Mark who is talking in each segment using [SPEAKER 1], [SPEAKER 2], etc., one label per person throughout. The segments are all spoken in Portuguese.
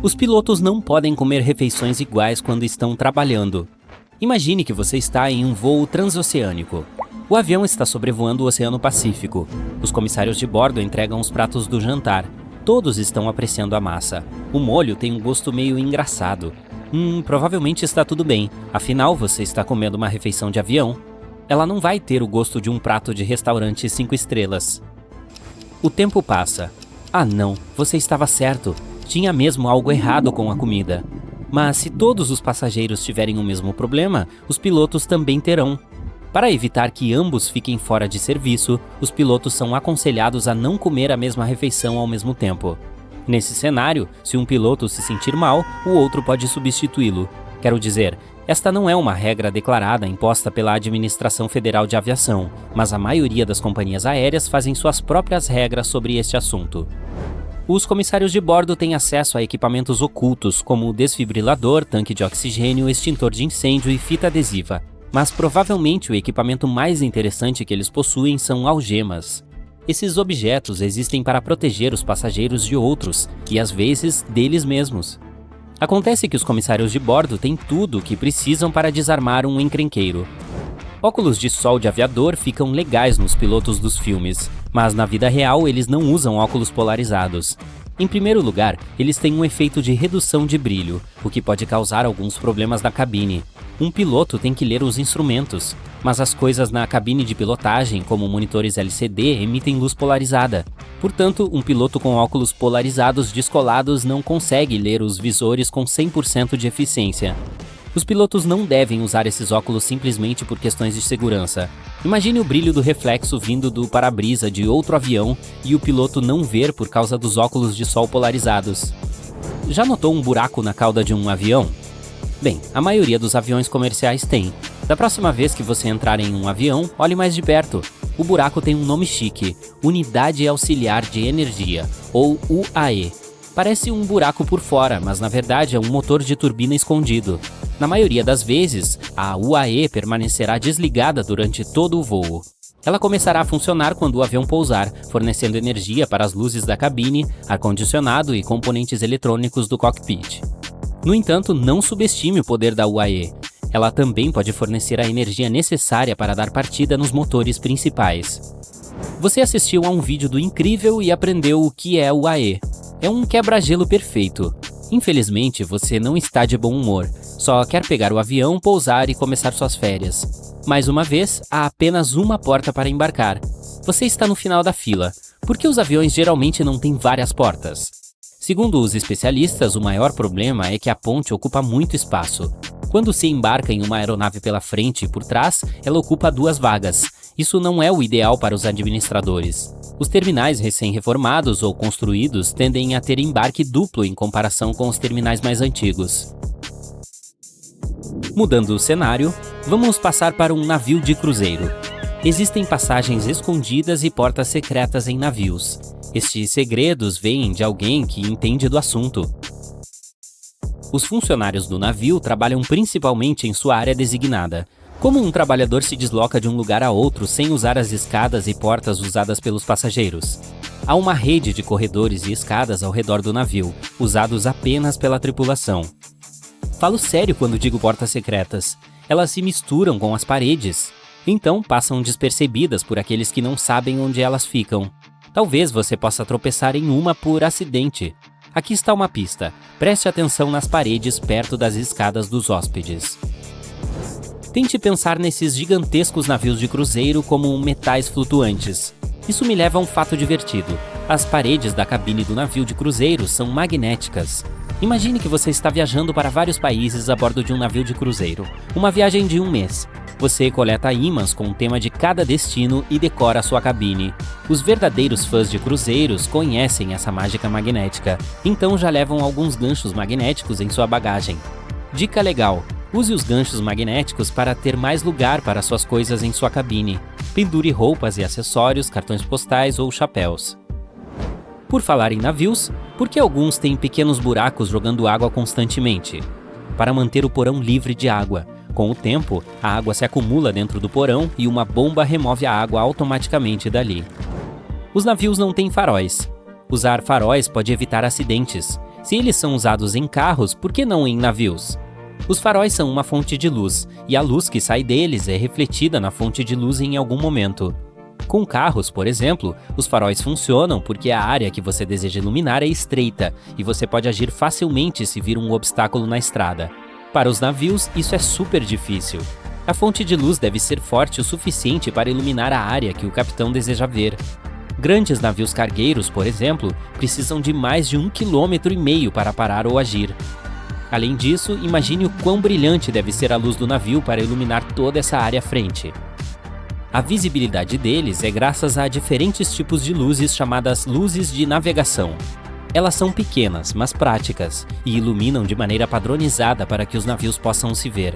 [SPEAKER 1] Os pilotos não podem comer refeições iguais quando estão trabalhando. Imagine que você está em um voo transoceânico. O avião está sobrevoando o Oceano Pacífico. Os comissários de bordo entregam os pratos do jantar. Todos estão apreciando a massa. O molho tem um gosto meio engraçado. Provavelmente está tudo bem, afinal você está comendo uma refeição de avião. Ela não vai ter o gosto de um prato de restaurante 5 estrelas. O tempo passa. Ah não, você estava certo. Tinha mesmo algo errado com a comida. Mas se todos os passageiros tiverem o mesmo problema, os pilotos também terão. Para evitar que ambos fiquem fora de serviço, os pilotos são aconselhados a não comer a mesma refeição ao mesmo tempo. Nesse cenário, se um piloto se sentir mal, o outro pode substituí-lo. Quero dizer, esta não é uma regra declarada imposta pela Administração Federal de Aviação, mas a maioria das companhias aéreas fazem suas próprias regras sobre este assunto. Os comissários de bordo têm acesso a equipamentos ocultos, como desfibrilador, tanque de oxigênio, extintor de incêndio e fita adesiva. Mas provavelmente o equipamento mais interessante que eles possuem são algemas. Esses objetos existem para proteger os passageiros de outros, e às vezes deles mesmos. Acontece que os comissários de bordo têm tudo o que precisam para desarmar um encrenqueiro. Óculos de sol de aviador ficam legais nos pilotos dos filmes, mas na vida real eles não usam óculos polarizados. Em primeiro lugar, eles têm um efeito de redução de brilho, o que pode causar alguns problemas na cabine. Um piloto tem que ler os instrumentos, mas as coisas na cabine de pilotagem, como monitores LCD, emitem luz polarizada. Portanto, um piloto com óculos polarizados descolados não consegue ler os visores com 100% de eficiência. Os pilotos não devem usar esses óculos simplesmente por questões de segurança. Imagine o brilho do reflexo vindo do para-brisa de outro avião e o piloto não ver por causa dos óculos de sol polarizados. Já notou um buraco na cauda de um avião? Bem, a maioria dos aviões comerciais tem. Da próxima vez que você entrar em um avião, olhe mais de perto. O buraco tem um nome chique, Unidade Auxiliar de Energia, ou UAE. Parece um buraco por fora, mas na verdade é um motor de turbina escondido. Na maioria das vezes, a UAE permanecerá desligada durante todo o voo. Ela começará a funcionar quando o avião pousar, fornecendo energia para as luzes da cabine, ar-condicionado e componentes eletrônicos do cockpit. No entanto, não subestime o poder da UAE. Ela também pode fornecer a energia necessária para dar partida nos motores principais. Você assistiu a um vídeo do Incrível e aprendeu o que é UAE. É um quebra-gelo perfeito. Infelizmente, você não está de bom humor. Só quer pegar o avião, pousar e começar suas férias. Mais uma vez, há apenas uma porta para embarcar. Você está no final da fila. Por que os aviões geralmente não têm várias portas? Segundo os especialistas, o maior problema é que a ponte ocupa muito espaço. Quando se embarca em uma aeronave pela frente e por trás, ela ocupa 2 vagas. Isso não é o ideal para os administradores. Os terminais recém-reformados ou construídos tendem a ter embarque duplo em comparação com os terminais mais antigos. Mudando o cenário, vamos passar para um navio de cruzeiro. Existem passagens escondidas e portas secretas em navios. Estes segredos vêm de alguém que entende do assunto. Os funcionários do navio trabalham principalmente em sua área designada. Como um trabalhador se desloca de um lugar a outro sem usar as escadas e portas usadas pelos passageiros? Há uma rede de corredores e escadas ao redor do navio, usados apenas pela tripulação. Falo sério quando digo portas secretas. Elas se misturam com as paredes. Então passam despercebidas por aqueles que não sabem onde elas ficam. Talvez você possa tropeçar em uma por acidente. Aqui está uma pista. Preste atenção nas paredes perto das escadas dos hóspedes. Tente pensar nesses gigantescos navios de cruzeiro como metais flutuantes. Isso me leva a um fato divertido. As paredes da cabine do navio de cruzeiro são magnéticas. Imagine que você está viajando para vários países a bordo de um navio de cruzeiro. Uma viagem de 1 mês. Você coleta ímãs com o tema de cada destino e decora sua cabine. Os verdadeiros fãs de cruzeiros conhecem essa mágica magnética, então já levam alguns ganchos magnéticos em sua bagagem. Dica legal: use os ganchos magnéticos para ter mais lugar para suas coisas em sua cabine. Pendure roupas e acessórios, cartões postais ou chapéus. Por falar em navios, por que alguns têm pequenos buracos jogando água constantemente? Para manter o porão livre de água. Com o tempo, a água se acumula dentro do porão e uma bomba remove a água automaticamente dali. Os navios não têm faróis. Usar faróis pode evitar acidentes. Se eles são usados em carros, por que não em navios? Os faróis são uma fonte de luz, e a luz que sai deles é refletida na fonte de luz em algum momento. Com carros, por exemplo, os faróis funcionam porque a área que você deseja iluminar é estreita, e você pode agir facilmente se vir um obstáculo na estrada. Para os navios, isso é super difícil. A fonte de luz deve ser forte o suficiente para iluminar a área que o capitão deseja ver. Grandes navios cargueiros, por exemplo, precisam de mais de 1,5 km para parar ou agir. Além disso, imagine o quão brilhante deve ser a luz do navio para iluminar toda essa área à frente. A visibilidade deles é graças a diferentes tipos de luzes chamadas luzes de navegação. Elas são pequenas, mas práticas, e iluminam de maneira padronizada para que os navios possam se ver.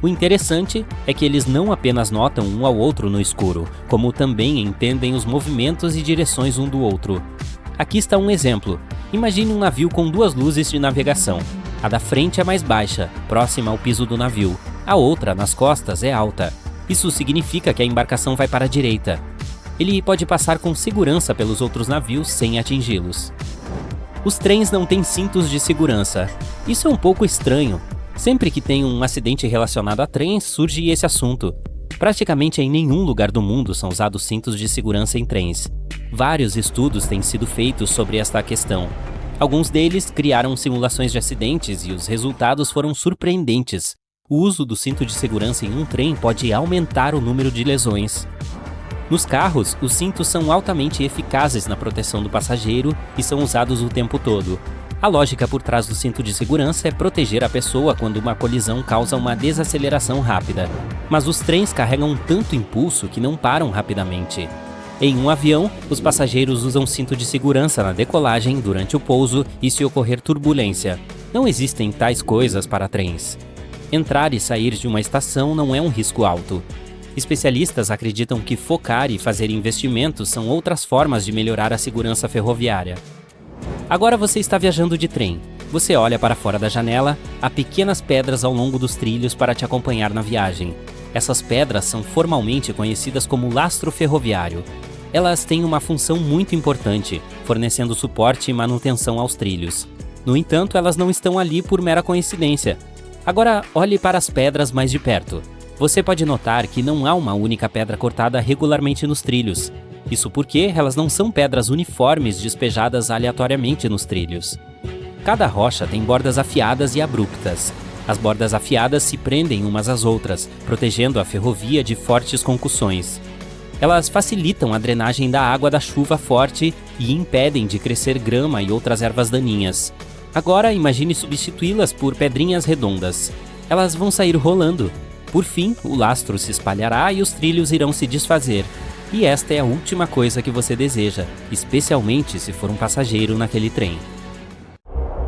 [SPEAKER 1] O interessante é que eles não apenas notam um ao outro no escuro, como também entendem os movimentos e direções um do outro. Aqui está um exemplo. Imagine um navio com duas luzes de navegação. A da frente é mais baixa, próxima ao piso do navio. A outra, nas costas, é alta. Isso significa que a embarcação vai para a direita. Ele pode passar com segurança pelos outros navios sem atingi-los. Os trens não têm cintos de segurança. Isso é um pouco estranho. Sempre que tem um acidente relacionado a trens, surge esse assunto. Praticamente em nenhum lugar do mundo são usados cintos de segurança em trens. Vários estudos têm sido feitos sobre esta questão. Alguns deles criaram simulações de acidentes e os resultados foram surpreendentes. O uso do cinto de segurança em um trem pode aumentar o número de lesões. Nos carros, os cintos são altamente eficazes na proteção do passageiro e são usados o tempo todo. A lógica por trás do cinto de segurança é proteger a pessoa quando uma colisão causa uma desaceleração rápida. Mas os trens carregam tanto impulso que não param rapidamente. Em um avião, os passageiros usam cinto de segurança na decolagem, durante o pouso e se ocorrer turbulência. Não existem tais coisas para trens. Entrar e sair de uma estação não é um risco alto. Especialistas acreditam que focar e fazer investimentos são outras formas de melhorar a segurança ferroviária. Agora você está viajando de trem. Você olha para fora da janela, há pequenas pedras ao longo dos trilhos para te acompanhar na viagem. Essas pedras são formalmente conhecidas como lastro ferroviário. Elas têm uma função muito importante, fornecendo suporte e manutenção aos trilhos. No entanto, elas não estão ali por mera coincidência. Agora olhe para as pedras mais de perto. Você pode notar que não há uma única pedra cortada regularmente nos trilhos. Isso porque elas não são pedras uniformes despejadas aleatoriamente nos trilhos. Cada rocha tem bordas afiadas e abruptas. As bordas afiadas se prendem umas às outras, protegendo a ferrovia de fortes concussões. Elas facilitam a drenagem da água da chuva forte e impedem de crescer grama e outras ervas daninhas. Agora imagine substituí-las por pedrinhas redondas. Elas vão sair rolando. Por fim, o lastro se espalhará e os trilhos irão se desfazer. E esta é a última coisa que você deseja, especialmente se for um passageiro naquele trem.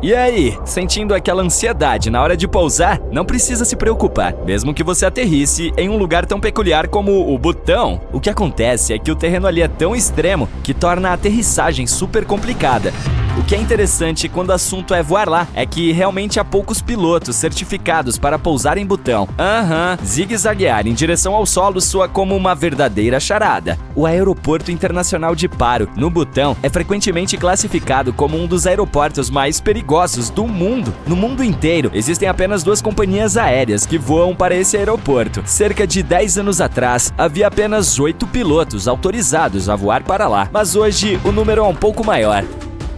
[SPEAKER 2] E aí, sentindo aquela ansiedade na hora de pousar? Não precisa se preocupar, mesmo que você aterrisse em um lugar tão peculiar como o Butão. O que acontece é que o terreno ali é tão extremo que torna a aterrissagem super complicada. O que é interessante quando o assunto é voar lá é que realmente há poucos pilotos certificados para pousar em Butão. Zigue-zaguear em direção ao solo soa como uma verdadeira charada. O Aeroporto Internacional de Paro, no Butão, é frequentemente classificado como um dos aeroportos mais perigosos do mundo. No mundo inteiro, existem apenas 2 companhias aéreas que voam para esse aeroporto. Cerca de 10 anos atrás, havia apenas 8 pilotos autorizados a voar para lá, mas hoje o número é um pouco maior.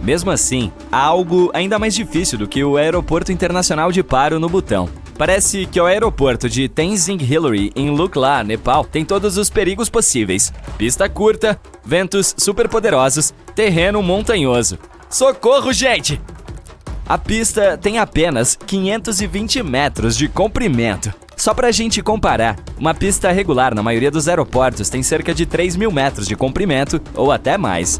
[SPEAKER 2] Mesmo assim, há algo ainda mais difícil do que o Aeroporto Internacional de Paro no Butão. Parece que o aeroporto de Tenzing Hillary, em Lukla, Nepal, tem todos os perigos possíveis. Pista curta, ventos superpoderosos, terreno montanhoso. Socorro, gente! A pista tem apenas 520 metros de comprimento. Só pra gente comparar, uma pista regular na maioria dos aeroportos tem cerca de 3.000 metros de comprimento ou até mais.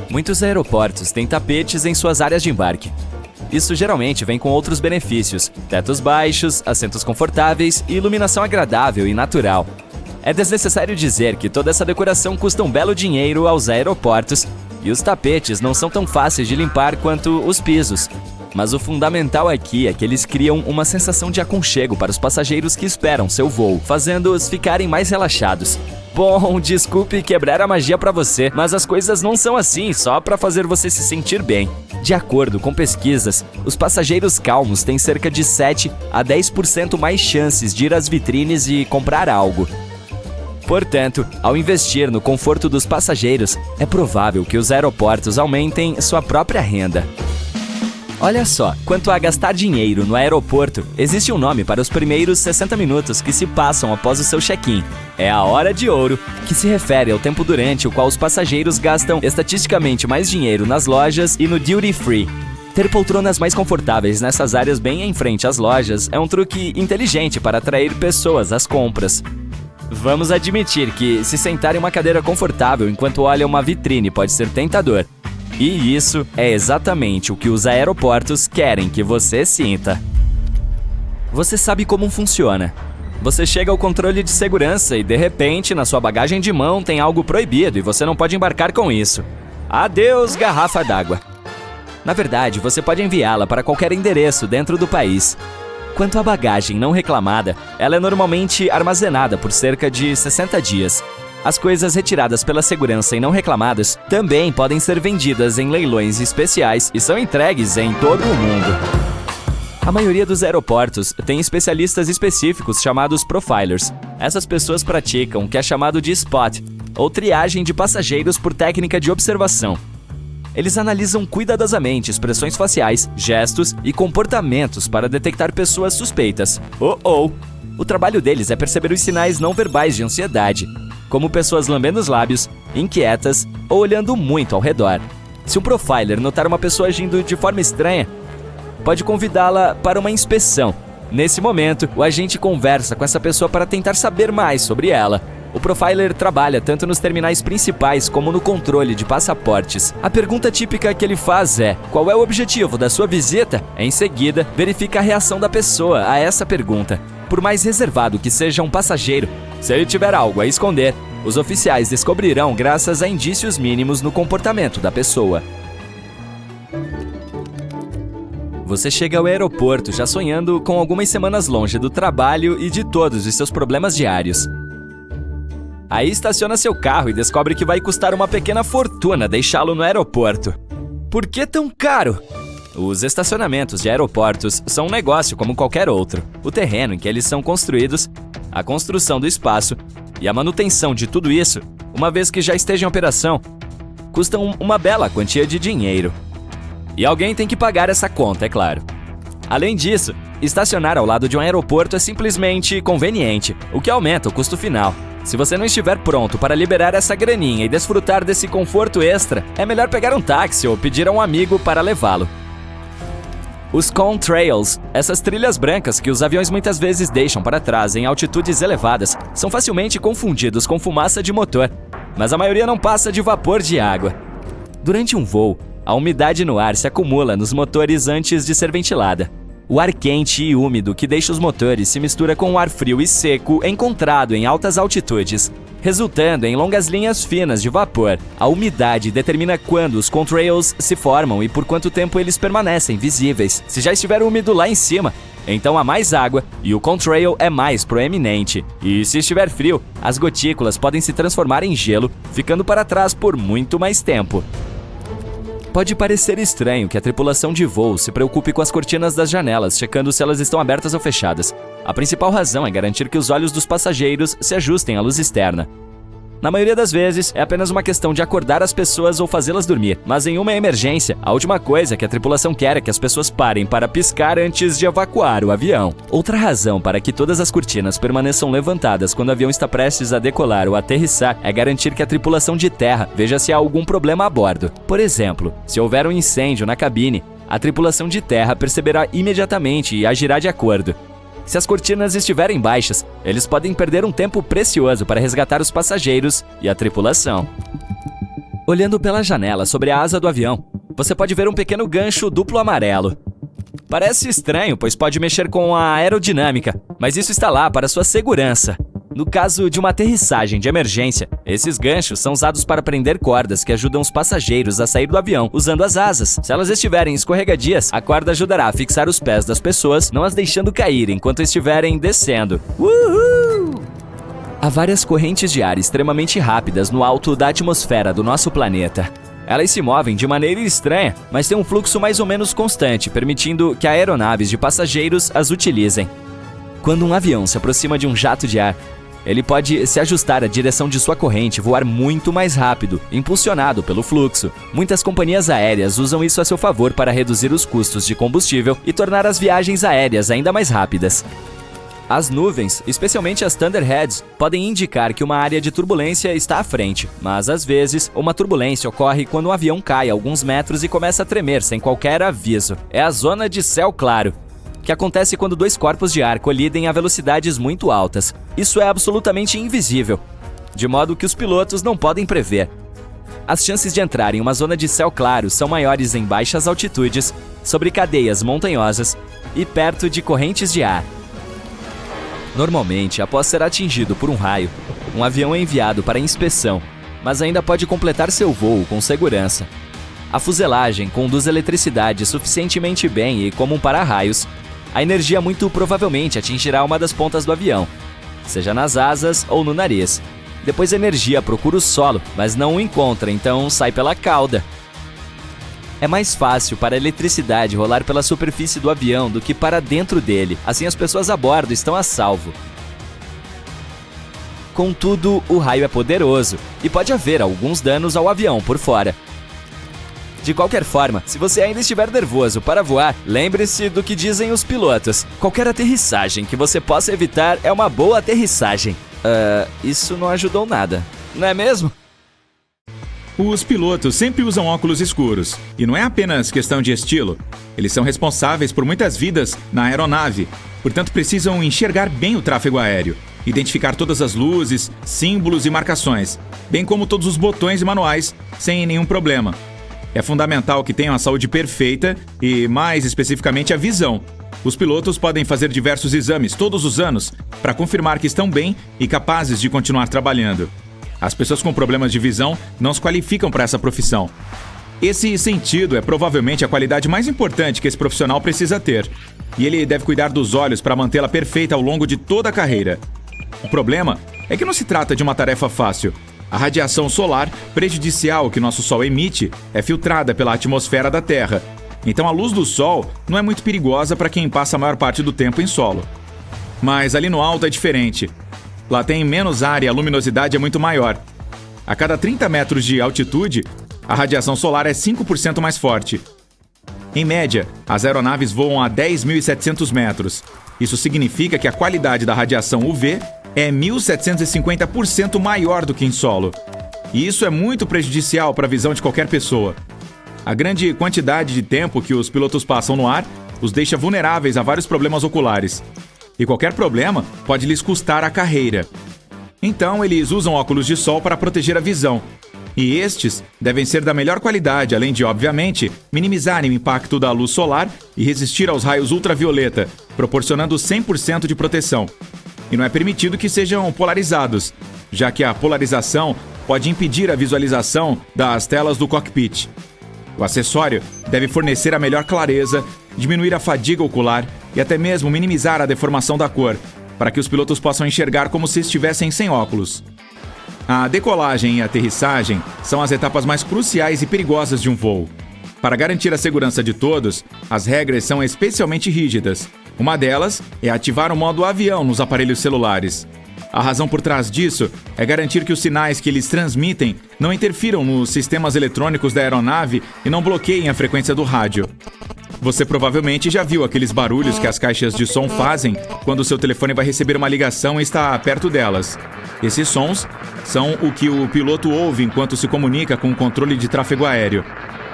[SPEAKER 2] Muitos aeroportos têm tapetes em suas áreas de embarque. Isso geralmente vem com outros benefícios: tetos baixos, assentos confortáveis e iluminação agradável e natural. É desnecessário dizer que toda essa decoração custa um belo dinheiro aos aeroportos e os tapetes não são tão fáceis de limpar quanto os pisos. Mas o fundamental aqui é que eles criam uma sensação de aconchego para os passageiros que esperam seu voo, fazendo-os ficarem mais relaxados. Bom, desculpe quebrar a magia pra você, mas as coisas não são assim só pra fazer você se sentir bem. De acordo com pesquisas, os passageiros calmos têm cerca de 7 a 10% mais chances de ir às vitrines e comprar algo. Portanto, ao investir no conforto dos passageiros, é provável que os aeroportos aumentem sua própria renda. Olha só, quanto a gastar dinheiro no aeroporto, existe um nome para os primeiros 60 minutos que se passam após o seu check-in. É a hora de ouro, que se refere ao tempo durante o qual os passageiros gastam estatisticamente mais dinheiro nas lojas e no duty free. Ter poltronas mais confortáveis nessas áreas bem em frente às lojas é um truque inteligente para atrair pessoas às compras. Vamos admitir que se sentar em uma cadeira confortável enquanto olha uma vitrine pode ser tentador. E isso é exatamente o que os aeroportos querem que você sinta. Você sabe como funciona. Você chega ao controle de segurança e, de repente, na sua bagagem de mão tem algo proibido e você não pode embarcar com isso. Adeus, garrafa d'água. Na verdade, você pode enviá-la para qualquer endereço dentro do país. Quanto à bagagem não reclamada, ela é normalmente armazenada por cerca de 60 dias. As coisas retiradas pela segurança e não reclamadas também podem ser vendidas em leilões especiais e são entregues em todo o mundo. A maioria dos aeroportos tem especialistas específicos chamados profilers. Essas pessoas praticam o que é chamado de spot, ou triagem de passageiros por técnica de observação. Eles analisam cuidadosamente expressões faciais, gestos e comportamentos para detectar pessoas suspeitas. O trabalho deles é perceber os sinais não verbais de ansiedade, como pessoas lambendo os lábios, inquietas ou olhando muito ao redor. Se um profiler notar uma pessoa agindo de forma estranha, pode convidá-la para uma inspeção. Nesse momento, o agente conversa com essa pessoa para tentar saber mais sobre ela. O profiler trabalha tanto nos terminais principais como no controle de passaportes. A pergunta típica que ele faz é: qual é o objetivo da sua visita? Em seguida, verifica a reação da pessoa a essa pergunta. Por mais reservado que seja um passageiro, se ele tiver algo a esconder, os oficiais descobrirão graças a indícios mínimos no comportamento da pessoa. Você chega ao aeroporto já sonhando com algumas semanas longe do trabalho e de todos os seus problemas diários. Aí estaciona seu carro e descobre que vai custar uma pequena fortuna deixá-lo no aeroporto. Por que tão caro? Os estacionamentos de aeroportos são um negócio como qualquer outro. O terreno em que eles são construídos, a construção do espaço e a manutenção de tudo isso, uma vez que já esteja em operação, custam uma bela quantia de dinheiro. E alguém tem que pagar essa conta, é claro. Além disso, estacionar ao lado de um aeroporto é simplesmente conveniente, o que aumenta o custo final. Se você não estiver pronto para liberar essa graninha e desfrutar desse conforto extra, é melhor pegar um táxi ou pedir a um amigo para levá-lo. Os contrails, essas trilhas brancas que os aviões muitas vezes deixam para trás em altitudes elevadas, são facilmente confundidos com fumaça de motor, mas a maioria não passa de vapor de água. Durante um voo, a umidade no ar se acumula nos motores antes de ser ventilada. O ar quente e úmido que deixa os motores se mistura com o ar frio e seco encontrado em altas altitudes, resultando em longas linhas finas de vapor. A umidade determina quando os contrails se formam e por quanto tempo eles permanecem visíveis. Se já estiver úmido lá em cima, então há mais água e o contrail é mais proeminente. E se estiver frio, as gotículas podem se transformar em gelo, ficando para trás por muito mais tempo. Pode parecer estranho que a tripulação de voo se preocupe com as cortinas das janelas, checando se elas estão abertas ou fechadas. A principal razão é garantir que os olhos dos passageiros se ajustem à luz externa. Na maioria das vezes, é apenas uma questão de acordar as pessoas ou fazê-las dormir. Mas em uma emergência, a última coisa que a tripulação quer é que as pessoas parem para piscar antes de evacuar o avião. Outra razão para que todas as cortinas permaneçam levantadas quando o avião está prestes a decolar ou aterrissar é garantir que a tripulação de terra veja se há algum problema a bordo. Por exemplo, se houver um incêndio na cabine, a tripulação de terra perceberá imediatamente e agirá de acordo. Se as cortinas estiverem baixas, eles podem perder um tempo precioso para resgatar os passageiros e a tripulação. Olhando pela janela sobre a asa do avião, você pode ver um pequeno gancho duplo amarelo. Parece estranho, pois pode mexer com a aerodinâmica, mas isso está lá para sua segurança. No caso de uma aterrissagem de emergência, esses ganchos são usados para prender cordas que ajudam os passageiros a sair do avião usando as asas. Se elas estiverem escorregadias, a corda ajudará a fixar os pés das pessoas, não as deixando cair enquanto estiverem descendo. Uhul! Há várias correntes de ar extremamente rápidas no alto da atmosfera do nosso planeta. Elas se movem de maneira estranha, mas têm um fluxo mais ou menos constante, permitindo que aeronaves de passageiros as utilizem. Quando um avião se aproxima de um jato de ar, ele pode se ajustar à direção de sua corrente e voar muito mais rápido, impulsionado pelo fluxo. Muitas companhias aéreas usam isso a seu favor para reduzir os custos de combustível e tornar as viagens aéreas ainda mais rápidas. As nuvens, especialmente as thunderheads, podem indicar que uma área de turbulência está à frente, mas às vezes uma turbulência ocorre quando um avião cai alguns metros e começa a tremer sem qualquer aviso. É a zona de céu claro, que acontece quando dois corpos de ar colidem a velocidades muito altas. Isso é absolutamente invisível, de modo que os pilotos não podem prever. As chances de entrar em uma zona de céu claro são maiores em baixas altitudes, sobre cadeias montanhosas e perto de correntes de ar. Normalmente, após ser atingido por um raio, um avião é enviado para inspeção, mas ainda pode completar seu voo com segurança. A fuselagem conduz eletricidade suficientemente bem e, como um para-raios, a energia muito provavelmente atingirá uma das pontas do avião, seja nas asas ou no nariz. Depois a energia procura o solo, mas não o encontra, então sai pela cauda. É mais fácil para a eletricidade rolar pela superfície do avião do que para dentro dele, assim as pessoas a bordo estão a salvo. Contudo, o raio é poderoso e pode haver alguns danos ao avião por fora. De qualquer forma, se você ainda estiver nervoso para voar, lembre-se do que dizem os pilotos. Qualquer aterrissagem que você possa evitar é uma boa aterrissagem. Isso não ajudou nada, não é mesmo?
[SPEAKER 3] Os pilotos sempre usam óculos escuros, e não é apenas questão de estilo. Eles são responsáveis por muitas vidas na aeronave, portanto precisam enxergar bem o tráfego aéreo, identificar todas as luzes, símbolos e marcações, bem como todos os botões e manuais, sem nenhum problema. É fundamental que tenham a saúde perfeita e, mais especificamente, a visão. Os pilotos podem fazer diversos exames todos os anos para confirmar que estão bem e capazes de continuar trabalhando. As pessoas com problemas de visão não se qualificam para essa profissão. Esse sentido é provavelmente a qualidade mais importante que esse profissional precisa ter, e ele deve cuidar dos olhos para mantê-la perfeita ao longo de toda a carreira. O problema é que não se trata de uma tarefa fácil. A radiação solar prejudicial que nosso Sol emite é filtrada pela atmosfera da Terra, então a luz do Sol não é muito perigosa para quem passa a maior parte do tempo em solo. Mas ali no alto é diferente. Lá tem menos ar e a luminosidade é muito maior. A cada 30 metros de altitude, a radiação solar é 5% mais forte. Em média, as aeronaves voam a 10.700 metros. Isso significa que a qualidade da radiação UV é 1.750% maior do que em solo. E isso é muito prejudicial para a visão de qualquer pessoa. A grande quantidade de tempo que os pilotos passam no ar os deixa vulneráveis a vários problemas oculares. E qualquer problema pode lhes custar a carreira. Então, eles usam óculos de sol para proteger a visão. E estes devem ser da melhor qualidade, além de, obviamente, minimizarem o impacto da luz solar e resistir aos raios ultravioleta, proporcionando 100% de proteção. E não é permitido que sejam polarizados, já que a polarização pode impedir a visualização das telas do cockpit. O acessório deve fornecer a melhor clareza, diminuir a fadiga ocular e até mesmo minimizar a deformação da cor, para que os pilotos possam enxergar como se estivessem sem óculos. A decolagem e a aterrissagem são as etapas mais cruciais e perigosas de um voo. Para garantir a segurança de todos, as regras são especialmente rígidas. Uma delas é ativar o modo avião nos aparelhos celulares. A razão por trás disso é garantir que os sinais que eles transmitem não interfiram nos sistemas eletrônicos da aeronave e não bloqueiem a frequência do rádio. Você provavelmente já viu aqueles barulhos que as caixas de som fazem quando o seu telefone vai receber uma ligação e está perto delas. Esses sons são o que o piloto ouve enquanto se comunica com o controle de tráfego aéreo.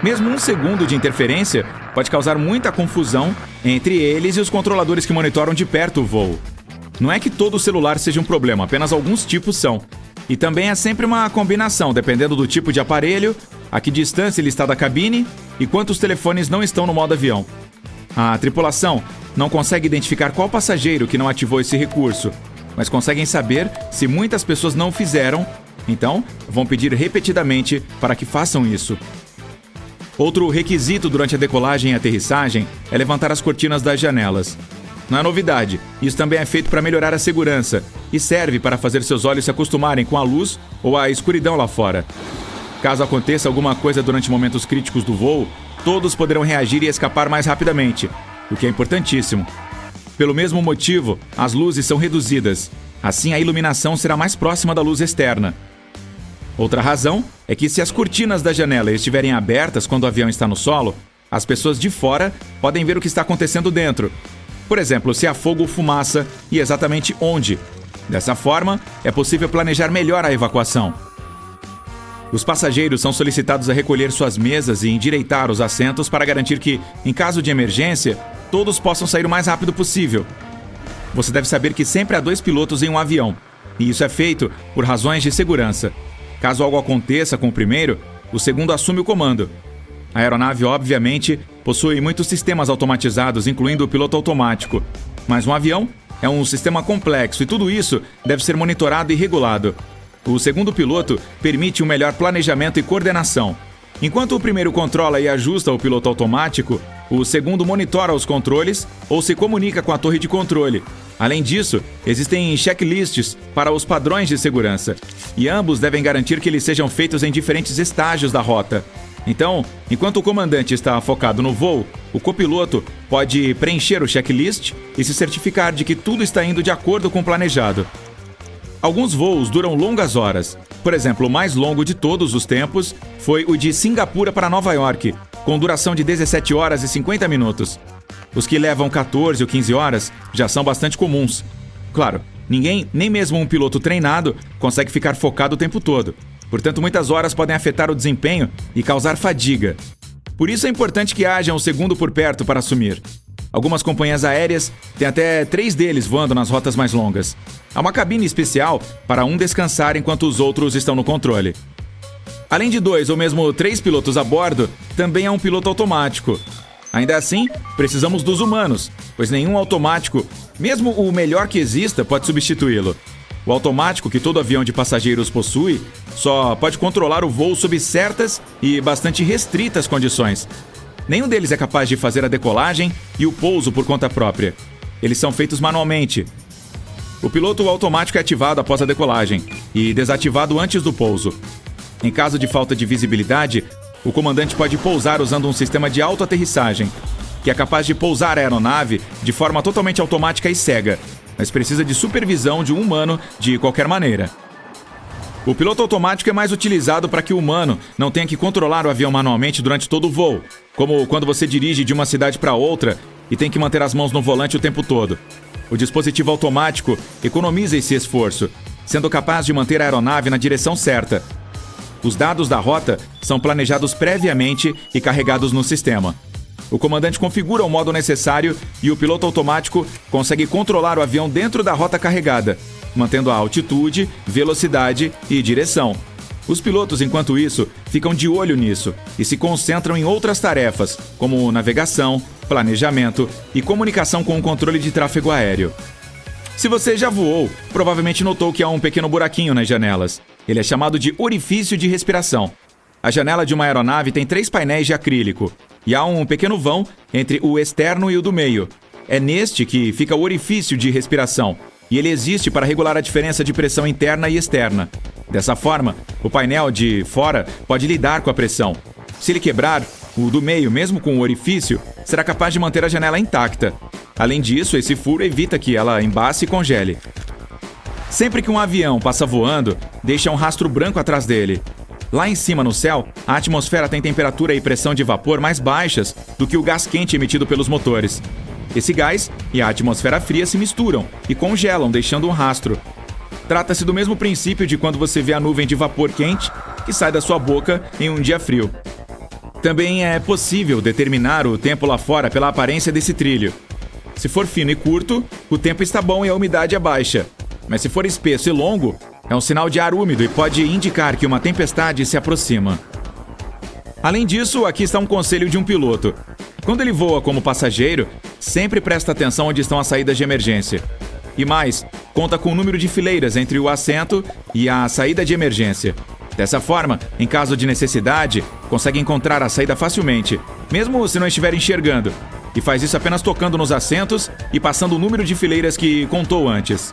[SPEAKER 3] Mesmo um segundo de interferência pode causar muita confusão entre eles e os controladores que monitoram de perto o voo. Não é que todo celular seja um problema, apenas alguns tipos são. E também é sempre uma combinação, dependendo do tipo de aparelho, a que distância ele está da cabine e quantos telefones não estão no modo avião. A tripulação não consegue identificar qual passageiro que não ativou esse recurso, mas conseguem saber se muitas pessoas não o fizeram, então vão pedir repetidamente para que façam isso. Outro requisito durante a decolagem e aterrissagem é levantar as cortinas das janelas. não é novidade. Isso também é feito para melhorar a segurança e serve para fazer seus olhos se acostumarem com a luz ou a escuridão lá fora. Caso aconteça alguma coisa durante momentos críticos do voo, todos poderão reagir e escapar mais rapidamente, o que é importantíssimo. Pelo mesmo motivo, as luzes são reduzidas. Assim, a iluminação será mais próxima da luz externa. Outra razão é que se as cortinas da janela estiverem abertas quando o avião está no solo, as pessoas de fora podem ver o que está acontecendo dentro. Por exemplo, se há fogo ou fumaça e exatamente onde. Dessa forma, é possível planejar melhor a evacuação. Os passageiros são solicitados a recolher suas mesas e endireitar os assentos para garantir que, em caso de emergência, todos possam sair o mais rápido possível. Você deve saber que sempre há 2 pilotos em um avião, e isso é feito por razões de segurança. Caso algo aconteça com o primeiro, o segundo assume o comando. A aeronave, obviamente, possui muitos sistemas automatizados, incluindo o piloto automático. Mas um avião é um sistema complexo e tudo isso deve ser monitorado e regulado. O segundo piloto permite um melhor planejamento e coordenação. Enquanto o primeiro controla e ajusta o piloto automático, o segundo monitora os controles ou se comunica com a torre de controle. Além disso, existem checklists para os padrões de segurança, e ambos devem garantir que eles sejam feitos em diferentes estágios da rota. Então, enquanto o comandante está focado no voo, o copiloto pode preencher o checklist e se certificar de que tudo está indo de acordo com o planejado. Alguns voos duram longas horas. Por exemplo, o mais longo de todos os tempos foi o de Singapura para Nova York, com duração de 17 horas e 50 minutos. Os que levam 14 ou 15 horas já são bastante comuns. Claro, ninguém, nem mesmo um piloto treinado, consegue ficar focado o tempo todo. Portanto, muitas horas podem afetar o desempenho e causar fadiga. Por isso é importante que haja um segundo por perto para assumir. Algumas companhias aéreas têm até 3 deles voando nas rotas mais longas. Há uma cabine especial para um descansar enquanto os outros estão no controle. Além de 2 ou mesmo 3 pilotos a bordo, também há um piloto automático. Ainda assim, precisamos dos humanos, pois nenhum automático, mesmo o melhor que exista, pode substituí-lo. O automático que todo avião de passageiros possui só pode controlar o voo sob certas e bastante restritas condições. Nenhum deles é capaz de fazer a decolagem e o pouso por conta própria. Eles são feitos manualmente. O piloto automático é ativado após a decolagem e desativado antes do pouso. Em caso de falta de visibilidade, o comandante pode pousar usando um sistema de autoaterrissagem, que é capaz de pousar a aeronave de forma totalmente automática e cega, mas precisa de supervisão de um humano de qualquer maneira. O piloto automático é mais utilizado para que o humano não tenha que controlar o avião manualmente durante todo o voo, como quando você dirige de uma cidade para outra e tem que manter as mãos no volante o tempo todo. O dispositivo automático economiza esse esforço, sendo capaz de manter a aeronave na direção certa. Os dados da rota são planejados previamente e carregados no sistema. O comandante configura o modo necessário e o piloto automático consegue controlar o avião dentro da rota carregada, mantendo a altitude, velocidade e direção. Os pilotos, enquanto isso, ficam de olho nisso e se concentram em outras tarefas, como navegação, planejamento e comunicação com o controle de tráfego aéreo. Se você já voou, provavelmente notou que há um pequeno buraquinho nas janelas. Ele é chamado de orifício de respiração. A janela de uma aeronave tem 3 painéis de acrílico e há um pequeno vão entre o externo e o do meio. É neste que fica o orifício de respiração, e ele existe para regular a diferença de pressão interna e externa. Dessa forma, o painel de fora pode lidar com a pressão. Se ele quebrar, o do meio, mesmo com o orifício, será capaz de manter a janela intacta. Além disso, esse furo evita que ela embace e congele. Sempre que um avião passa voando, deixa um rastro branco atrás dele. Lá em cima no céu, a atmosfera tem temperatura e pressão de vapor mais baixas do que o gás quente emitido pelos motores. Esse gás e a atmosfera fria se misturam e congelam, deixando um rastro. Trata-se do mesmo princípio de quando você vê a nuvem de vapor quente que sai da sua boca em um dia frio. Também é possível determinar o tempo lá fora pela aparência desse trilho. Se for fino e curto, o tempo está bom e a umidade é baixa. Mas se for espesso e longo, é um sinal de ar úmido e pode indicar que uma tempestade se aproxima. Além disso, aqui está um conselho de um piloto. Quando ele voa como passageiro, sempre presta atenção onde estão as saídas de emergência. E mais, conta com o número de fileiras entre o assento e a saída de emergência. Dessa forma, em caso de necessidade, consegue encontrar a saída facilmente, mesmo se não estiver enxergando. e faz isso apenas tocando nos assentos e passando o número de fileiras que contou antes.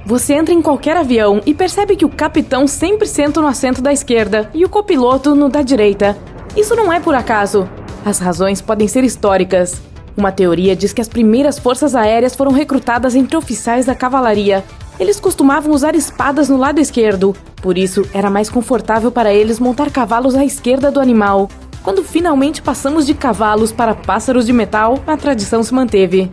[SPEAKER 4] Você entra em qualquer avião e percebe que o capitão sempre senta no assento da esquerda e o copiloto no da direita. Isso não é por acaso. As razões podem ser históricas. Uma teoria diz que as primeiras forças aéreas foram recrutadas entre oficiais da cavalaria. Eles costumavam usar espadas no lado esquerdo, por isso era mais confortável para eles montar cavalos à esquerda do animal. Quando finalmente passamos de cavalos para pássaros de metal, a tradição se manteve.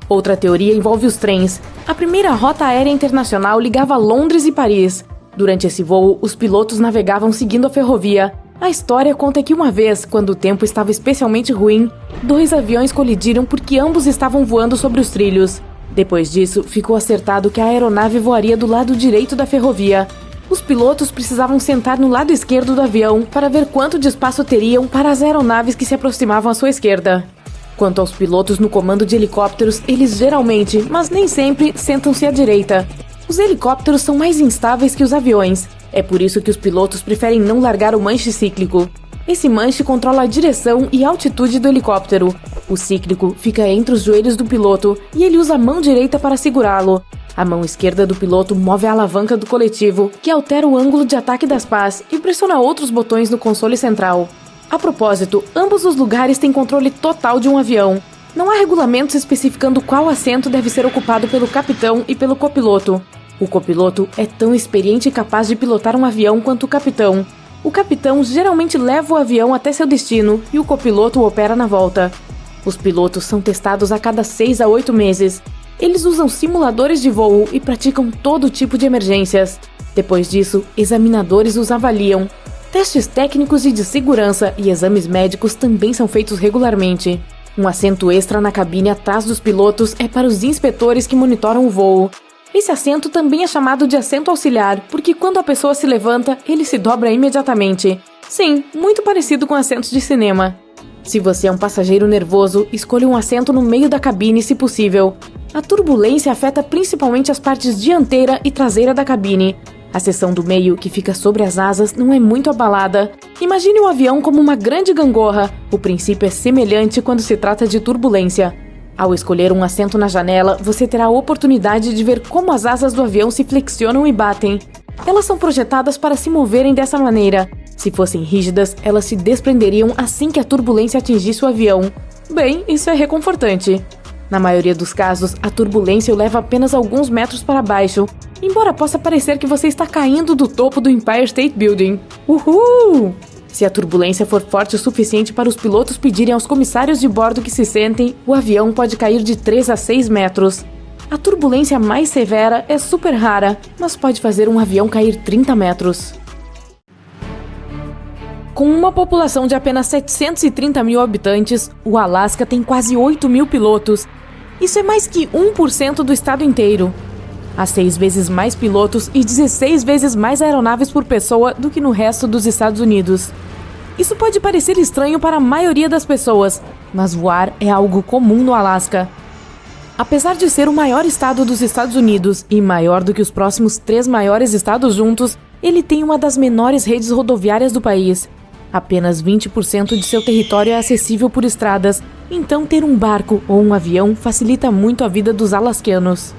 [SPEAKER 4] Outra teoria envolve os trens. A primeira rota aérea internacional ligava Londres e Paris. Durante esse voo, os pilotos navegavam seguindo a ferrovia. A história conta que uma vez, quando o tempo estava especialmente ruim, 2 aviões colidiram porque ambos estavam voando sobre os trilhos. Depois disso, ficou acertado que a aeronave voaria do lado direito da ferrovia. Os pilotos precisavam sentar no lado esquerdo do avião para ver quanto de espaço teriam para as aeronaves que se aproximavam à sua esquerda. Quanto aos pilotos no comando de helicópteros, eles geralmente, mas nem sempre, sentam-se à direita. Os helicópteros são mais instáveis que os aviões. É por isso que os pilotos preferem não largar o manche cíclico. Esse manche controla a direção e altitude do helicóptero. O cíclico fica entre os joelhos do piloto e ele usa a mão direita para segurá-lo. A mão esquerda do piloto move a alavanca do coletivo, que altera o ângulo de ataque das pás e pressiona outros botões no console central. A propósito, ambos os lugares têm controle total de um avião. Não há regulamentos especificando qual assento deve ser ocupado pelo capitão e pelo copiloto. O copiloto é tão experiente e capaz de pilotar um avião quanto o capitão. O capitão geralmente leva o avião até seu destino e o copiloto o opera na volta. Os pilotos são testados a cada 6 a 8 meses. Eles usam simuladores de voo e praticam todo tipo de emergências. Depois disso, examinadores os avaliam. Testes técnicos e de segurança e exames médicos também são feitos regularmente. Um assento extra na cabine atrás dos pilotos é para os inspetores que monitoram o voo. Esse assento também é chamado de assento auxiliar, porque quando a pessoa se levanta, ele se dobra imediatamente. Sim, muito parecido com assentos de cinema. Se você é um passageiro nervoso, escolha um assento no meio da cabine se possível. A turbulência afeta principalmente as partes dianteira e traseira da cabine. A seção do meio, que fica sobre as asas, não é muito abalada. Imagine o avião como uma grande gangorra. O princípio é semelhante quando se trata de turbulência. Ao escolher um assento na janela, você terá a oportunidade de ver como as asas do avião se flexionam e batem. Elas são projetadas para se moverem dessa maneira. Se fossem rígidas, elas se desprenderiam assim que a turbulência atingisse o avião. Bem, isso é reconfortante. Na maioria dos casos, a turbulência o leva apenas alguns metros para baixo, embora possa parecer que você está caindo do topo do Empire State Building. Uhul! Se a turbulência for forte o suficiente para os pilotos pedirem aos comissários de bordo que se sentem, o avião pode cair de 3 a 6 metros. A turbulência mais severa é super rara, mas pode fazer um avião cair 30 metros. Com uma população de apenas 730 mil habitantes, o Alasca tem quase 8 mil pilotos. Isso é mais que 1% do estado inteiro. Há 6 vezes mais pilotos e 16 vezes mais aeronaves por pessoa do que no resto dos Estados Unidos. Isso pode parecer estranho para a maioria das pessoas, mas voar é algo comum no Alasca. Apesar de ser o maior estado dos Estados Unidos e maior do que os próximos 3 maiores estados juntos, ele tem uma das menores redes rodoviárias do país. Apenas 20% de seu território é acessível por estradas, então ter um barco ou um avião facilita muito a vida dos alasquianos.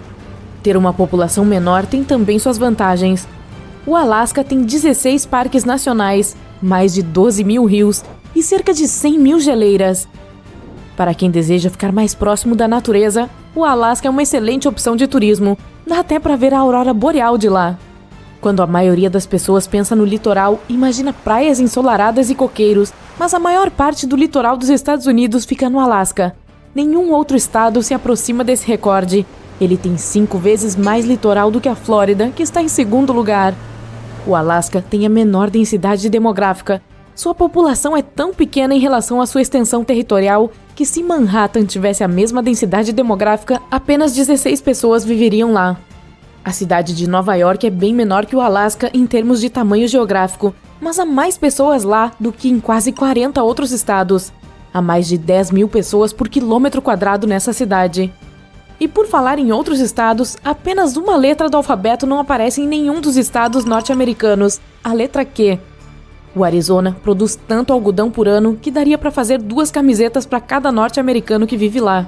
[SPEAKER 4] Ter uma população menor tem também suas vantagens. O Alasca tem 16 parques nacionais, mais de 12 mil rios e cerca de 100 mil geleiras. Para quem deseja ficar mais próximo da natureza, o Alasca é uma excelente opção de turismo. Dá até para ver a aurora boreal de lá. Quando a maioria das pessoas pensa no litoral, imagina praias ensolaradas e coqueiros, mas a maior parte do litoral dos Estados Unidos fica no Alasca. Nenhum outro estado se aproxima desse recorde. Ele tem 5 vezes mais litoral do que a Flórida, que está em segundo lugar. O Alasca tem a menor densidade demográfica. Sua população é tão pequena em relação à sua extensão territorial que, se Manhattan tivesse a mesma densidade demográfica, apenas 16 pessoas viveriam lá. A cidade de Nova York é bem menor que o Alasca em termos de tamanho geográfico, mas há mais pessoas lá do que em quase 40 outros estados. Há mais de 10 mil pessoas por quilômetro quadrado nessa cidade. E por falar em outros estados, apenas uma letra do alfabeto não aparece em nenhum dos estados norte-americanos, a letra Q. O Arizona produz tanto algodão por ano que daria para fazer 2 camisetas para cada norte-americano que vive lá.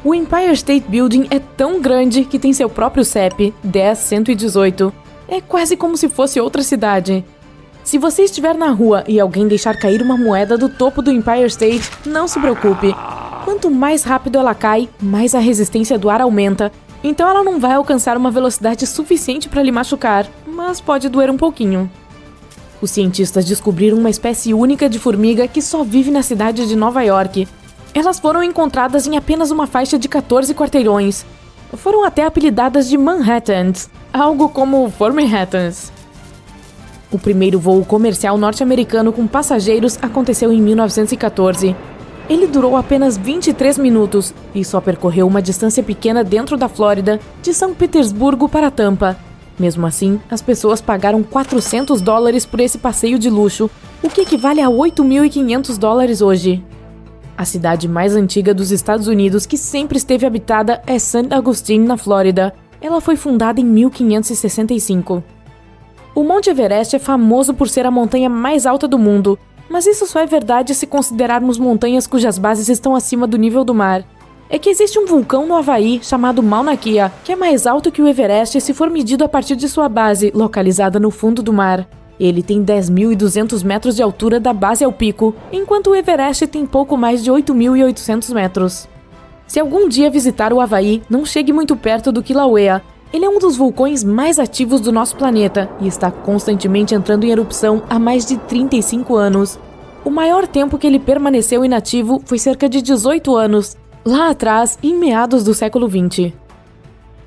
[SPEAKER 4] O Empire State Building é tão grande que tem seu próprio CEP, 10118. É quase como se fosse outra cidade. Se você estiver na rua e alguém deixar cair uma moeda do topo do Empire State, não se preocupe. Quanto mais rápido ela cai, mais a resistência do ar aumenta. Então ela não vai alcançar uma velocidade suficiente para lhe machucar, mas pode doer um pouquinho. Os cientistas descobriram uma espécie única de formiga que só vive na cidade de Nova York. Elas foram encontradas em apenas uma faixa de 14 quarteirões. Foram até apelidadas de Manhattans, algo como Formanhattans. O primeiro voo comercial norte-americano com passageiros aconteceu em 1914. Ele durou apenas 23 minutos e só percorreu uma distância pequena dentro da Flórida, de São Petersburgo para Tampa. Mesmo assim, as pessoas pagaram $400 por esse passeio de luxo, o que equivale a $8.500 hoje. A cidade mais antiga dos Estados Unidos que sempre esteve habitada é St. Augustine, na Flórida. Ela foi fundada em 1565. O Monte Everest é famoso por ser a montanha mais alta do mundo, mas isso só é verdade se considerarmos montanhas cujas bases estão acima do nível do mar. É que existe um vulcão no Havaí chamado Mauna Kea, que é mais alto que o Everest se for medido a partir de sua base, localizada no fundo do mar. Ele tem 10.200 metros de altura da base ao pico, enquanto o Everest tem pouco mais de 8.800 metros. Se algum dia visitar o Havaí, não chegue muito perto do Kilauea. Ele é um dos vulcões mais ativos do nosso planeta e está constantemente entrando em erupção há mais de 35 anos. O maior tempo que ele permaneceu inativo foi cerca de 18 anos, lá atrás, em meados do século XX.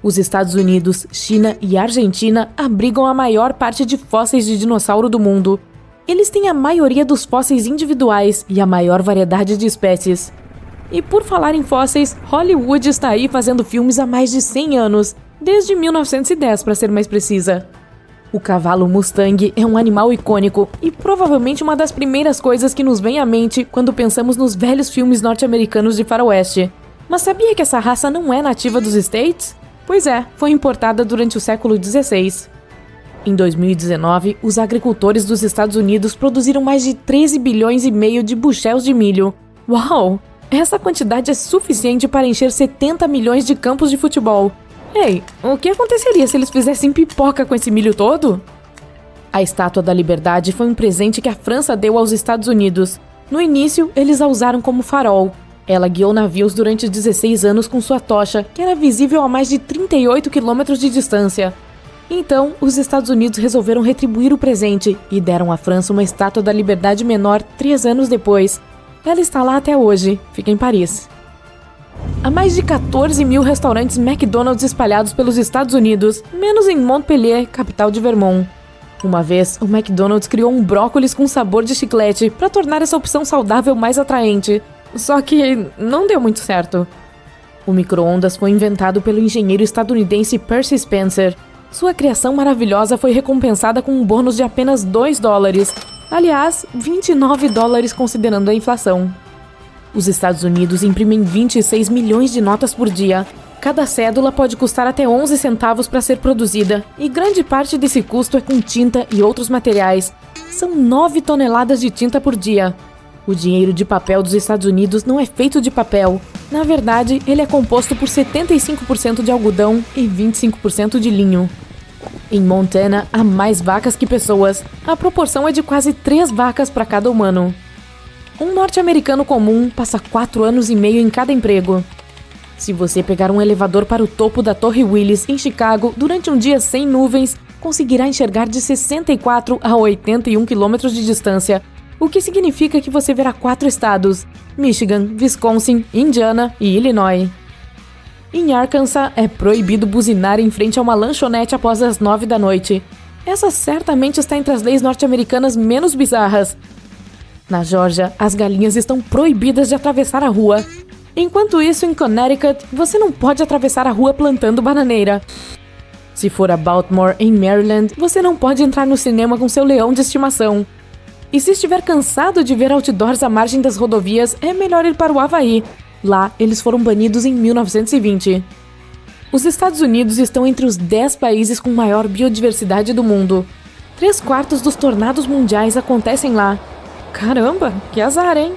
[SPEAKER 4] Os Estados Unidos, China e Argentina abrigam a maior parte de fósseis de dinossauro do mundo. Eles têm a maioria dos fósseis individuais e a maior variedade de espécies. E por falar em fósseis, Hollywood está aí fazendo filmes há mais de 100 anos, desde 1910 para ser mais precisa. O cavalo Mustang é um animal icônico e provavelmente uma das primeiras coisas que nos vem à mente quando pensamos nos velhos filmes norte-americanos de faroeste. Mas sabia que essa raça não é nativa dos States? Pois é, foi importada durante o século XVI. Em 2019, os agricultores dos Estados Unidos produziram mais de 13 bilhões e meio de bushels de milho. Uau! Essa quantidade é suficiente para encher 70 milhões de campos de futebol. Ei, o que aconteceria se eles fizessem pipoca com esse milho todo? A Estátua da Liberdade foi um presente que a França deu aos Estados Unidos. No início, eles a usaram como farol. Ela guiou navios durante 16 anos com sua tocha, que era visível a mais de 38 quilômetros de distância. Então, os Estados Unidos resolveram retribuir o presente e deram à França uma Estátua da Liberdade menor 3 anos depois. Ela está lá até hoje, fica em Paris. Há mais de 14 mil restaurantes McDonald's espalhados pelos Estados Unidos, menos em Montpellier, capital de Vermont. Uma vez, o McDonald's criou um brócolis com sabor de chiclete para tornar essa opção saudável mais atraente. Só que não deu muito certo. O micro-ondas foi inventado pelo engenheiro estadunidense Percy Spencer. Sua criação maravilhosa foi recompensada com um bônus de apenas $2. Aliás, $29 considerando a inflação. Os Estados Unidos imprimem 26 milhões de notas por dia. Cada cédula pode custar até 11 centavos para ser produzida, e grande parte desse custo é com tinta e outros materiais. São 9 toneladas de tinta por dia. O dinheiro de papel dos Estados Unidos não é feito de papel. Na verdade, ele é composto por 75% de algodão e 25% de linho. Em Montana, há mais vacas que pessoas. A proporção é de quase 3 vacas para cada humano. Um norte-americano comum passa 4 anos e meio em cada emprego. Se você pegar um elevador para o topo da Torre Willis, em Chicago, durante um dia sem nuvens, conseguirá enxergar de 64 a 81 quilômetros de distância, o que significa que você verá 4 estados: Michigan, Wisconsin, Indiana e Illinois. Em Arkansas, é proibido buzinar em frente a uma lanchonete após as 9 da noite. Essa certamente está entre as leis norte-americanas menos bizarras. Na Geórgia, as galinhas estão proibidas de atravessar a rua. Enquanto isso, em Connecticut, você não pode atravessar a rua plantando bananeira. Se for a Baltimore, em Maryland, você não pode entrar no cinema com seu leão de estimação. E se estiver cansado de ver outdoors à margem das rodovias, é melhor ir para o Havaí. Lá, eles foram banidos em 1920. Os Estados Unidos estão entre os 10 países com maior biodiversidade do mundo. 3/4 dos tornados mundiais acontecem lá. Caramba, que azar, hein?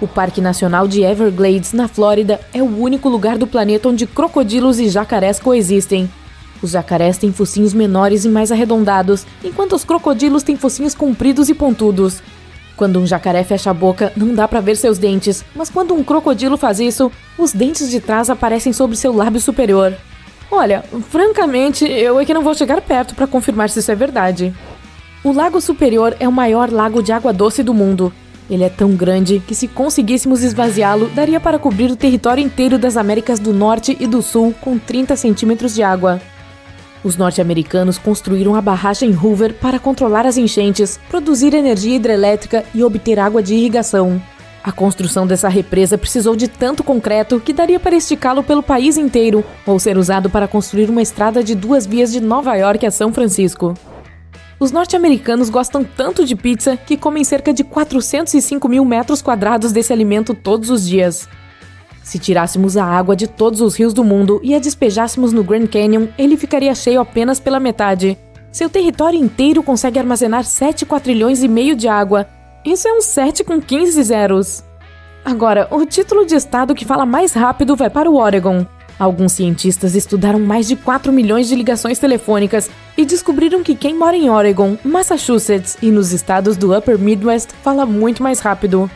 [SPEAKER 4] O Parque Nacional de Everglades, na Flórida, é o único lugar do planeta onde crocodilos e jacarés coexistem. Os jacarés têm focinhos menores e mais arredondados, enquanto os crocodilos têm focinhos compridos e pontudos. Quando um jacaré fecha a boca, não dá pra ver seus dentes, mas quando um crocodilo faz isso, os dentes de trás aparecem sobre seu lábio superior. Olha, francamente, eu é que não vou chegar perto pra confirmar se isso é verdade. O Lago Superior é o maior lago de água doce do mundo. Ele é tão grande que, se conseguíssemos esvaziá-lo, daria para cobrir o território inteiro das Américas do Norte e do Sul com 30 centímetros de água. Os norte-americanos construíram a barragem Hoover para controlar as enchentes, produzir energia hidrelétrica e obter água de irrigação. A construção dessa represa precisou de tanto concreto que daria para esticá-lo pelo país inteiro, ou ser usado para construir uma estrada de 2 vias de Nova York a São Francisco. Os norte-americanos gostam tanto de pizza que comem cerca de 405 mil metros quadrados desse alimento todos os dias. Se tirássemos a água de todos os rios do mundo e a despejássemos no Grand Canyon, ele ficaria cheio apenas pela metade. Seu território inteiro consegue armazenar 7 quatrilhões e meio de água. Isso é um 7 com 15 zeros. Agora, o título de estado que fala mais rápido vai para o Oregon. Alguns cientistas estudaram mais de 4 milhões de ligações telefônicas e descobriram que quem mora em Oregon, Massachusetts e nos estados do Upper Midwest fala muito mais rápido.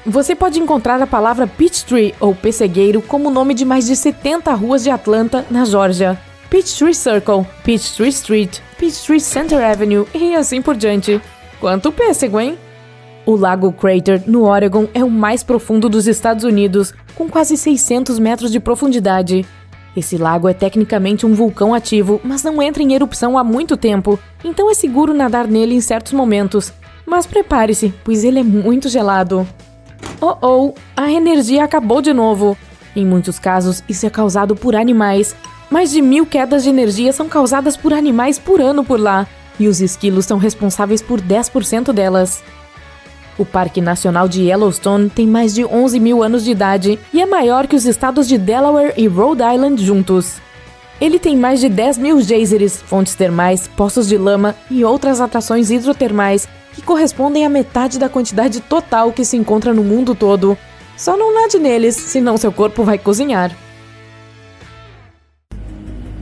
[SPEAKER 4] Você pode encontrar a palavra Peachtree ou pessegueiro como nome de mais de 70 ruas de Atlanta, na Geórgia. Peachtree Circle, Peachtree Street, Peachtree Center Avenue e assim por diante. Quanto pêssego, hein? O Lago Crater, no Oregon, é o mais profundo dos Estados Unidos, com quase 600 metros de profundidade. Esse lago é tecnicamente um vulcão ativo, mas não entra em erupção há muito tempo, então é seguro nadar nele em certos momentos. Mas prepare-se, pois ele é muito gelado. A energia acabou de novo. Em muitos casos, isso é causado por animais. Mais de 1000 quedas de energia são causadas por animais por ano por lá, e os esquilos são responsáveis por 10% delas. O Parque Nacional de Yellowstone tem mais de 11 mil anos de idade e é maior que os estados de Delaware e Rhode Island juntos. Ele tem mais de 10 mil geysers, fontes termais, poços de lama e outras atrações hidrotermais que correspondem à metade da quantidade total que se encontra no mundo todo. Só não nade neles, senão seu corpo vai cozinhar.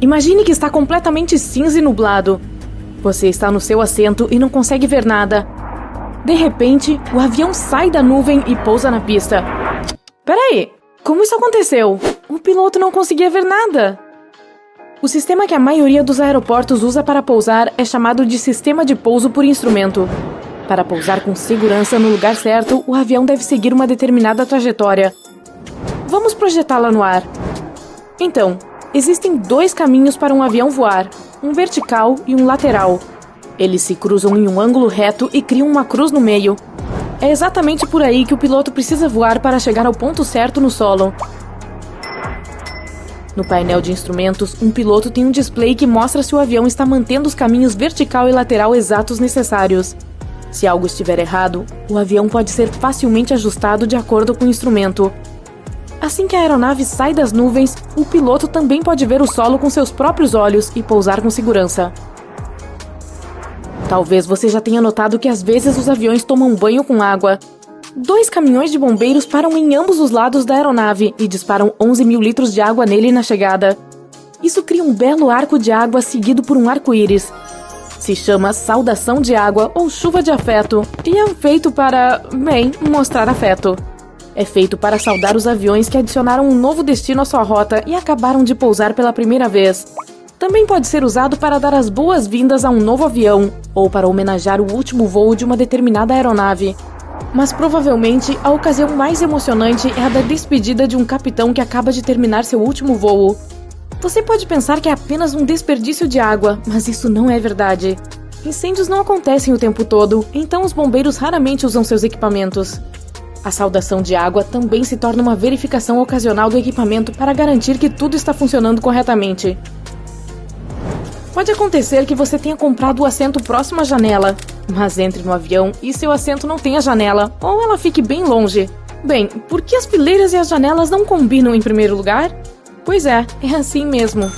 [SPEAKER 4] Imagine que está completamente cinza e nublado. Você está no seu assento e não consegue ver nada. De repente, o avião sai da nuvem e pousa na pista. Peraí, como isso aconteceu? O piloto não conseguia ver nada. O sistema que a maioria dos aeroportos usa para pousar é chamado de sistema de pouso por instrumento. Para pousar com segurança no lugar certo, o avião deve seguir uma determinada trajetória. Vamos projetá-la no ar. Então, existem 2 caminhos para um avião voar, um vertical e um lateral. Eles se cruzam em um ângulo reto e criam uma cruz no meio. É exatamente por aí que o piloto precisa voar para chegar ao ponto certo no solo. No painel de instrumentos, um piloto tem um display que mostra se o avião está mantendo os caminhos vertical e lateral exatos necessários. Se algo estiver errado, o avião pode ser facilmente ajustado de acordo com o instrumento. Assim que a aeronave sai das nuvens, o piloto também pode ver o solo com seus próprios olhos e pousar com segurança. Talvez você já tenha notado que às vezes os aviões tomam banho com água. 2 caminhões de bombeiros param em ambos os lados da aeronave e disparam 11 mil litros de água nele na chegada. Isso cria um belo arco de água seguido por um arco-íris. Se chama saudação de água ou chuva de afeto e é feito para, mostrar afeto. É feito para saudar os aviões que adicionaram um novo destino à sua rota e acabaram de pousar pela primeira vez. Também pode ser usado para dar as boas-vindas a um novo avião, ou para homenagear o último voo de uma determinada aeronave. Mas provavelmente a ocasião mais emocionante é a da despedida de um capitão que acaba de terminar seu último voo. Você pode pensar que é apenas um desperdício de água, mas isso não é verdade. Incêndios não acontecem o tempo todo, então os bombeiros raramente usam seus equipamentos. A saudação de água também se torna uma verificação ocasional do equipamento para garantir que tudo está funcionando corretamente. Pode acontecer que você tenha comprado o assento próximo à janela, mas entre no avião e seu assento não tenha janela, ou ela fique bem longe. Bem, por que as fileiras e as janelas não combinam em primeiro lugar? Pois é assim mesmo.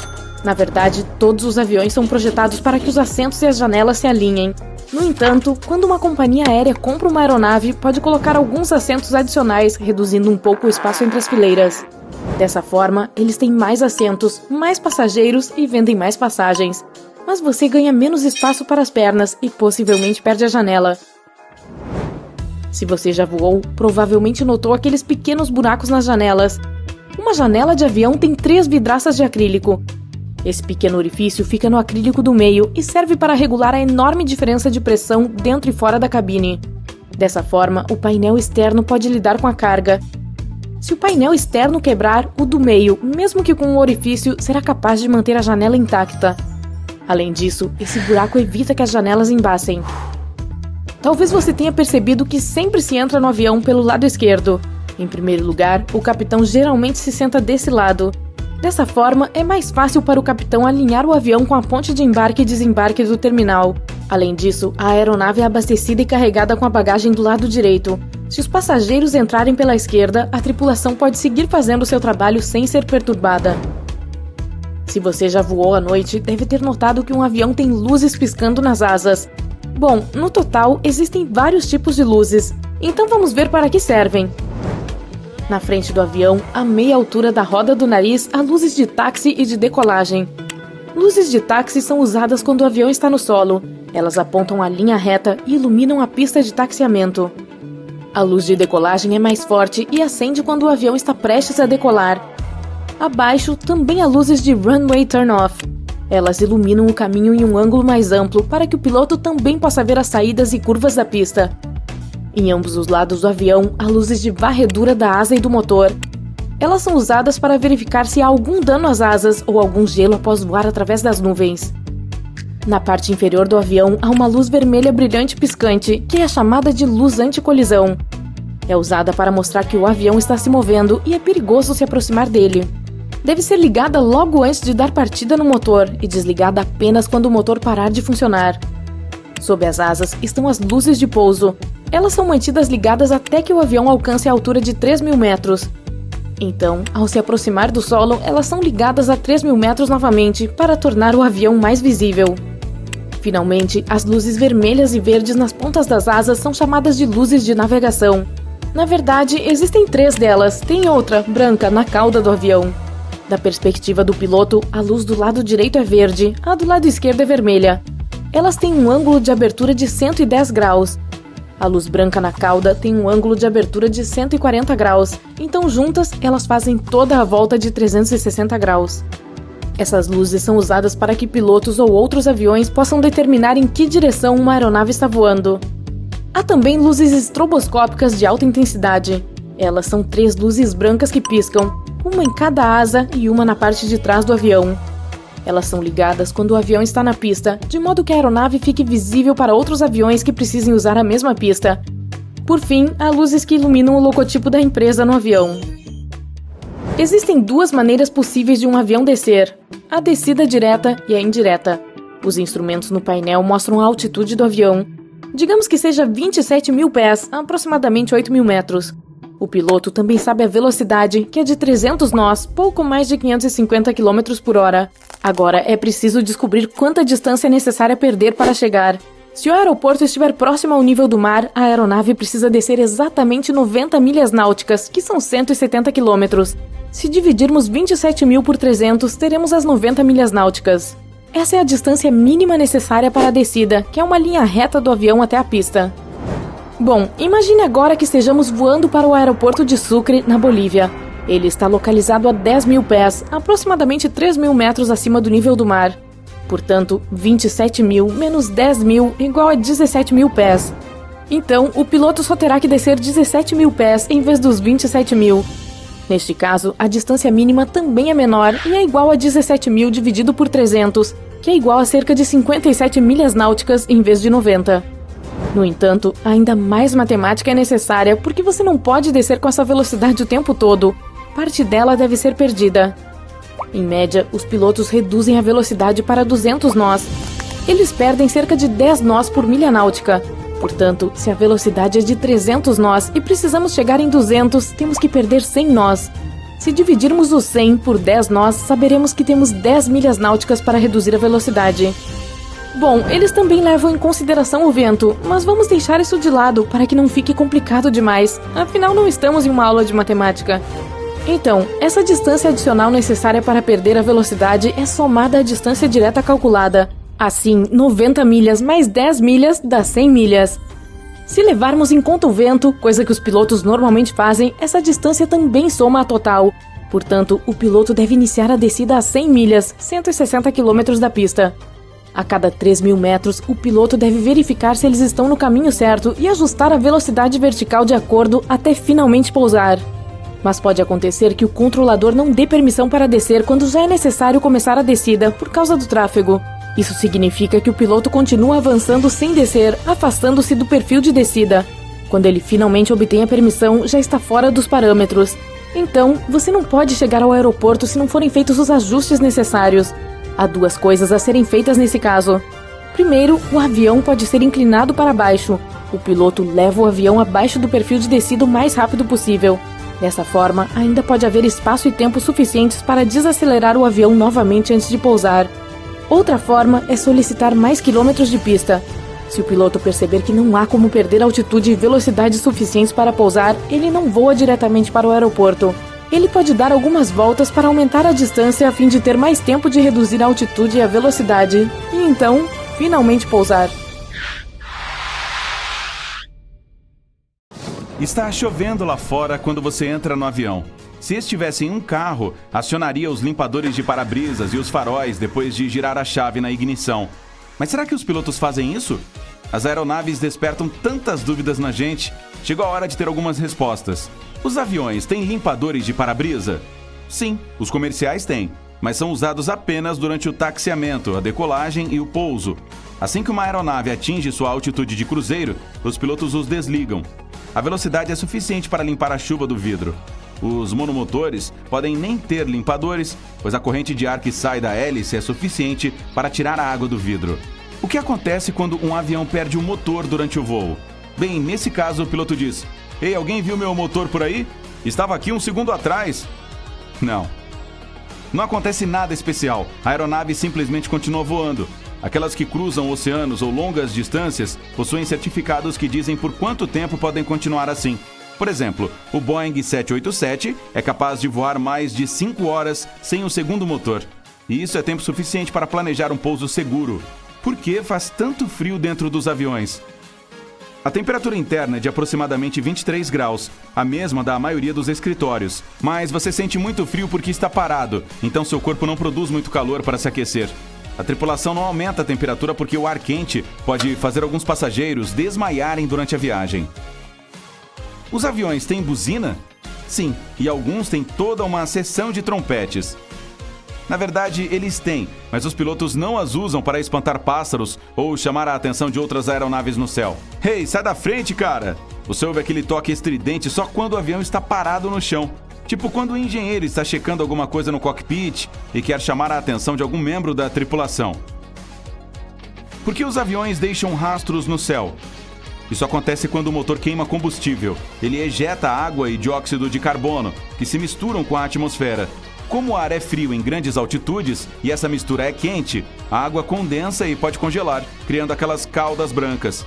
[SPEAKER 4] Na verdade, todos os aviões são projetados para que os assentos e as janelas se alinhem. No entanto, quando uma companhia aérea compra uma aeronave, pode colocar alguns assentos adicionais, reduzindo um pouco o espaço entre as fileiras. Dessa forma, eles têm mais assentos, mais passageiros e vendem mais passagens. Mas você ganha menos espaço para as pernas e possivelmente perde a janela. Se você já voou, provavelmente notou aqueles pequenos buracos nas janelas. Uma janela de avião tem 3 vidraças de acrílico. Esse pequeno orifício fica no acrílico do meio e serve para regular a enorme diferença de pressão dentro e fora da cabine. Dessa forma, o painel externo pode lidar com a carga. Se o painel externo quebrar, o do meio, mesmo que com um orifício, será capaz de manter a janela intacta. Além disso, esse buraco evita que as janelas embacem. Talvez você tenha percebido que sempre se entra no avião pelo lado esquerdo. Em primeiro lugar, o capitão geralmente se senta desse lado. Dessa forma, é mais fácil para o capitão alinhar o avião com a ponte de embarque e desembarque do terminal. Além disso, a aeronave é abastecida e carregada com a bagagem do lado direito. Se os passageiros entrarem pela esquerda, a tripulação pode seguir fazendo seu trabalho sem ser perturbada. Se você já voou à noite, deve ter notado que um avião tem luzes piscando nas asas. Bom, no total, existem vários tipos de luzes, então vamos ver para que servem. Na frente do avião, a meia altura da roda do nariz, há luzes de táxi e de decolagem. Luzes de táxi são usadas quando o avião está no solo. Elas apontam a linha reta e iluminam a pista de taxiamento. A luz de decolagem é mais forte e acende quando o avião está prestes a decolar. Abaixo, também há luzes de runway turn-off. Elas iluminam o caminho em um ângulo mais amplo para que o piloto também possa ver as saídas e curvas da pista. Em ambos os lados do avião, há luzes de varredura da asa e do motor. Elas são usadas para verificar se há algum dano às asas ou algum gelo após voar através das nuvens. Na parte inferior do avião, há uma luz vermelha brilhante piscante, que é chamada de luz anticolisão. É usada para mostrar que o avião está se movendo e é perigoso se aproximar dele. Deve ser ligada logo antes de dar partida no motor e desligada apenas quando o motor parar de funcionar. Sob as asas estão as luzes de pouso. Elas são mantidas ligadas até que o avião alcance a altura de 3.000 metros. Então, ao se aproximar do solo, elas são ligadas a 3.000 metros novamente para tornar o avião mais visível. Finalmente, as luzes vermelhas e verdes nas pontas das asas são chamadas de luzes de navegação. Na verdade, existem 3 delas, tem outra, branca, na cauda do avião. Da perspectiva do piloto, a luz do lado direito é verde, a do lado esquerdo é vermelha. Elas têm um ângulo de abertura de 110 graus. A luz branca na cauda tem um ângulo de abertura de 140 graus, então juntas elas fazem toda a volta de 360 graus. Essas luzes são usadas para que pilotos ou outros aviões possam determinar em que direção uma aeronave está voando. Há também luzes estroboscópicas de alta intensidade. Elas são 3 luzes brancas que piscam, uma em cada asa e uma na parte de trás do avião. Elas são ligadas quando o avião está na pista, de modo que a aeronave fique visível para outros aviões que precisem usar a mesma pista. Por fim, há luzes que iluminam o logotipo da empresa no avião. Existem 2 maneiras possíveis de um avião descer: a descida direta e a indireta. Os instrumentos no painel mostram a altitude do avião. Digamos que seja 27.000 pés, aproximadamente 8.000 metros. O piloto também sabe a velocidade, que é de 300 nós, pouco mais de 550 km por hora. Agora é preciso descobrir quanta distância é necessária perder para chegar. Se o aeroporto estiver próximo ao nível do mar, a aeronave precisa descer exatamente 90 milhas náuticas, que são 170 km. Se dividirmos 27.000 por 300, teremos as 90 milhas náuticas. Essa é a distância mínima necessária para a descida, que é uma linha reta do avião até a pista. Bom, imagine agora que estejamos voando para o aeroporto de Sucre, na Bolívia. Ele está localizado a 10.000 pés, aproximadamente 3.000 metros acima do nível do mar. Portanto, 27.000 menos 10.000 igual a 17.000 pés. Então, o piloto só terá que descer 17.000 pés em vez dos 27.000. Neste caso, a distância mínima também é menor e é igual a 17.000 dividido por 300, que é igual a cerca de 57 milhas náuticas em vez de 90. No entanto, ainda mais matemática é necessária porque você não pode descer com essa velocidade o tempo todo. Parte dela deve ser perdida. Em média, os pilotos reduzem a velocidade para 200 nós. Eles perdem cerca de 10 nós por milha náutica. Portanto, se a velocidade é de 300 nós e precisamos chegar em 200, temos que perder 100 nós. Se dividirmos os 100 por 10 nós, saberemos que temos 10 milhas náuticas para reduzir a velocidade. Bom, eles também levam em consideração o vento, mas vamos deixar isso de lado para que não fique complicado demais. Afinal, não estamos em uma aula de matemática. Então, essa distância adicional necessária para perder a velocidade é somada à distância direta calculada. Assim, 90 milhas mais 10 milhas dá 100 milhas. Se levarmos em conta o vento, coisa que os pilotos normalmente fazem, essa distância também soma a total. Portanto, o piloto deve iniciar a descida a 100 milhas, 160 km da pista. A cada 3.000 metros, o piloto deve verificar se eles estão no caminho certo e ajustar a velocidade vertical de acordo até finalmente pousar. Mas pode acontecer que o controlador não dê permissão para descer quando já é necessário começar a descida por causa do tráfego. Isso significa que o piloto continua avançando sem descer, afastando-se do perfil de descida. Quando ele finalmente obtém a permissão, já está fora dos parâmetros. Então, você não pode chegar ao aeroporto se não forem feitos os ajustes necessários. Há duas coisas a serem feitas nesse caso. Primeiro, o avião pode ser inclinado para baixo. O piloto leva o avião abaixo do perfil de descida o mais rápido possível. Dessa forma, ainda pode haver espaço e tempo suficientes para desacelerar o avião novamente antes de pousar. Outra forma é solicitar mais quilômetros de pista. Se o piloto perceber que não há como perder altitude e velocidade suficientes para pousar, ele não voa diretamente para o aeroporto. Ele pode dar algumas voltas para aumentar a distância a fim de ter mais tempo de reduzir a altitude e a velocidade, e então, finalmente pousar.
[SPEAKER 5] Está chovendo lá fora quando você entra no avião. Se estivesse em um carro, acionaria os limpadores de para-brisas e os faróis depois de girar a chave na ignição. Mas será que os pilotos fazem isso? As aeronaves despertam tantas dúvidas na gente. Chegou a hora de ter algumas respostas. Os aviões têm limpadores de para-brisa? Sim, os comerciais têm, mas são usados apenas durante o taxiamento, a decolagem e o pouso. Assim que uma aeronave atinge sua altitude de cruzeiro, os pilotos os desligam. A velocidade é suficiente para limpar a chuva do vidro. Os monomotores podem nem ter limpadores, pois a corrente de ar que sai da hélice é suficiente para tirar a água do vidro. O que acontece quando um avião perde o motor durante o voo? Bem, nesse caso o piloto diz: "Ei, alguém viu meu motor por aí? Estava aqui um segundo atrás." Não acontece nada especial. A aeronave simplesmente continua voando. Aquelas que cruzam oceanos ou longas distâncias possuem certificados que dizem por quanto tempo podem continuar assim. Por exemplo, o Boeing 787 é capaz de voar mais de 5 horas sem o segundo motor. E isso é tempo suficiente para planejar um pouso seguro. Por que faz tanto frio dentro dos aviões? A temperatura interna é de aproximadamente 23 graus, a mesma da maioria dos escritórios. Mas você sente muito frio porque está parado, então seu corpo não produz muito calor para se aquecer. A tripulação não aumenta a temperatura porque o ar quente pode fazer alguns passageiros desmaiarem durante a viagem. Os aviões têm buzina? Sim, e alguns têm toda uma seção de trompetes. Na verdade, eles têm, mas os pilotos não as usam para espantar pássaros ou chamar a atenção de outras aeronaves no céu. Ei, sai da frente, cara! Você ouve aquele toque estridente só quando o avião está parado no chão. Tipo quando o engenheiro está checando alguma coisa no cockpit e quer chamar a atenção de algum membro da tripulação. Por que os aviões deixam rastros no céu? Isso acontece quando o motor queima combustível. Ele ejeta água e dióxido de carbono, que se misturam com a atmosfera. Como o ar é frio em grandes altitudes e essa mistura é quente, a água condensa e pode congelar, criando aquelas caudas brancas.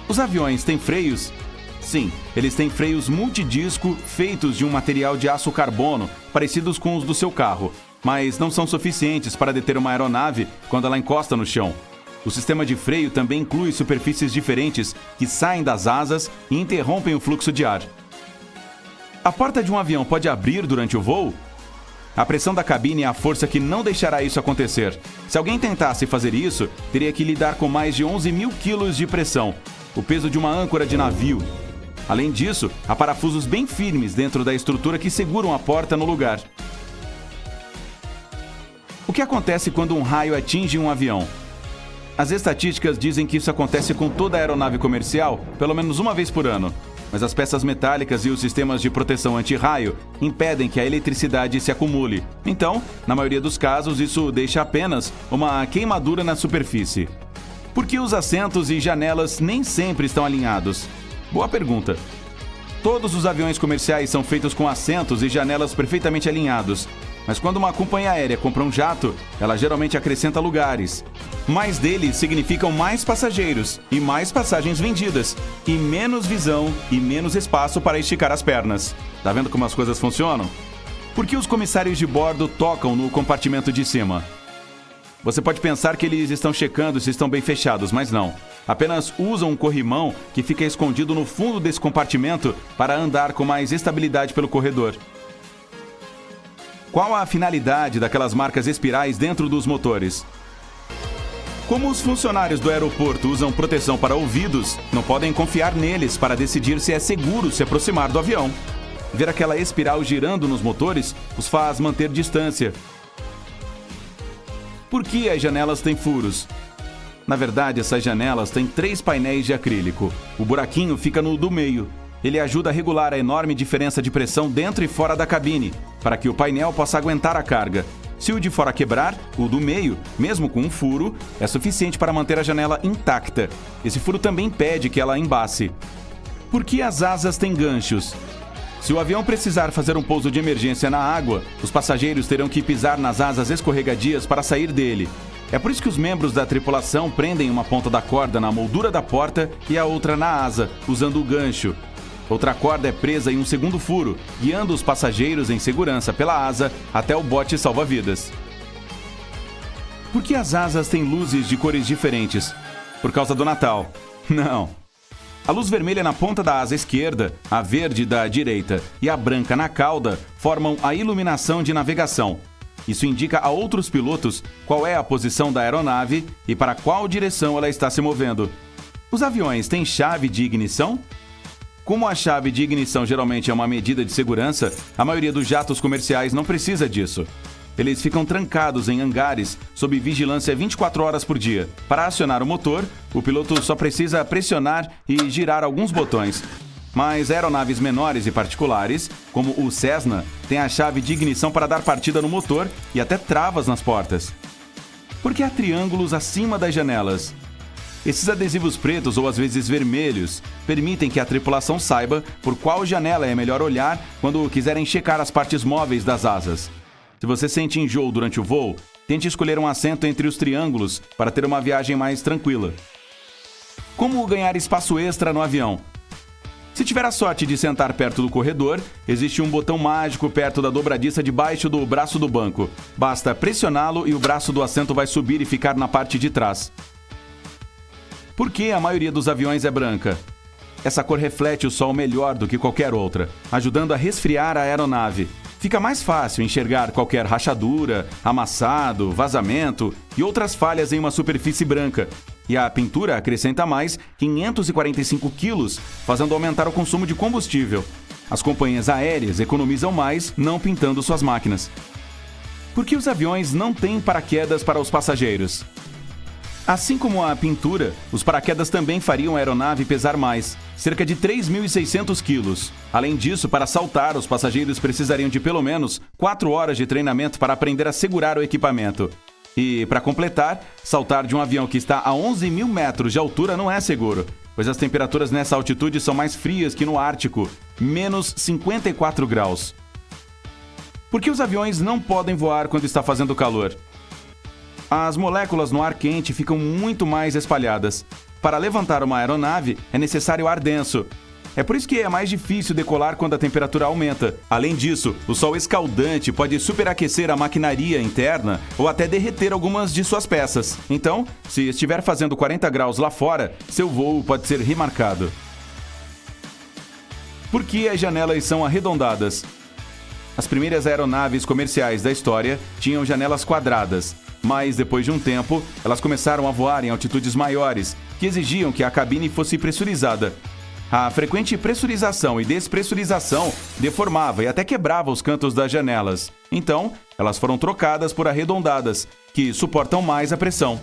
[SPEAKER 5] Os aviões têm freios? Sim, eles têm freios multidisco feitos de um material de aço carbono, parecidos com os do seu carro, mas não são suficientes para deter uma aeronave quando ela encosta no chão. O sistema de freio também inclui superfícies diferentes que saem das asas e interrompem o fluxo de ar. A porta de um avião pode abrir durante o voo? A pressão da cabine é a força que não deixará isso acontecer. Se alguém tentasse fazer isso, teria que lidar com mais de 11.000 quilos de pressão, o peso de uma âncora de navio. Além disso, há parafusos bem firmes dentro da estrutura que seguram a porta no lugar. O que acontece quando um raio atinge um avião? As estatísticas dizem que isso acontece com toda a aeronave comercial, pelo menos uma vez por ano. Mas as peças metálicas e os sistemas de proteção anti-raio impedem que a eletricidade se acumule. Então, na maioria dos casos, isso deixa apenas uma queimadura na superfície. Por que os assentos e janelas nem sempre estão alinhados? Boa pergunta. Todos os aviões comerciais são feitos com assentos e janelas perfeitamente alinhados. Mas quando uma companhia aérea compra um jato, ela geralmente acrescenta lugares. Mais deles significam mais passageiros e mais passagens vendidas, e menos visão e menos espaço para esticar as pernas. Tá vendo como as coisas funcionam? Por que os comissários de bordo tocam no compartimento de cima? Você pode pensar que eles estão checando se estão bem fechados, mas não. Apenas usam um corrimão que fica escondido no fundo desse compartimento para andar com mais estabilidade pelo corredor. Qual a finalidade daquelas marcas espirais dentro dos motores? Como os funcionários do aeroporto usam proteção para ouvidos, não podem confiar neles para decidir se é seguro se aproximar do avião. Ver aquela espiral girando nos motores os faz manter distância. Por que as janelas têm furos? Na verdade, essas janelas têm 3 painéis de acrílico. O buraquinho fica no do meio. Ele ajuda a regular a enorme diferença de pressão dentro e fora da cabine, para que o painel possa aguentar a carga. Se o de fora quebrar, o do meio, mesmo com um furo, é suficiente para manter a janela intacta. Esse furo também impede que ela embace. Por que as asas têm ganchos? Se o avião precisar fazer um pouso de emergência na água, os passageiros terão que pisar nas asas escorregadias para sair dele. É por isso que os membros da tripulação prendem uma ponta da corda na moldura da porta e a outra na asa, usando o gancho. Outra corda é presa em um segundo furo, guiando os passageiros em segurança pela asa até o bote salva-vidas. Por que as asas têm luzes de cores diferentes? Por causa do Natal? Não. A luz vermelha na ponta da asa esquerda, a verde da direita e a branca na cauda formam a iluminação de navegação. Isso indica a outros pilotos qual é a posição da aeronave e para qual direção ela está se movendo. Os aviões têm chave de ignição? Como a chave de ignição geralmente é uma medida de segurança, a maioria dos jatos comerciais não precisa disso. Eles ficam trancados em hangares sob vigilância 24 horas por dia. Para acionar o motor, o piloto só precisa pressionar e girar alguns botões. Mas aeronaves menores e particulares, como o Cessna, têm a chave de ignição para dar partida no motor e até travas nas portas. Por que há triângulos acima das janelas? Esses adesivos pretos ou às vezes vermelhos permitem que a tripulação saiba por qual janela é melhor olhar quando quiserem checar as partes móveis das asas. Se você sente enjoo durante o voo, tente escolher um assento entre os triângulos para ter uma viagem mais tranquila. Como ganhar espaço extra no avião? Se tiver a sorte de sentar perto do corredor, existe um botão mágico perto da dobradiça debaixo do braço do banco. Basta pressioná-lo e o braço do assento vai subir e ficar na parte de trás. Por que a maioria dos aviões é branca? Essa cor reflete o sol melhor do que qualquer outra, ajudando a resfriar a aeronave. Fica mais fácil enxergar qualquer rachadura, amassado, vazamento e outras falhas em uma superfície branca. E a pintura acrescenta mais 545 quilos, fazendo aumentar o consumo de combustível. As companhias aéreas economizam mais não pintando suas máquinas. Por que os aviões não têm paraquedas para os passageiros? Assim como a pintura, os paraquedas também fariam a aeronave pesar mais, cerca de 3.600 quilos. Além disso, para saltar, os passageiros precisariam de pelo menos 4 horas de treinamento para aprender a segurar o equipamento. E, para completar, saltar de um avião que está a 11.000 metros de altura não é seguro, pois as temperaturas nessa altitude são mais frias que no Ártico, menos 54 graus. Por que os aviões não podem voar quando está fazendo calor? As moléculas no ar quente ficam muito mais espalhadas. Para levantar uma aeronave, é necessário ar denso. É por isso que é mais difícil decolar quando a temperatura aumenta. Além disso, o sol escaldante pode superaquecer a maquinaria interna ou até derreter algumas de suas peças. Então, se estiver fazendo 40 graus lá fora, seu voo pode ser remarcado. Por que as janelas são arredondadas? As primeiras aeronaves comerciais da história tinham janelas quadradas. Mas, depois de um tempo, elas começaram a voar em altitudes maiores, que exigiam que a cabine fosse pressurizada. A frequente pressurização e despressurização deformava e até quebrava os cantos das janelas. Então, elas foram trocadas por arredondadas, que suportam mais a pressão.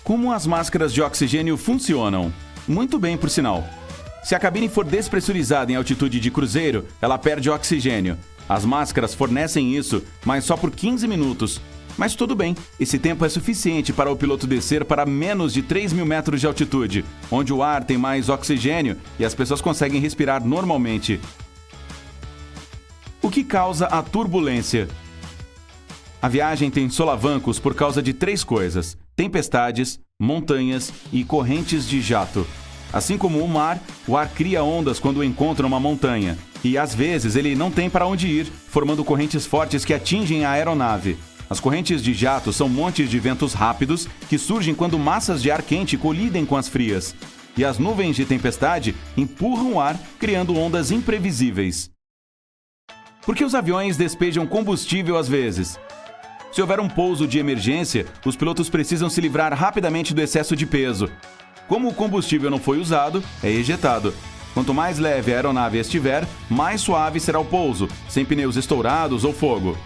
[SPEAKER 5] Como as máscaras de oxigênio funcionam? Muito bem, por sinal. Se a cabine for despressurizada em altitude de cruzeiro, ela perde oxigênio. As máscaras fornecem isso, mas só por 15 minutos. Mas tudo bem, esse tempo é suficiente para o piloto descer para menos de 3.000 metros de altitude, onde o ar tem mais oxigênio e as pessoas conseguem respirar normalmente. O que causa a turbulência? A viagem tem solavancos por causa de 3 coisas: tempestades, montanhas e correntes de jato. Assim como o mar, o ar cria ondas quando encontra uma montanha. E às vezes ele não tem para onde ir, formando correntes fortes que atingem a aeronave. As correntes de jato são montes de ventos rápidos que surgem quando massas de ar quente colidem com as frias. E as nuvens de tempestade empurram o ar, criando ondas imprevisíveis. Por que os aviões despejam combustível às vezes? Se houver um pouso de emergência, os pilotos precisam se livrar rapidamente do excesso de peso. Como o combustível não foi usado, é ejetado. Quanto mais leve a aeronave estiver, mais suave será o pouso, sem pneus estourados ou fogo.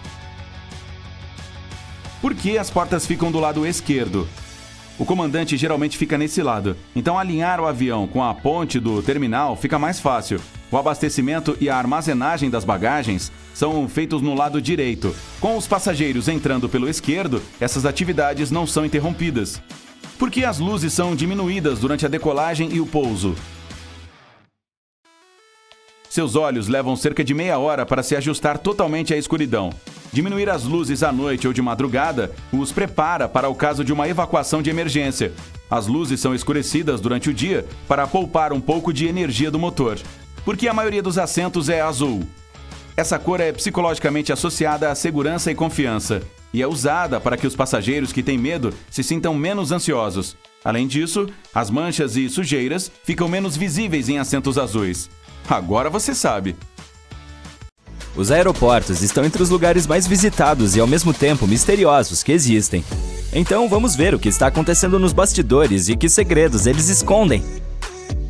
[SPEAKER 5] Por que as portas ficam do lado esquerdo? O comandante geralmente fica nesse lado, então alinhar o avião com a ponte do terminal fica mais fácil. O abastecimento e a armazenagem das bagagens são feitos no lado direito. Com os passageiros entrando pelo esquerdo, essas atividades não são interrompidas. Por que as luzes são diminuídas durante a decolagem e o pouso? Seus olhos levam cerca de meia hora para se ajustar totalmente à escuridão. Diminuir as luzes à noite ou de madrugada os prepara para o caso de uma evacuação de emergência. As luzes são escurecidas durante o dia para poupar um pouco de energia do motor. Porque a maioria dos assentos é azul. Essa cor é psicologicamente associada à segurança e confiança, e é usada para que os passageiros que têm medo se sintam menos ansiosos. Além disso, as manchas e sujeiras ficam menos visíveis em assentos azuis. Agora você sabe.
[SPEAKER 2] Os aeroportos estão entre os lugares mais visitados e ao mesmo tempo misteriosos que existem. Então vamos ver o que está acontecendo nos bastidores e que segredos eles escondem.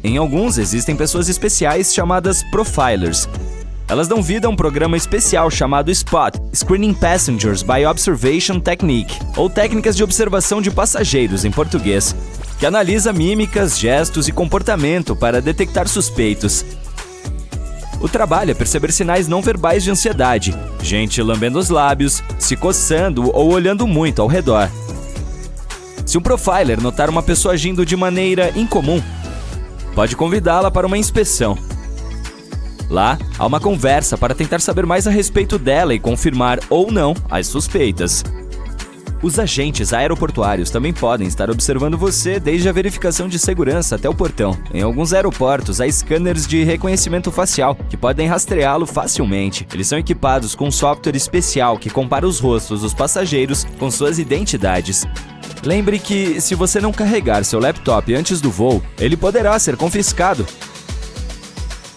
[SPEAKER 2] Em alguns existem pessoas especiais chamadas profilers. Elas dão vida a um programa especial chamado SPOT, Screening Passengers by Observation Technique, ou Técnicas de Observação de Passageiros em português, que analisa mímicas, gestos e comportamento para detectar suspeitos. O trabalho é perceber sinais não verbais de ansiedade, gente lambendo os lábios, se coçando ou olhando muito ao redor. Se um profiler notar uma pessoa agindo de maneira incomum, pode convidá-la para uma inspeção. Lá, há uma conversa para tentar saber mais a respeito dela e confirmar ou não as suspeitas. Os agentes aeroportuários também podem estar observando você desde a verificação de segurança até o portão. Em alguns aeroportos, há scanners de reconhecimento facial que podem rastreá-lo facilmente. Eles são equipados com um software especial que compara os rostos dos passageiros com suas identidades. Lembre que, se você não carregar seu laptop antes do voo, ele poderá ser confiscado.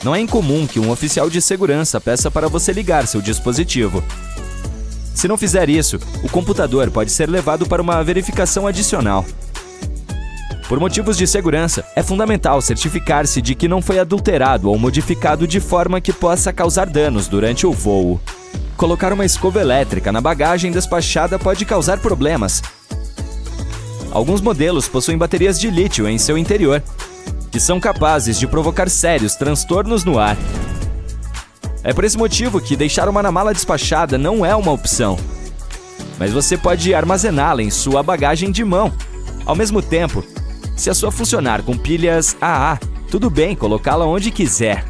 [SPEAKER 2] Não é incomum que um oficial de segurança peça para você ligar seu dispositivo. Se não fizer isso, o computador pode ser levado para uma verificação adicional. Por motivos de segurança, é fundamental certificar-se de que não foi adulterado ou modificado de forma que possa causar danos durante o voo. Colocar uma escova elétrica na bagagem despachada pode causar problemas. Alguns modelos possuem baterias de lítio em seu interior, que são capazes de provocar sérios transtornos no ar. É por esse motivo que deixar uma na mala despachada não é uma opção. Mas você pode armazená-la em sua bagagem de mão. Ao mesmo tempo, se a sua funcionar com pilhas AA, tudo bem colocá-la onde quiser.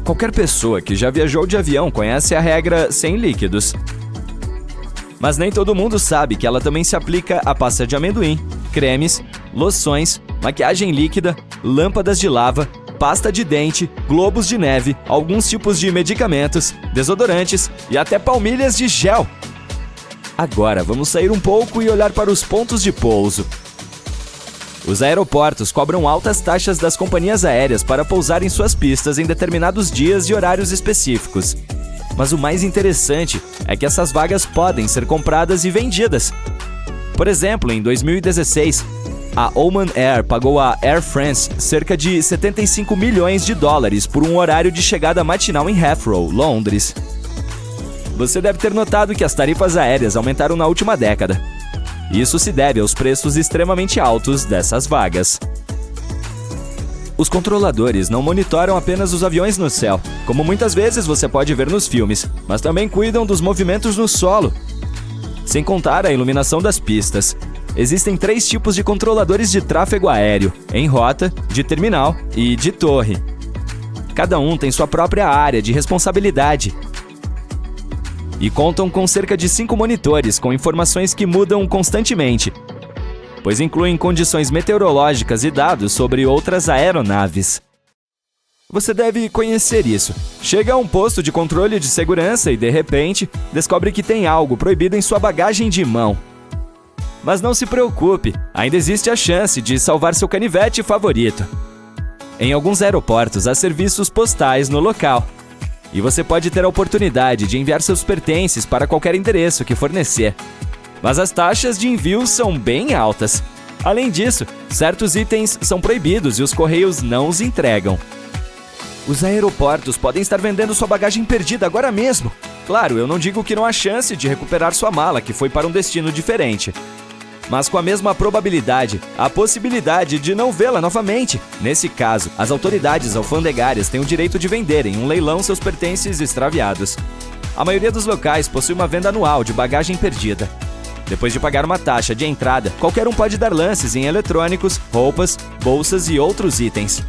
[SPEAKER 2] Qualquer pessoa que já viajou de avião conhece a regra sem líquidos. Mas nem todo mundo sabe que ela também se aplica a pasta de amendoim, cremes, loções, maquiagem líquida, lâmpadas de lava, pasta de dente, globos de neve, alguns tipos de medicamentos, desodorantes e até palmilhas de gel. Agora vamos sair um pouco e olhar para os pontos de pouso. Os aeroportos cobram altas taxas das companhias aéreas para pousar em suas pistas em determinados dias e horários específicos. Mas o mais interessante é que essas vagas podem ser compradas e vendidas. Por exemplo, em 2016, a Oman Air pagou à Air France cerca de 75 milhões de dólares por um horário de chegada matinal em Heathrow, Londres. Você deve ter notado que as tarifas aéreas aumentaram na última década. Isso se deve aos preços extremamente altos dessas vagas. Os controladores não monitoram apenas os aviões no céu, como muitas vezes você pode ver nos filmes, mas também cuidam dos movimentos no solo. sem contar a iluminação das pistas. Existem 3 tipos de controladores de tráfego aéreo: em rota, de terminal e de torre. Cada um tem sua própria área de responsabilidade e contam com cerca de 5 monitores com informações que mudam constantemente, pois incluem condições meteorológicas e dados sobre outras aeronaves. Você deve conhecer isso. Chega a um posto de controle de segurança e, de repente, descobre que tem algo proibido em sua bagagem de mão. Mas não se preocupe, ainda existe a chance de salvar seu canivete favorito. Em alguns aeroportos há serviços postais no local, e você pode ter a oportunidade de enviar seus pertences para qualquer endereço que fornecer. Mas as taxas de envio são bem altas. Além disso, certos itens são proibidos e os correios não os entregam. Os aeroportos podem estar vendendo sua bagagem perdida agora mesmo. Claro, eu não digo que não há chance de recuperar sua mala que foi para um destino diferente. Mas com a mesma probabilidade, há possibilidade de não vê-la novamente. Nesse caso, as autoridades alfandegárias têm o direito de vender em um leilão seus pertences extraviados. A maioria dos locais possui uma venda anual de bagagem perdida. Depois de pagar uma taxa de entrada, qualquer um pode dar lances em eletrônicos, roupas, bolsas e outros itens.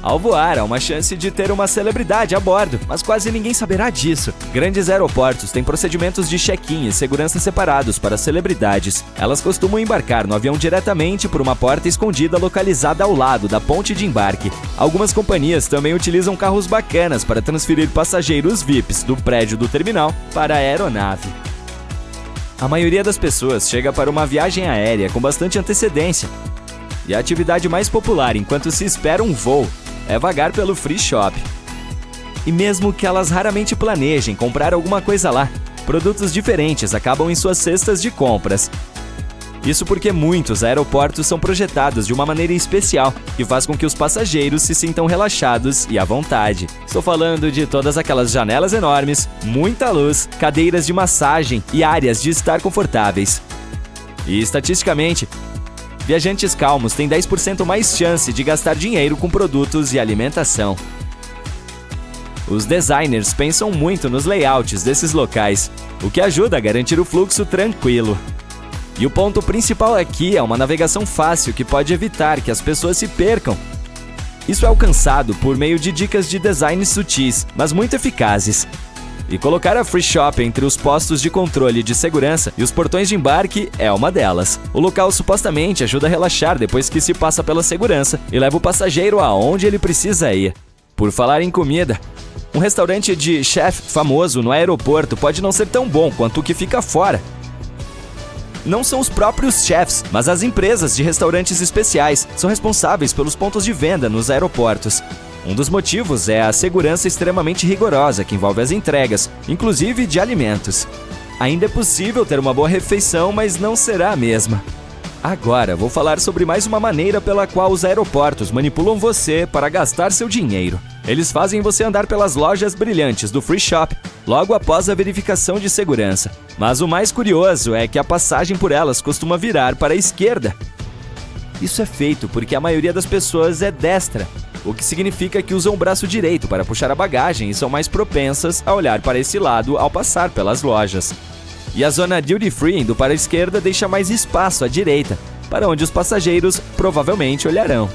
[SPEAKER 2] Ao voar, há uma chance de ter uma celebridade a bordo, mas quase ninguém saberá disso. Grandes aeroportos têm procedimentos de check-in e segurança separados para celebridades. Elas costumam embarcar no avião diretamente por uma porta escondida localizada ao lado da ponte de embarque. Algumas companhias também utilizam carros bacanas para transferir passageiros VIPs do prédio do terminal para a aeronave. A maioria das pessoas chega para uma viagem aérea com bastante antecedência. E a atividade mais popular enquanto se espera um voo é vagar pelo free shop. E mesmo que elas raramente planejem comprar alguma coisa lá, produtos diferentes acabam em suas cestas de compras. Isso porque muitos aeroportos são projetados de uma maneira especial, que faz com que os passageiros se sintam relaxados e à vontade. Estou falando de todas aquelas janelas enormes, muita luz, cadeiras de massagem e áreas de estar confortáveis. E estatisticamente, viajantes calmos têm 10% mais chance de gastar dinheiro com produtos e alimentação. Os designers pensam muito nos layouts desses locais, o que ajuda a garantir o fluxo tranquilo. E o ponto principal aqui é uma navegação fácil que pode evitar que as pessoas se percam. Isso é alcançado por meio de dicas de design sutis, mas muito eficazes. E colocar a Free Shop entre os postos de controle de segurança e os portões de embarque é uma delas. O local supostamente ajuda a relaxar depois que se passa pela segurança e leva o passageiro aonde ele precisa ir. Por falar em comida, um restaurante de chefe famoso no aeroporto pode não ser tão bom quanto o que fica fora. Não são os próprios chefs, mas as empresas de restaurantes especiais são responsáveis pelos pontos de venda nos aeroportos. Um dos motivos é a segurança extremamente rigorosa que envolve as entregas, inclusive de alimentos. Ainda é possível ter uma boa refeição, mas não será a mesma. Agora, vou falar sobre mais uma maneira pela qual os aeroportos manipulam você para gastar seu dinheiro. Eles fazem você andar pelas lojas brilhantes do Free Shop logo após a verificação de segurança. Mas o mais curioso é que a passagem por elas costuma virar para a esquerda. Isso é feito porque a maioria das pessoas é destra, o que significa que usam o braço direito para puxar a bagagem e são mais propensas a olhar para esse lado ao passar pelas lojas. E a zona Duty Free indo para a esquerda deixa mais espaço à direita, para onde os passageiros provavelmente olharão.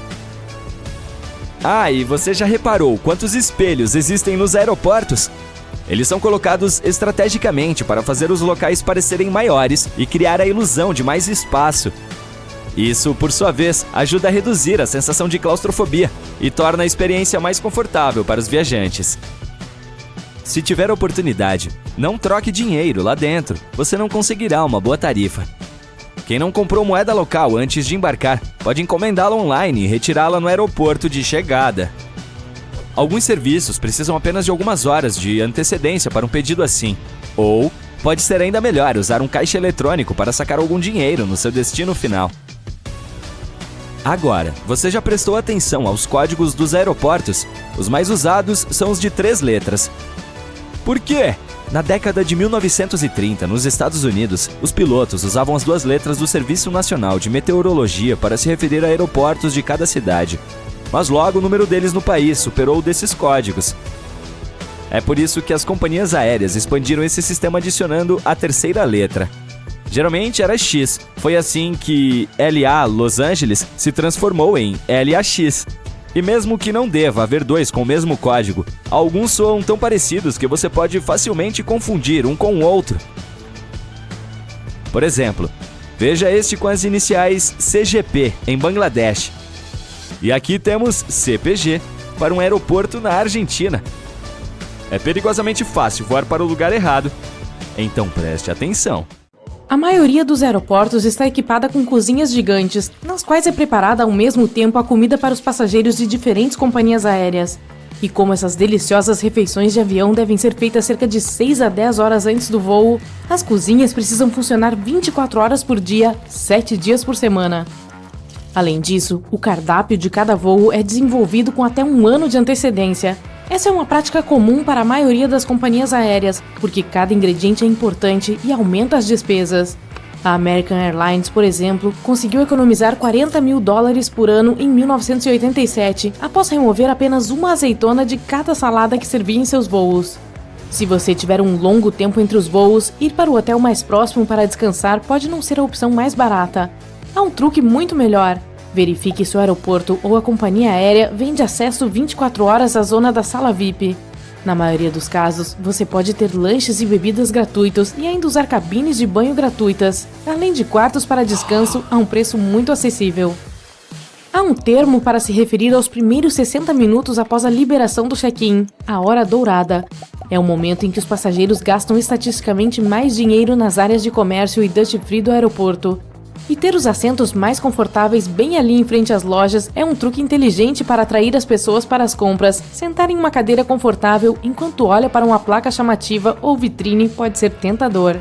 [SPEAKER 2] Ah, e você já reparou quantos espelhos existem nos aeroportos? Eles são colocados estrategicamente para fazer os locais parecerem maiores e criar a ilusão de mais espaço. Isso, por sua vez, ajuda a reduzir a sensação de claustrofobia e torna a experiência mais confortável para os viajantes. Se tiver oportunidade, não troque dinheiro lá dentro, você não conseguirá uma boa tarifa. Quem não comprou moeda local antes de embarcar, pode encomendá-la online e retirá-la no aeroporto de chegada. Alguns serviços precisam apenas de algumas horas de antecedência para um pedido assim. Ou, pode ser ainda melhor usar um caixa eletrônico para sacar algum dinheiro no seu destino final. Agora, você já prestou atenção aos códigos dos aeroportos? Os mais usados são os de 3 letras. Por quê? Na década de 1930, nos Estados Unidos, os pilotos usavam as 2 letras do Serviço Nacional de Meteorologia para se referir a aeroportos de cada cidade. Mas logo o número deles no país superou o desses códigos. É por isso que as companhias aéreas expandiram esse sistema adicionando a 3ª letra. Geralmente era X. Foi assim que LA Los Angeles se transformou em LAX. E mesmo que não deva haver dois com o mesmo código, alguns soam tão parecidos que você pode facilmente confundir um com o outro. Por exemplo, veja este com as iniciais CGP em Bangladesh. E aqui temos CPG para um aeroporto na Argentina. É perigosamente fácil voar para o lugar errado, então preste atenção.
[SPEAKER 4] A maioria dos aeroportos está equipada com cozinhas gigantes, nas quais é preparada ao mesmo tempo a comida para os passageiros de diferentes companhias aéreas. E como essas deliciosas refeições de avião devem ser feitas cerca de 6 a 10 horas antes do voo, as cozinhas precisam funcionar 24 horas por dia, 7 dias por semana. Além disso, o cardápio de cada voo é desenvolvido com até um ano de antecedência. Essa é uma prática comum para a maioria das companhias aéreas, porque cada ingrediente é importante e aumenta as despesas. A American Airlines, por exemplo, conseguiu economizar $40 mil por ano em 1987, após remover apenas uma azeitona de cada salada que servia em seus voos. Se você tiver um longo tempo entre os voos, ir para o hotel mais próximo para descansar pode não ser a opção mais barata. Há um truque muito melhor. Verifique se o aeroporto ou a companhia aérea vende acesso 24 horas à zona da sala VIP. Na maioria dos casos, você pode ter lanches e bebidas gratuitos e ainda usar cabines de banho gratuitas, além de quartos para descanso a um preço muito acessível. Há um termo para se referir aos primeiros 60 minutos após a liberação do check-in, a hora dourada. É o momento em que os passageiros gastam estatisticamente mais dinheiro nas áreas de comércio e duty-free do aeroporto. E ter os assentos mais confortáveis bem ali em frente às lojas é um truque inteligente para atrair as pessoas para as compras. Sentar em uma cadeira confortável enquanto olha para uma placa chamativa ou vitrine pode ser tentador.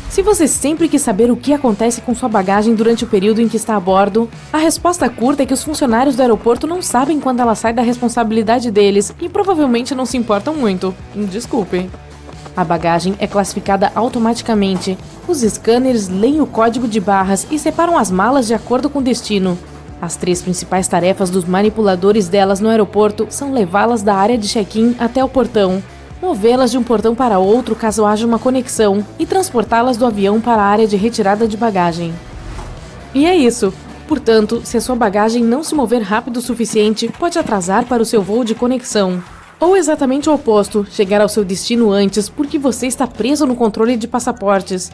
[SPEAKER 4] Se você sempre quis saber o que acontece com sua bagagem durante o período em que está a bordo, a resposta curta é que os funcionários do aeroporto não sabem quando ela sai da responsabilidade deles e provavelmente não se importam muito. Desculpe. A bagagem é classificada automaticamente. Os scanners leem o código de barras e separam as malas de acordo com o destino. As 3 principais tarefas dos manipuladores delas no aeroporto são levá-las da área de check-in até o portão, movê-las de um portão para outro caso haja uma conexão e transportá-las do avião para a área de retirada de bagagem. E é isso. Portanto, se a sua bagagem não se mover rápido o suficiente, pode atrasar para o seu voo de conexão. Ou exatamente o oposto, chegar ao seu destino antes porque você está preso no controle de passaportes.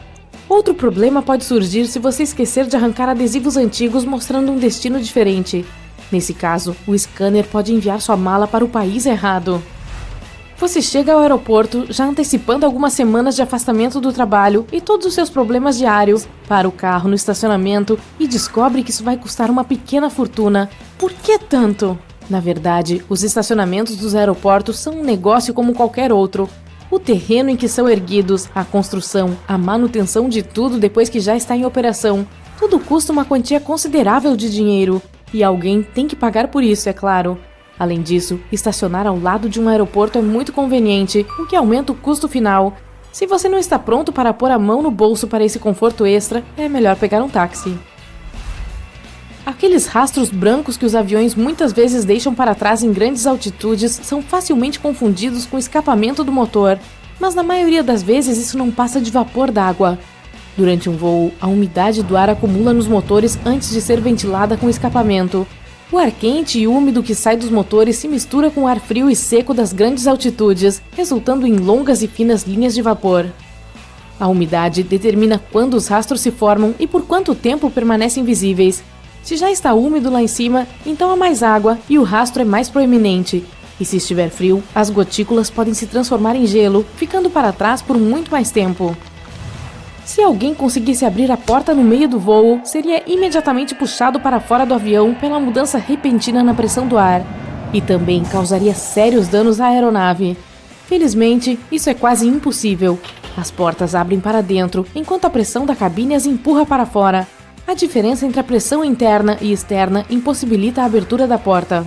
[SPEAKER 4] Outro problema pode surgir se você esquecer de arrancar adesivos antigos mostrando um destino diferente. Nesse caso, o scanner pode enviar sua mala para o país errado. Você chega ao aeroporto já antecipando algumas semanas de afastamento do trabalho e todos os seus problemas diários, para o carro no estacionamento e descobre que isso vai custar uma pequena fortuna. Por que tanto? Na verdade, os estacionamentos dos aeroportos são um negócio como qualquer outro. O terreno em que são erguidos, a construção, a manutenção de tudo depois que já está em operação, tudo custa uma quantia considerável de dinheiro. E alguém tem que pagar por isso, é claro. Além disso, estacionar ao lado de um aeroporto é muito conveniente, o que aumenta o custo final. Se você não está pronto para pôr a mão no bolso para esse conforto extra, é melhor pegar um táxi. Aqueles rastros brancos que os aviões muitas vezes deixam para trás em grandes altitudes são facilmente confundidos com o escapamento do motor, mas na maioria das vezes isso não passa de vapor d'água. Durante um voo, a umidade do ar acumula nos motores antes de ser ventilada com o escapamento. O ar quente e úmido que sai dos motores se mistura com o ar frio e seco das grandes altitudes, resultando em longas e finas linhas de vapor. A umidade determina quando os rastros se formam e por quanto tempo permanecem visíveis. Se já está úmido lá em cima, então há mais água e o rastro é mais proeminente. E se estiver frio, as gotículas podem se transformar em gelo, ficando para trás por muito mais tempo. Se alguém conseguisse abrir a porta no meio do voo, seria imediatamente puxado para fora do avião pela mudança repentina na pressão do ar. E também causaria sérios danos à aeronave. Felizmente, isso é quase impossível. As portas abrem para dentro, enquanto a pressão da cabine as empurra para fora. A diferença entre a pressão interna e externa impossibilita a abertura da porta.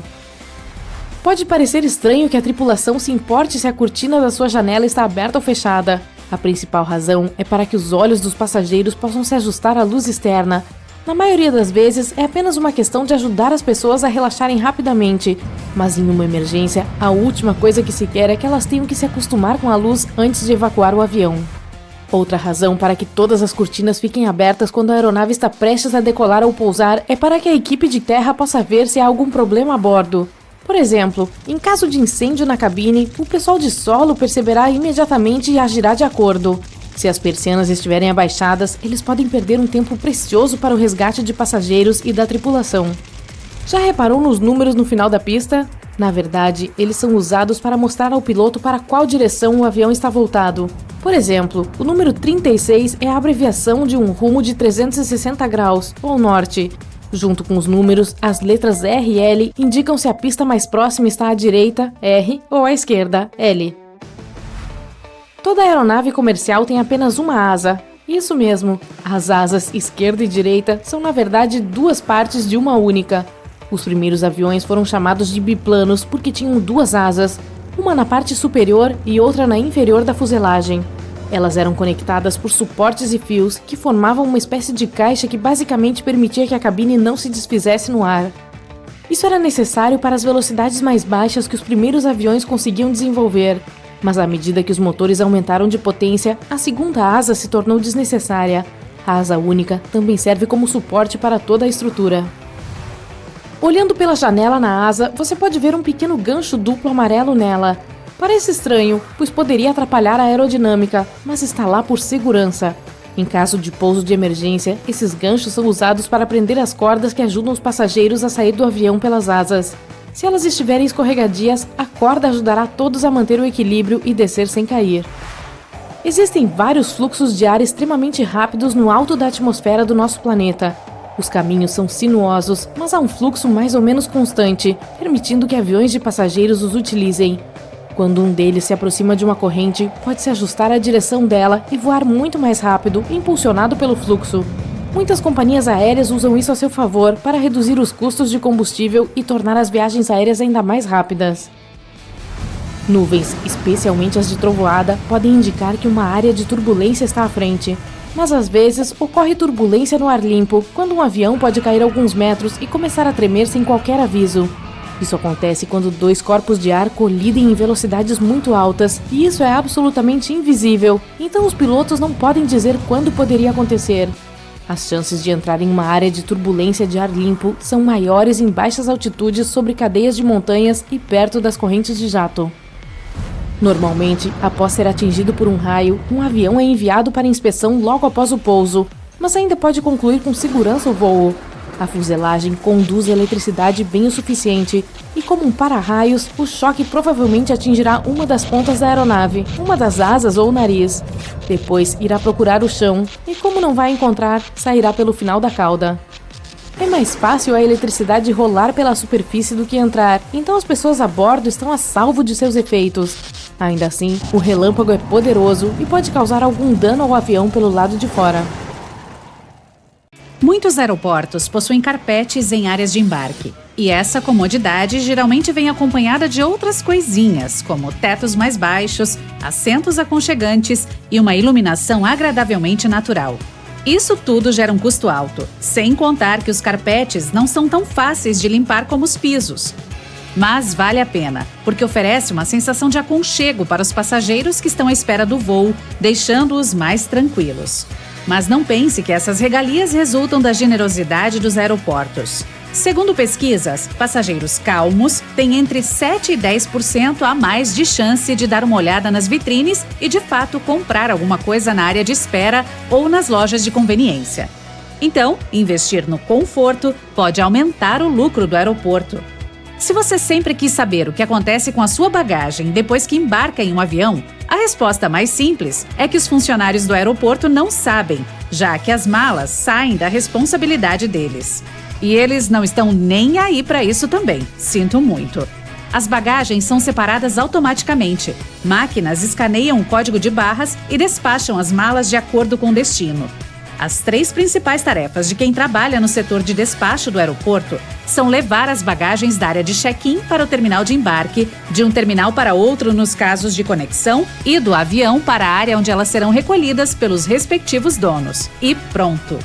[SPEAKER 4] Pode parecer estranho que a tripulação se importe se a cortina da sua janela está aberta ou fechada. A principal razão é para que os olhos dos passageiros possam se ajustar à luz externa. Na maioria das vezes, é apenas uma questão de ajudar as pessoas a relaxarem rapidamente. Mas em uma emergência, a última coisa que se quer é que elas tenham que se acostumar com a luz antes de evacuar o avião. Outra razão para que todas as cortinas fiquem abertas quando a aeronave está prestes a decolar ou pousar é para que a equipe de terra possa ver se há algum problema a bordo. Por exemplo, em caso de incêndio na cabine, o pessoal de solo perceberá imediatamente e agirá de acordo. Se as persianas estiverem abaixadas, eles podem perder um tempo precioso para o resgate de passageiros e da tripulação. Já reparou nos números no final da pista? Na verdade, eles são usados para mostrar ao piloto para qual direção o avião está voltado. Por exemplo, o número 36 é a abreviação de um rumo de 360 graus, ou norte. Junto com os números, as letras R e L indicam se a pista mais próxima está à direita, R, ou à esquerda, L. Toda aeronave comercial tem apenas uma asa. Isso mesmo, as asas esquerda e direita são na verdade duas partes de uma única. Os primeiros aviões foram chamados de biplanos porque tinham duas asas, uma na parte superior e outra na inferior da fuselagem. Elas eram conectadas por suportes e fios que formavam uma espécie de caixa que basicamente permitia que a cabine não se desfizesse no ar. Isso era necessário para as velocidades mais baixas que os primeiros aviões conseguiam desenvolver, mas à medida que os motores aumentaram de potência, a segunda asa se tornou desnecessária. A asa única também serve como suporte para toda a estrutura. Olhando pela janela na asa, você pode ver um pequeno gancho duplo amarelo nela. Parece estranho, pois poderia atrapalhar a aerodinâmica, mas está lá por segurança. Em caso de pouso de emergência, esses ganchos são usados para prender as cordas que ajudam os passageiros a sair do avião pelas asas. Se elas estiverem escorregadias, a corda ajudará todos a manter o equilíbrio e descer sem cair. Existem vários fluxos de ar extremamente rápidos no alto da atmosfera do nosso planeta. Os caminhos são sinuosos, mas há um fluxo mais ou menos constante, permitindo que aviões de passageiros os utilizem. Quando um deles se aproxima de uma corrente, pode-se ajustar a direção dela e voar muito mais rápido, impulsionado pelo fluxo. Muitas companhias aéreas usam isso a seu favor para reduzir os custos de combustível e tornar as viagens aéreas ainda mais rápidas. Nuvens, especialmente as de trovoada, podem indicar que uma área de turbulência está à frente. Mas às vezes ocorre turbulência no ar limpo, quando um avião pode cair alguns metros e começar a tremer sem qualquer aviso. Isso acontece quando dois corpos de ar colidem em velocidades muito altas, e isso é absolutamente invisível, então os pilotos não podem dizer quando poderia acontecer. As chances de entrar em uma área de turbulência de ar limpo são maiores em baixas altitudes sobre cadeias de montanhas e perto das correntes de jato. Normalmente, após ser atingido por um raio, um avião é enviado para inspeção logo após o pouso, mas ainda pode concluir com segurança o voo. A fuselagem conduz eletricidade bem o suficiente, e como um para-raios, o choque provavelmente atingirá uma das pontas da aeronave, uma das asas ou o nariz. Depois irá procurar o chão, e como não vai encontrar, sairá pelo final da cauda. É mais fácil a eletricidade rolar pela superfície do que entrar, então as pessoas a bordo estão a salvo de seus efeitos. Ainda assim, o relâmpago é poderoso e pode causar algum dano ao avião pelo lado de fora.
[SPEAKER 6] Muitos aeroportos possuem carpetes em áreas de embarque. E essa comodidade geralmente vem acompanhada de outras coisinhas, como tetos mais baixos, assentos aconchegantes e uma iluminação agradavelmente natural. Isso tudo gera um custo alto, sem contar que os carpetes não são tão fáceis de limpar como os pisos. Mas vale a pena, porque oferece uma sensação de aconchego para os passageiros que estão à espera do voo, deixando-os mais tranquilos. Mas não pense que essas regalias resultam da generosidade dos aeroportos. Segundo pesquisas, passageiros calmos têm entre 7 e 10% a mais de chance de dar uma olhada nas vitrines e, de fato, comprar alguma coisa na área de espera ou nas lojas de conveniência. Então, investir no conforto pode aumentar o lucro do aeroporto. Se você sempre quis saber o que acontece com a sua bagagem depois que embarca em um avião, a resposta mais simples é que os funcionários do aeroporto não sabem, já que as malas saem da responsabilidade deles. E eles não estão nem aí para isso também, sinto muito. As bagagens são separadas automaticamente. Máquinas escaneiam o código de barras e despacham as malas de acordo com o destino. As 3 principais tarefas de quem trabalha no setor de despacho do aeroporto são levar as bagagens da área de check-in para o terminal de embarque, de um terminal para outro nos casos de conexão e do avião para a área onde elas serão recolhidas pelos respectivos donos. E pronto!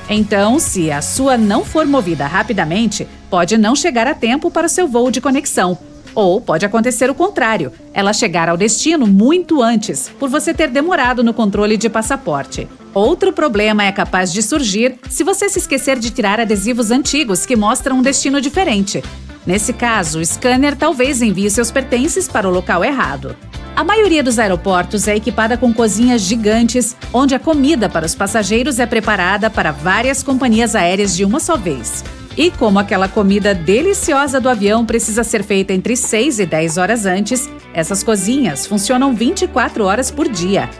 [SPEAKER 6] Então, se a sua não for movida rapidamente, pode não chegar a tempo para o seu voo de conexão. Ou pode acontecer o contrário, ela chegar ao destino muito antes, por você ter demorado no controle de passaporte. Outro problema é capaz de surgir se você se esquecer de tirar adesivos antigos que mostram um destino diferente. Nesse caso, o scanner talvez envie seus pertences para o local errado. A maioria dos aeroportos é equipada com cozinhas gigantes, onde a comida para os passageiros é preparada para várias companhias aéreas de uma só vez. E como aquela comida deliciosa do avião precisa ser feita entre 6 e 10 horas antes, essas cozinhas funcionam 24 horas por dia.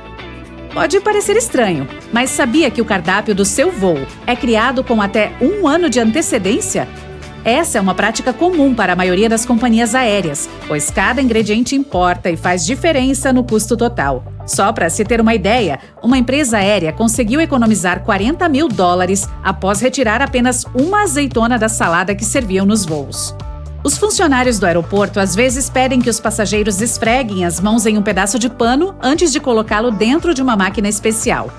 [SPEAKER 6] Pode parecer estranho, mas sabia que o cardápio do seu voo é criado com até 1 ano de antecedência? Essa é uma prática comum para a maioria das companhias aéreas, pois cada ingrediente importa e faz diferença no custo total. Só para se ter uma ideia, uma empresa aérea conseguiu economizar $40 mil após retirar apenas uma azeitona da salada que serviam nos voos. Os funcionários do aeroporto às vezes pedem que os passageiros esfreguem as mãos em um pedaço de pano antes de colocá-lo dentro de uma máquina especial.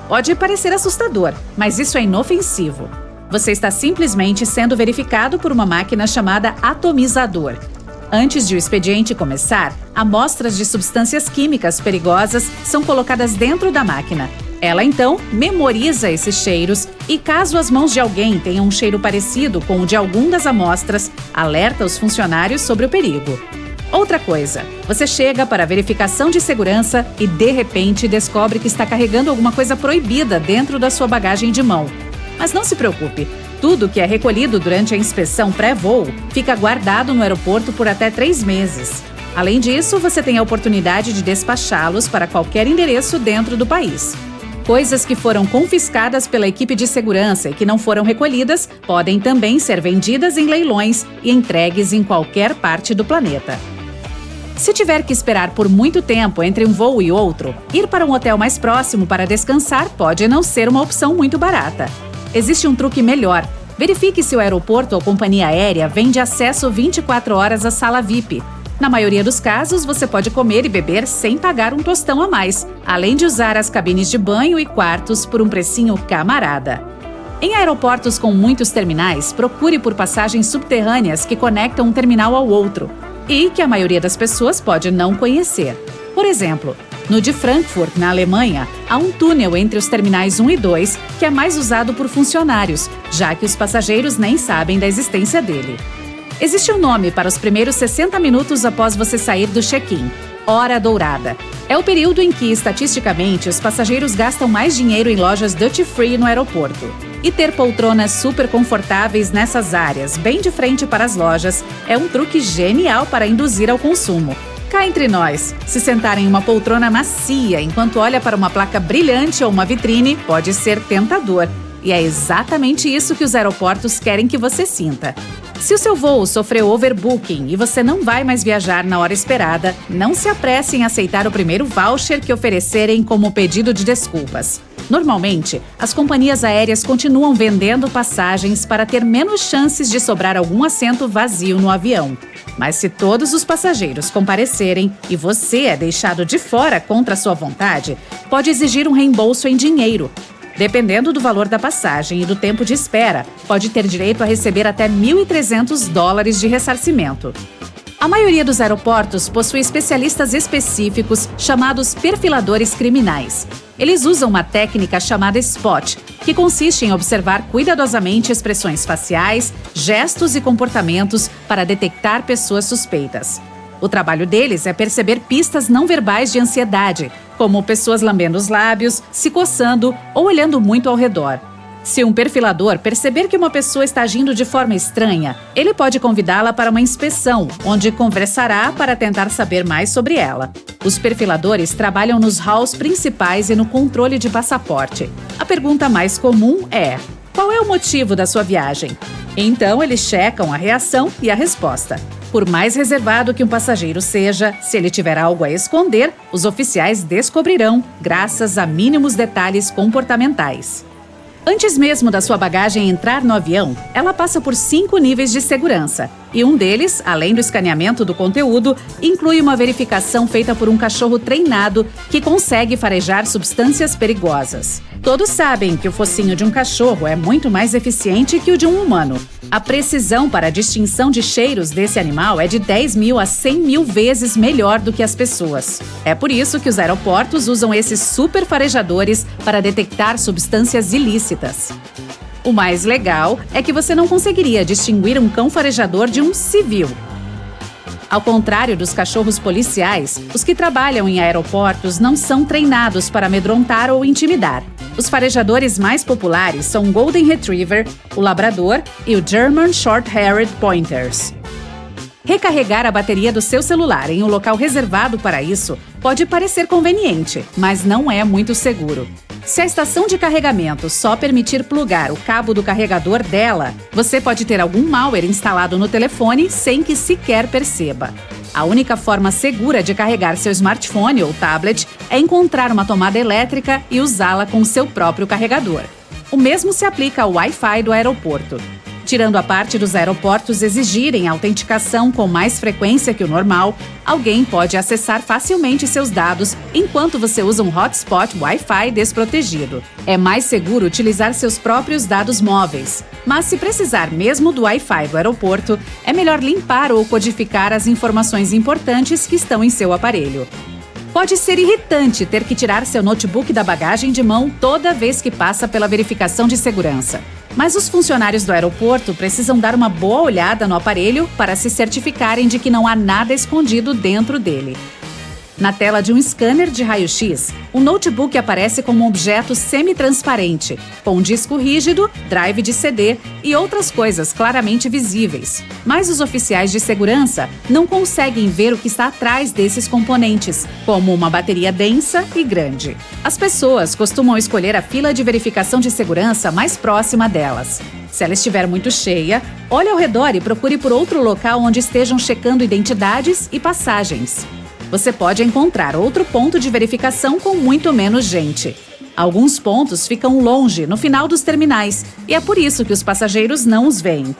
[SPEAKER 6] Pode parecer assustador, mas isso é inofensivo. Você está simplesmente sendo verificado por uma máquina chamada atomizador. Antes de o expediente começar, amostras de substâncias químicas perigosas são colocadas dentro da máquina. Ela, então, memoriza esses cheiros e, caso as mãos de alguém tenham um cheiro parecido com o de algum das amostras, alerta os funcionários sobre o perigo. Outra coisa, você chega para a verificação de segurança e, de repente, descobre que está carregando alguma coisa proibida dentro da sua bagagem de mão. Mas não se preocupe, tudo que é recolhido durante a inspeção pré-voo fica guardado no aeroporto por até 3 meses. Além disso, você tem a oportunidade de despachá-los para qualquer endereço dentro do país. Coisas que foram confiscadas pela equipe de segurança e que não foram recolhidas podem também ser vendidas em leilões e entregues em qualquer parte do planeta. Se tiver que esperar por muito tempo entre um voo e outro, ir para um hotel mais próximo para descansar pode não ser uma opção muito barata. Existe um truque melhor. Verifique se o aeroporto ou companhia aérea vende acesso 24 horas à sala VIP. Na maioria dos casos, você pode comer e beber sem pagar um tostão a mais, além de usar as cabines de banho e quartos por um precinho camarada. Em aeroportos com muitos terminais, procure por passagens subterrâneas que conectam um terminal ao outro e que a maioria das pessoas pode não conhecer. Por exemplo, no de Frankfurt, na Alemanha, há um túnel entre os terminais 1 e 2 que é mais usado por funcionários, já que os passageiros nem sabem da existência dele. Existe um nome para os primeiros 60 minutos após você sair do check-in: Hora Dourada. É o período em que, estatisticamente, os passageiros gastam mais dinheiro em lojas duty-free no aeroporto. E ter poltronas super confortáveis nessas áreas, bem de frente para as lojas, é um truque genial para induzir ao consumo. Cá entre nós, se sentar em uma poltrona macia enquanto olha para uma placa brilhante ou uma vitrine pode ser tentador. E é exatamente isso que os aeroportos querem que você sinta. Se o seu voo sofreu overbooking e você não vai mais viajar na hora esperada, não se apresse em aceitar o primeiro voucher que oferecerem como pedido de desculpas. Normalmente, as companhias aéreas continuam vendendo passagens para ter menos chances de sobrar algum assento vazio no avião. Mas se todos os passageiros comparecerem e você é deixado de fora contra sua vontade, pode exigir um reembolso em dinheiro. Dependendo do valor da passagem e do tempo de espera, pode ter direito a receber até $1.300 de ressarcimento. A maioria dos aeroportos possui especialistas específicos chamados perfiladores criminais. Eles usam uma técnica chamada SPOT, que consiste em observar cuidadosamente expressões faciais, gestos e comportamentos para detectar pessoas suspeitas. O trabalho deles é perceber pistas não verbais de ansiedade, como pessoas lambendo os lábios, se coçando ou olhando muito ao redor. Se um perfilador perceber que uma pessoa está agindo de forma estranha, ele pode convidá-la para uma inspeção, onde conversará para tentar saber mais sobre ela. Os perfiladores trabalham nos halls principais e no controle de passaporte. A pergunta mais comum é: qual é o motivo da sua viagem? Então, eles checam a reação e a resposta. Por mais reservado que um passageiro seja, se ele tiver algo a esconder, os oficiais descobrirão, graças a mínimos detalhes comportamentais. Antes mesmo da sua bagagem entrar no avião, ela passa por 5 níveis de segurança. E um deles, além do escaneamento do conteúdo, inclui uma verificação feita por um cachorro treinado que consegue farejar substâncias perigosas. Todos sabem que o focinho de um cachorro é muito mais eficiente que o de um humano. A precisão para a distinção de cheiros desse animal é de 10.000 a 100.000 vezes melhor do que as pessoas. É por isso que os aeroportos usam esses super farejadores para detectar substâncias ilícitas. O mais legal é que você não conseguiria distinguir um cão farejador de um civil. Ao contrário dos cachorros policiais, os que trabalham em aeroportos não são treinados para amedrontar ou intimidar. Os farejadores mais populares são o Golden Retriever, o Labrador e o German Short-Haired Pointers. Recarregar a bateria do seu celular em um local reservado para isso pode parecer conveniente, mas não é muito seguro. Se a estação de carregamento só permitir plugar o cabo do carregador dela, você pode ter algum malware instalado no telefone sem que sequer perceba. A única forma segura de carregar seu smartphone ou tablet é encontrar uma tomada elétrica e usá-la com seu próprio carregador. O mesmo se aplica ao Wi-Fi do aeroporto. Tirando a parte dos aeroportos exigirem autenticação com mais frequência que o normal, alguém pode acessar facilmente seus dados enquanto você usa um hotspot Wi-Fi desprotegido. É mais seguro utilizar seus próprios dados móveis, mas se precisar mesmo do Wi-Fi do aeroporto, é melhor limpar ou codificar as informações importantes que estão em seu aparelho. Pode ser irritante ter que tirar seu notebook da bagagem de mão toda vez que passa pela verificação de segurança. Mas os funcionários do aeroporto precisam dar uma boa olhada no aparelho para se certificarem de que não há nada escondido dentro dele. Na tela de um scanner de raio-x, o notebook aparece como um objeto semi-transparente, com um disco rígido, drive de CD e outras coisas claramente visíveis. Mas os oficiais de segurança não conseguem ver o que está atrás desses componentes, como uma bateria densa e grande. As pessoas costumam escolher a fila de verificação de segurança mais próxima delas. Se ela estiver muito cheia, olhe ao redor e procure por outro local onde estejam checando identidades e passagens. Você pode encontrar outro ponto de verificação com muito menos gente. Alguns pontos ficam longe, no final dos terminais, e é por isso que os passageiros não os veem.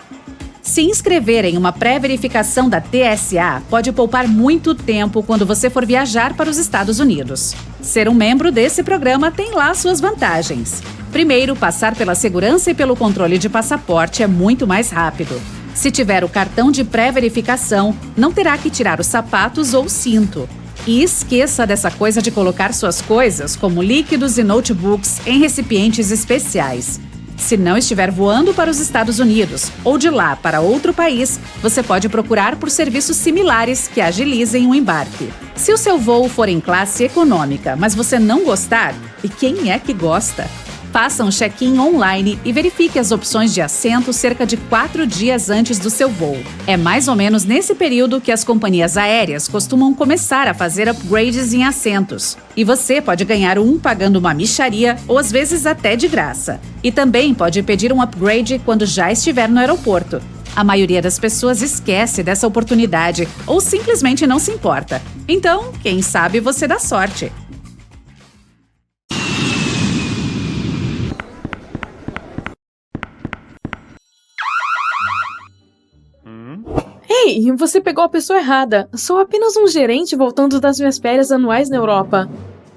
[SPEAKER 6] Se inscrever em uma pré-verificação da TSA pode poupar muito tempo quando você for viajar para os Estados Unidos. Ser um membro desse programa tem lá suas vantagens. Primeiro, passar pela segurança e pelo controle de passaporte é muito mais rápido. Se tiver o cartão de pré-verificação, não terá que tirar os sapatos ou cinto. E esqueça dessa coisa de colocar suas coisas, como líquidos e notebooks, em recipientes especiais. Se não estiver voando para os Estados Unidos ou de lá para outro país, você pode procurar por serviços similares que agilizem o embarque. Se o seu voo for em classe econômica, mas você não gostar, e quem é que gosta? Faça um check-in online e verifique as opções de assento cerca de 4 dias antes do seu voo. É mais ou menos nesse período que as companhias aéreas costumam começar a fazer upgrades em assentos. E você pode ganhar um pagando uma mixaria ou às vezes até de graça. E também pode pedir um upgrade quando já estiver no aeroporto. A maioria das pessoas esquece dessa oportunidade ou simplesmente não se importa. Então, quem sabe você dá sorte.
[SPEAKER 4] Ei, você pegou a pessoa errada. Sou apenas um gerente voltando das minhas férias anuais na Europa.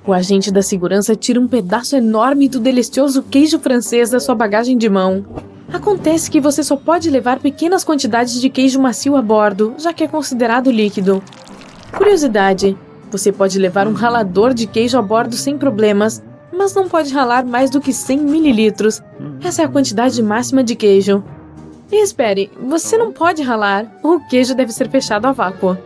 [SPEAKER 4] O agente da segurança tira um pedaço enorme do delicioso queijo francês da sua bagagem de mão. Acontece que você só pode levar pequenas quantidades de queijo macio a bordo, já que é considerado líquido. Curiosidade, você pode levar um ralador de queijo a bordo sem problemas, mas não pode ralar mais do que 100 mililitros. Essa é a quantidade máxima de queijo. E espere, você não pode ralar. O queijo deve ser fechado a vácuo.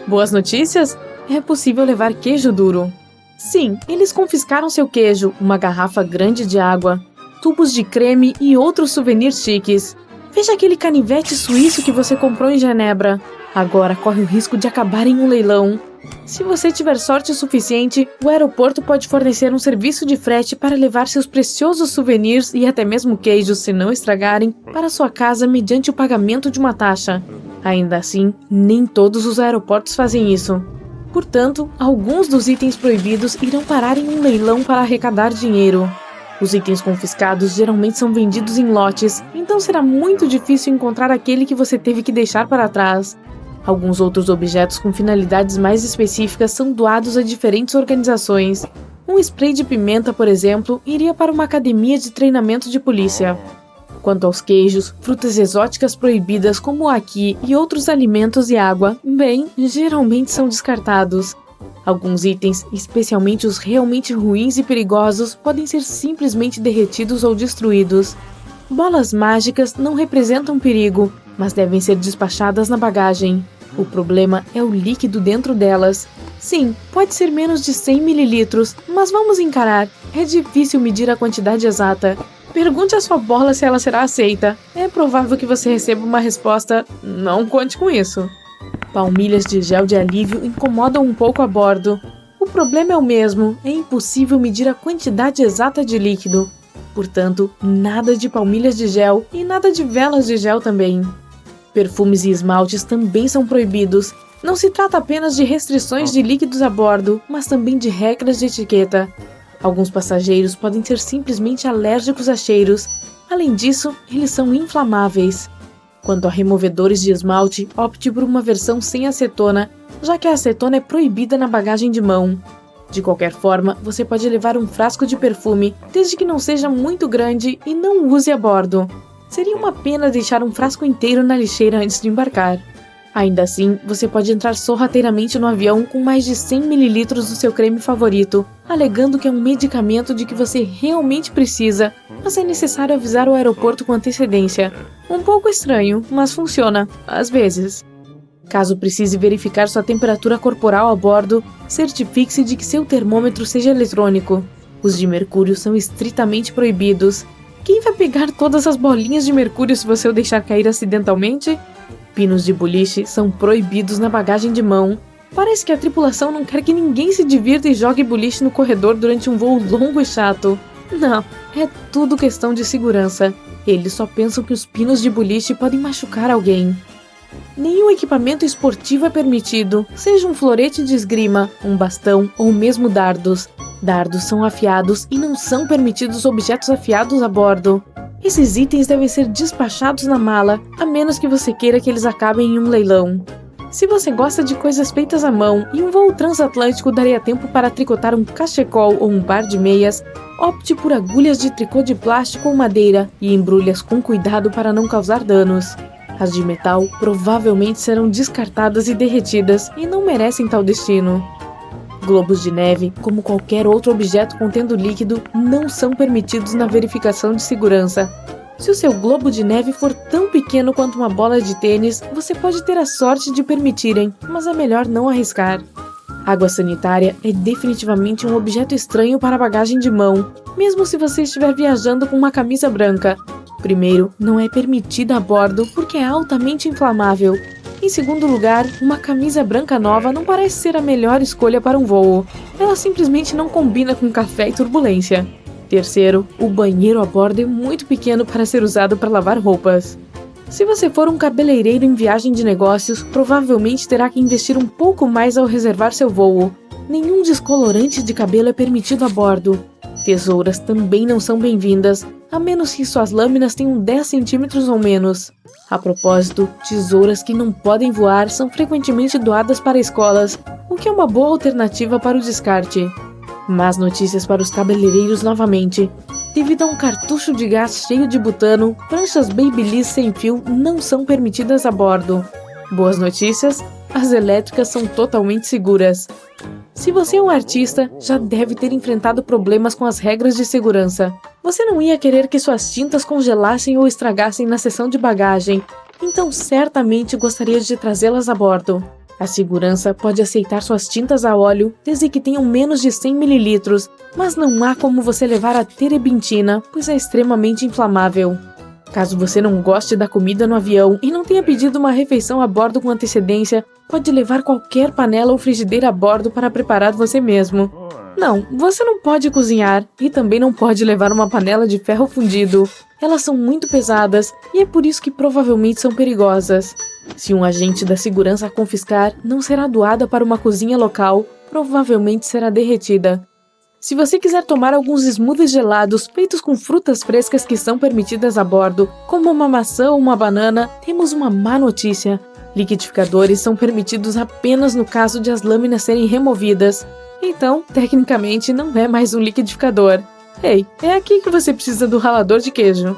[SPEAKER 4] Boas notícias? É possível levar queijo duro. Sim, eles confiscaram seu queijo, uma garrafa grande de água, tubos de creme e outros souvenirs chiques. Veja aquele canivete suíço que você comprou em Genebra. Agora corre o risco de acabar em um leilão. Se você tiver sorte o suficiente, o aeroporto pode fornecer um serviço de frete para levar seus preciosos souvenirs e até mesmo queijos, se não estragarem, para sua casa mediante o pagamento de uma taxa. Ainda assim, nem todos os aeroportos fazem isso. Portanto, alguns dos itens proibidos irão parar em um leilão para arrecadar dinheiro. Os itens confiscados geralmente são vendidos em lotes, então será muito difícil encontrar aquele que você teve que deixar para trás. Alguns outros objetos com finalidades mais específicas são doados a diferentes organizações. Um spray de pimenta, por exemplo, iria para uma academia de treinamento de polícia. Quanto aos queijos, frutas exóticas proibidas como o aqui e outros alimentos e água, bem, geralmente são descartados. Alguns itens, especialmente os realmente ruins e perigosos, podem ser simplesmente derretidos ou destruídos. Bolas mágicas não representam perigo, mas devem ser despachadas na bagagem. O problema é o líquido dentro delas. Sim, pode ser menos de 100 ml, mas vamos encarar. É difícil medir a quantidade exata. Pergunte à sua bola se ela será aceita. É provável que você receba uma resposta: não conte com isso. Palmilhas de gel de alívio incomodam um pouco a bordo. O problema é o mesmo, é impossível medir a quantidade exata de líquido. Portanto, nada de palmilhas de gel e nada de velas de gel também. Perfumes e esmaltes também são proibidos. Não se trata apenas de restrições de líquidos a bordo, mas também de regras de etiqueta. Alguns passageiros podem ser simplesmente alérgicos a cheiros. Além disso, eles são inflamáveis. Quanto a removedores de esmalte, opte por uma versão sem acetona, já que a acetona é proibida na bagagem de mão. De qualquer forma, você pode levar um frasco de perfume, desde que não seja muito grande e não use a bordo. Seria uma pena deixar um frasco inteiro na lixeira antes de embarcar. Ainda assim, você pode entrar sorrateiramente no avião com mais de 100 ml do seu creme favorito, alegando que é um medicamento de que você realmente precisa, mas é necessário avisar o aeroporto com antecedência. Um pouco estranho, mas funciona, às vezes. Caso precise verificar sua temperatura corporal a bordo, certifique-se de que seu termômetro seja eletrônico. Os de mercúrio são estritamente proibidos. Quem vai pegar todas as bolinhas de mercúrio se você o deixar cair acidentalmente? Pinos de boliche são proibidos na bagagem de mão. Parece que a tripulação não quer que ninguém se divirta e jogue boliche no corredor durante um voo longo e chato. Não, é tudo questão de segurança. Eles só pensam que os pinos de boliche podem machucar alguém. Nenhum equipamento esportivo é permitido, seja um florete de esgrima, um bastão ou mesmo dardos. Dardos são afiados e não são permitidos objetos afiados a bordo. Esses itens devem ser despachados na mala, a menos que você queira que eles acabem em um leilão. Se você gosta de coisas feitas à mão e um voo transatlântico daria tempo para tricotar um cachecol ou um par de meias, opte por agulhas de tricô de plástico ou madeira e embrulhe-as com cuidado para não causar danos. As de metal provavelmente serão descartadas e derretidas e não merecem tal destino. Globos de neve, como qualquer outro objeto contendo líquido, não são permitidos na verificação de segurança. Se o seu globo de neve for tão pequeno quanto uma bola de tênis, você pode ter a sorte de permitirem, mas é melhor não arriscar. Água sanitária é definitivamente um objeto estranho para a bagagem de mão, mesmo se você estiver viajando com uma camisa branca. Primeiro, não é permitida a bordo porque é altamente inflamável. Em segundo lugar, uma camisa branca nova não parece ser a melhor escolha para um voo. Ela simplesmente não combina com café e turbulência. Terceiro, o banheiro a bordo é muito pequeno para ser usado para lavar roupas. Se você for um cabeleireiro em viagem de negócios, provavelmente terá que investir um pouco mais ao reservar seu voo. Nenhum descolorante de cabelo é permitido a bordo. Tesouras também não são bem-vindas, a menos que suas lâminas tenham 10 centímetros ou menos. A propósito, tesouras que não podem voar são frequentemente doadas para escolas, o que é uma boa alternativa para o descarte. Más notícias para os cabeleireiros novamente. Devido a um cartucho de gás cheio de butano, pranchas Babyliss sem fio não são permitidas a bordo. Boas notícias? As elétricas são totalmente seguras. Se você é um artista, já deve ter enfrentado problemas com as regras de segurança. Você não ia querer que suas tintas congelassem ou estragassem na seção de bagagem, então certamente gostaria de trazê-las a bordo. A segurança pode aceitar suas tintas a óleo desde que tenham menos de 100 ml, mas não há como você levar a terebintina, pois é extremamente inflamável. Caso você não goste da comida no avião e não tenha pedido uma refeição a bordo com antecedência, pode levar qualquer panela ou frigideira a bordo para preparar você mesmo. Não, você não pode cozinhar e também não pode levar uma panela de ferro fundido. Elas são muito pesadas e é por isso que provavelmente são perigosas. Se um agente da segurança a confiscar, não será doada para uma cozinha local, provavelmente será derretida. Se você quiser tomar alguns smoothies gelados feitos com frutas frescas que são permitidas a bordo, como uma maçã ou uma banana, temos uma má notícia. Liquidificadores são permitidos apenas no caso de as lâminas serem removidas. Então, tecnicamente, não é mais um liquidificador. Ei, é aqui que você precisa do ralador de queijo.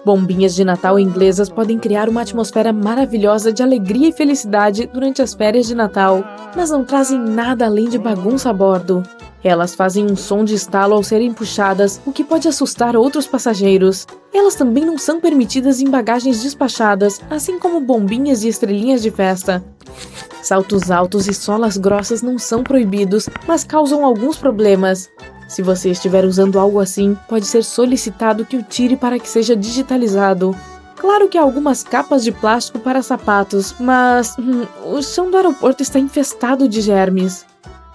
[SPEAKER 4] Bombinhas de Natal inglesas podem criar uma atmosfera maravilhosa de alegria e felicidade durante as férias de Natal, mas não trazem nada além de bagunça a bordo. Elas fazem um som de estalo ao serem puxadas, o que pode assustar outros passageiros. Elas também não são permitidas em bagagens despachadas, assim como bombinhas e estrelinhas de festa. Saltos altos e solas grossas não são proibidos, mas causam alguns problemas. Se você estiver usando algo assim, pode ser solicitado que o tire para que seja digitalizado. Claro que há algumas capas de plástico para sapatos, mas o chão do aeroporto está infestado de germes.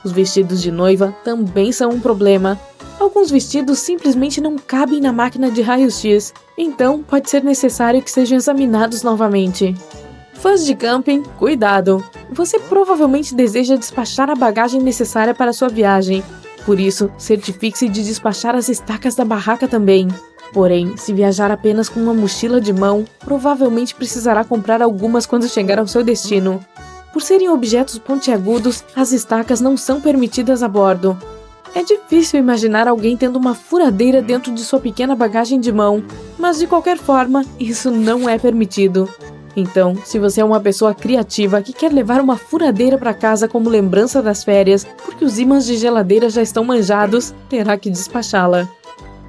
[SPEAKER 4] Os vestidos de noiva também são um problema. Alguns vestidos simplesmente não cabem na máquina de raio-x, então pode ser necessário que sejam examinados novamente. Fãs de camping, cuidado! Você provavelmente deseja despachar a bagagem necessária para sua viagem. Por isso, certifique-se de despachar as estacas da barraca também. Porém, se viajar apenas com uma mochila de mão, provavelmente precisará comprar algumas quando chegar ao seu destino. Por serem objetos pontiagudos, as estacas não são permitidas a bordo. É difícil imaginar alguém tendo uma furadeira dentro de sua pequena bagagem de mão, mas de qualquer forma, isso não é permitido. Então, se você é uma pessoa criativa que quer levar uma furadeira para casa como lembrança das férias, porque os ímãs de geladeira já estão manjados, terá que despachá-la.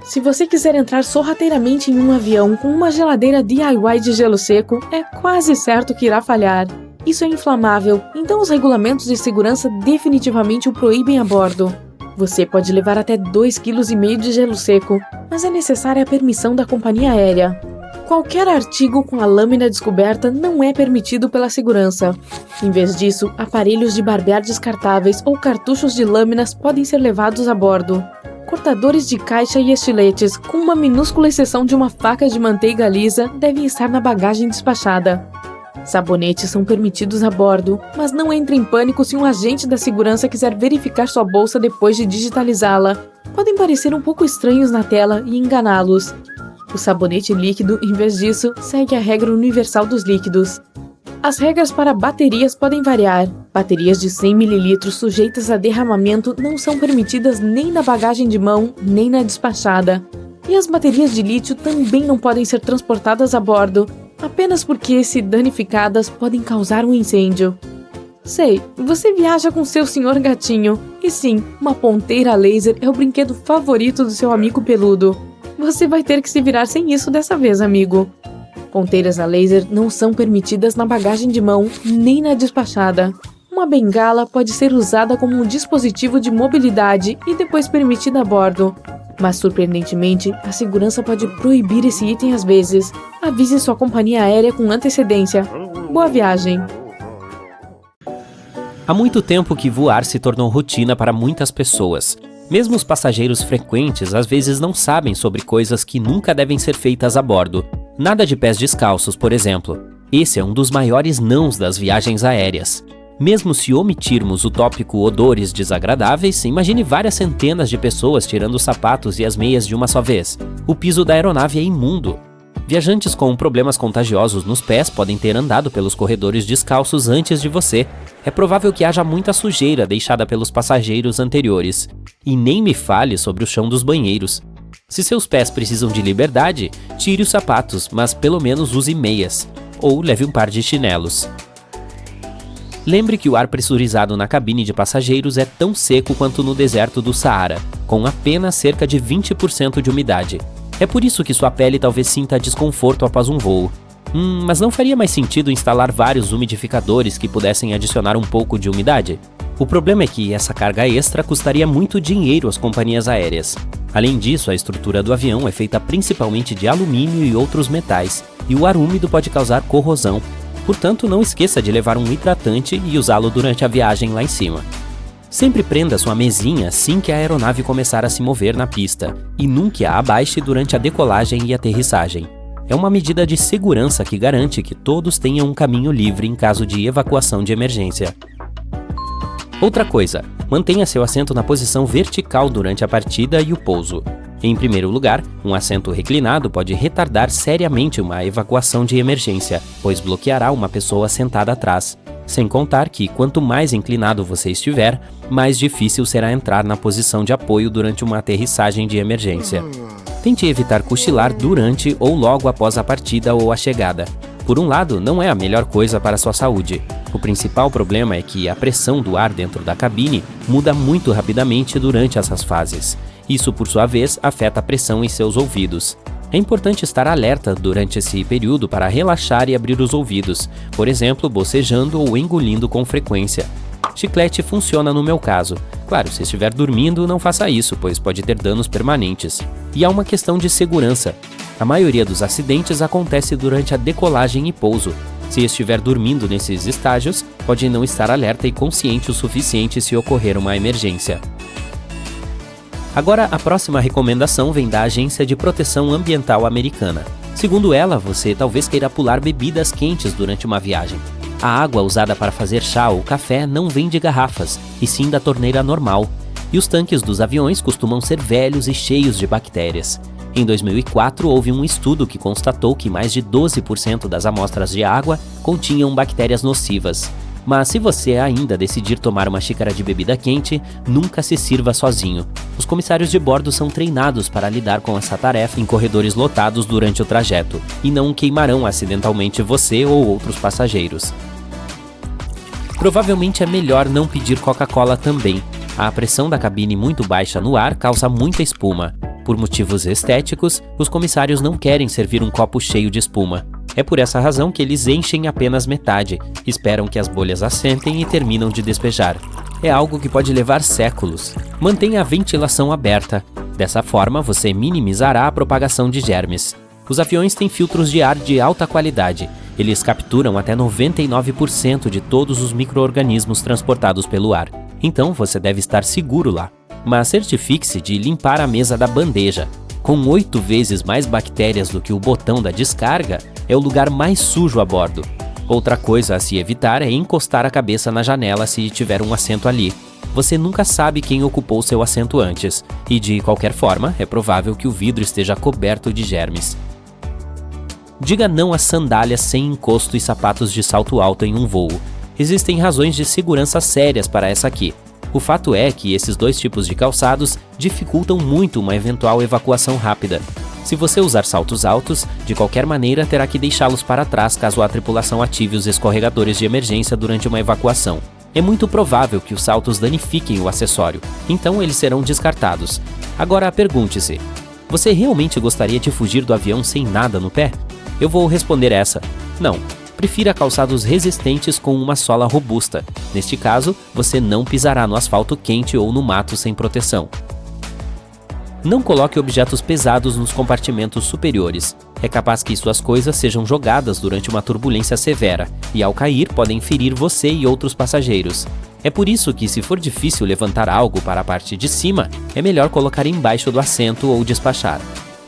[SPEAKER 4] Se você quiser entrar sorrateiramente em um avião com uma geladeira DIY de gelo seco, é quase certo que irá falhar. Isso é inflamável, então os regulamentos de segurança definitivamente o proíbem a bordo. Você pode levar até 2,5 kg de gelo seco, mas é necessária a permissão da companhia aérea. Qualquer artigo com a lâmina descoberta não é permitido pela segurança. Em vez disso, aparelhos de barbear descartáveis ou cartuchos de lâminas podem ser levados a bordo. Cortadores de caixa e estiletes, com uma minúscula exceção de uma faca de manteiga lisa, devem estar na bagagem despachada. Sabonetes são permitidos a bordo, mas não entre em pânico se um agente da segurança quiser verificar sua bolsa depois de digitalizá-la. Podem parecer um pouco estranhos na tela e enganá-los. O sabonete líquido, em vez disso, segue a regra universal dos líquidos. As regras para baterias podem variar. Baterias de 100 ml sujeitas a derramamento não são permitidas nem na bagagem de mão, nem na despachada. E as baterias de lítio também não podem ser transportadas a bordo, apenas porque, se danificadas, podem causar um incêndio. Sei, você viaja com seu senhor gatinho, e sim, uma ponteira laser é o brinquedo favorito do seu amigo peludo. Você vai ter que se virar sem isso dessa vez, amigo. Ponteiras a laser não são permitidas na bagagem de mão, nem na despachada. Uma bengala pode ser usada como um dispositivo de mobilidade e depois permitida a bordo. Mas, surpreendentemente, a segurança pode proibir esse item às vezes. Avise sua companhia aérea com antecedência. Boa viagem!
[SPEAKER 1] Há muito tempo que voar se tornou rotina para muitas pessoas. Mesmo os passageiros frequentes às vezes não sabem sobre coisas que nunca devem ser feitas a bordo. Nada de pés descalços, por exemplo. Esse é um dos maiores nãos das viagens aéreas. Mesmo se omitirmos o tópico odores desagradáveis, imagine várias centenas de pessoas tirando os sapatos e as meias de uma só vez. O piso da aeronave é imundo. Viajantes com problemas contagiosos nos pés podem ter andado pelos corredores descalços antes de você. É provável que haja muita sujeira deixada pelos passageiros anteriores. E nem me fale sobre o chão dos banheiros. Se seus pés precisam de liberdade, tire os sapatos, mas pelo menos use meias. Ou leve um par de chinelos. Lembre que o ar pressurizado na cabine de passageiros é tão seco quanto no deserto do Saara, com apenas cerca de 20% de umidade. É por isso que sua pele talvez sinta desconforto após um voo. Mas não faria mais sentido instalar vários umidificadores que pudessem adicionar um pouco de umidade? O problema é que essa carga extra custaria muito dinheiro às companhias aéreas. Além disso, a estrutura do avião é feita principalmente de alumínio e outros metais, e o ar úmido pode causar corrosão. Portanto, não esqueça de levar um hidratante e usá-lo durante a viagem lá em cima. Sempre prenda sua mesinha assim que a aeronave começar a se mover na pista, e nunca a abaixe durante a decolagem e aterrissagem. É uma medida de segurança que garante que todos tenham um caminho livre em caso de evacuação de emergência. Outra coisa, Mantenha seu assento na posição vertical durante a partida e o pouso. Em primeiro lugar, um assento reclinado pode retardar seriamente uma evacuação de emergência, pois bloqueará uma pessoa sentada atrás. Sem contar que, quanto mais inclinado você estiver, mais difícil será entrar na posição de apoio durante uma aterrissagem de emergência. Tente evitar cochilar durante ou logo após a partida ou a chegada. Por um lado, não é a melhor coisa para a sua saúde. O principal problema é que a pressão do ar dentro da cabine muda muito rapidamente durante essas fases. Isso, por sua vez, afeta a pressão em seus ouvidos. É importante estar alerta durante esse período para relaxar e abrir os ouvidos, por exemplo, bocejando ou engolindo com frequência. Chiclete funciona no meu caso. Claro, se estiver dormindo, não faça isso, pois pode ter danos permanentes. E há uma questão de segurança. A maioria dos acidentes acontece durante a decolagem e pouso. Se estiver dormindo nesses estágios, pode não estar alerta e consciente o suficiente se ocorrer uma emergência. Agora, a próxima recomendação vem da Agência de Proteção Ambiental Americana. Segundo ela, você talvez queira pular bebidas quentes durante uma viagem. A água usada para fazer chá ou café não vem de garrafas, e sim da torneira normal. E os tanques dos aviões costumam ser velhos e cheios de bactérias. Em 2004, houve um estudo que constatou que mais de 12% das amostras de água continham bactérias nocivas. Mas se você ainda decidir tomar uma xícara de bebida quente, nunca se sirva sozinho. Os comissários de bordo são treinados para lidar com essa tarefa em corredores lotados durante o trajeto, e não queimarão acidentalmente você ou outros passageiros. Provavelmente é melhor não pedir Coca-Cola também. A pressão da cabine muito baixa no ar causa muita espuma. Por motivos estéticos, os comissários não querem servir um copo cheio de espuma. É por essa razão que eles enchem apenas metade, esperam que as bolhas assentem e terminam de despejar. É algo que pode levar séculos. Mantenha a ventilação aberta. Dessa forma, você minimizará a propagação de germes. Os aviões têm filtros de ar de alta qualidade. Eles capturam até 99% de todos os micro-organismos transportados pelo ar. Então, você deve estar seguro lá. Mas certifique-se de limpar a mesa da bandeja. Com 8 vezes mais bactérias do que o botão da descarga, é o lugar mais sujo a bordo. Outra coisa a se evitar é encostar a cabeça na janela se tiver um assento ali. Você nunca sabe quem ocupou seu assento antes, e de qualquer forma, é provável que o vidro esteja coberto de germes. Diga não a sandálias sem encosto e sapatos de salto alto em um voo. Existem razões de segurança sérias para essa aqui. O fato é que esses dois tipos de calçados dificultam muito uma eventual evacuação rápida. Se você usar saltos altos, de qualquer maneira terá que deixá-los para trás caso a tripulação ative os escorregadores de emergência durante uma evacuação. É muito provável que os saltos danifiquem o acessório, então eles serão descartados. Agora pergunte-se, você realmente gostaria de fugir do avião sem nada no pé? Eu vou responder essa: não. Prefira calçados resistentes com uma sola robusta. Neste caso, você não pisará no asfalto quente ou no mato sem proteção. Não coloque objetos pesados nos compartimentos superiores. É capaz que suas coisas sejam jogadas durante uma turbulência severa, e ao cair podem ferir você e outros passageiros. É por isso que, se for difícil levantar algo para a parte de cima, é melhor colocar embaixo do assento ou despachar.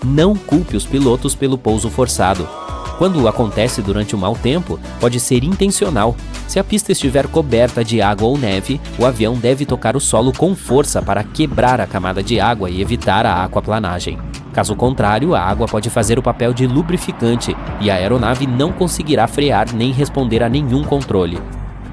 [SPEAKER 1] Não culpe os pilotos pelo pouso forçado. Quando acontece durante um mau tempo, pode ser intencional. Se a pista estiver coberta de água ou neve, o avião deve tocar o solo com força para quebrar a camada de água e evitar a aquaplanagem. Caso contrário, a água pode fazer o papel de lubrificante e a aeronave não conseguirá frear nem responder a nenhum controle.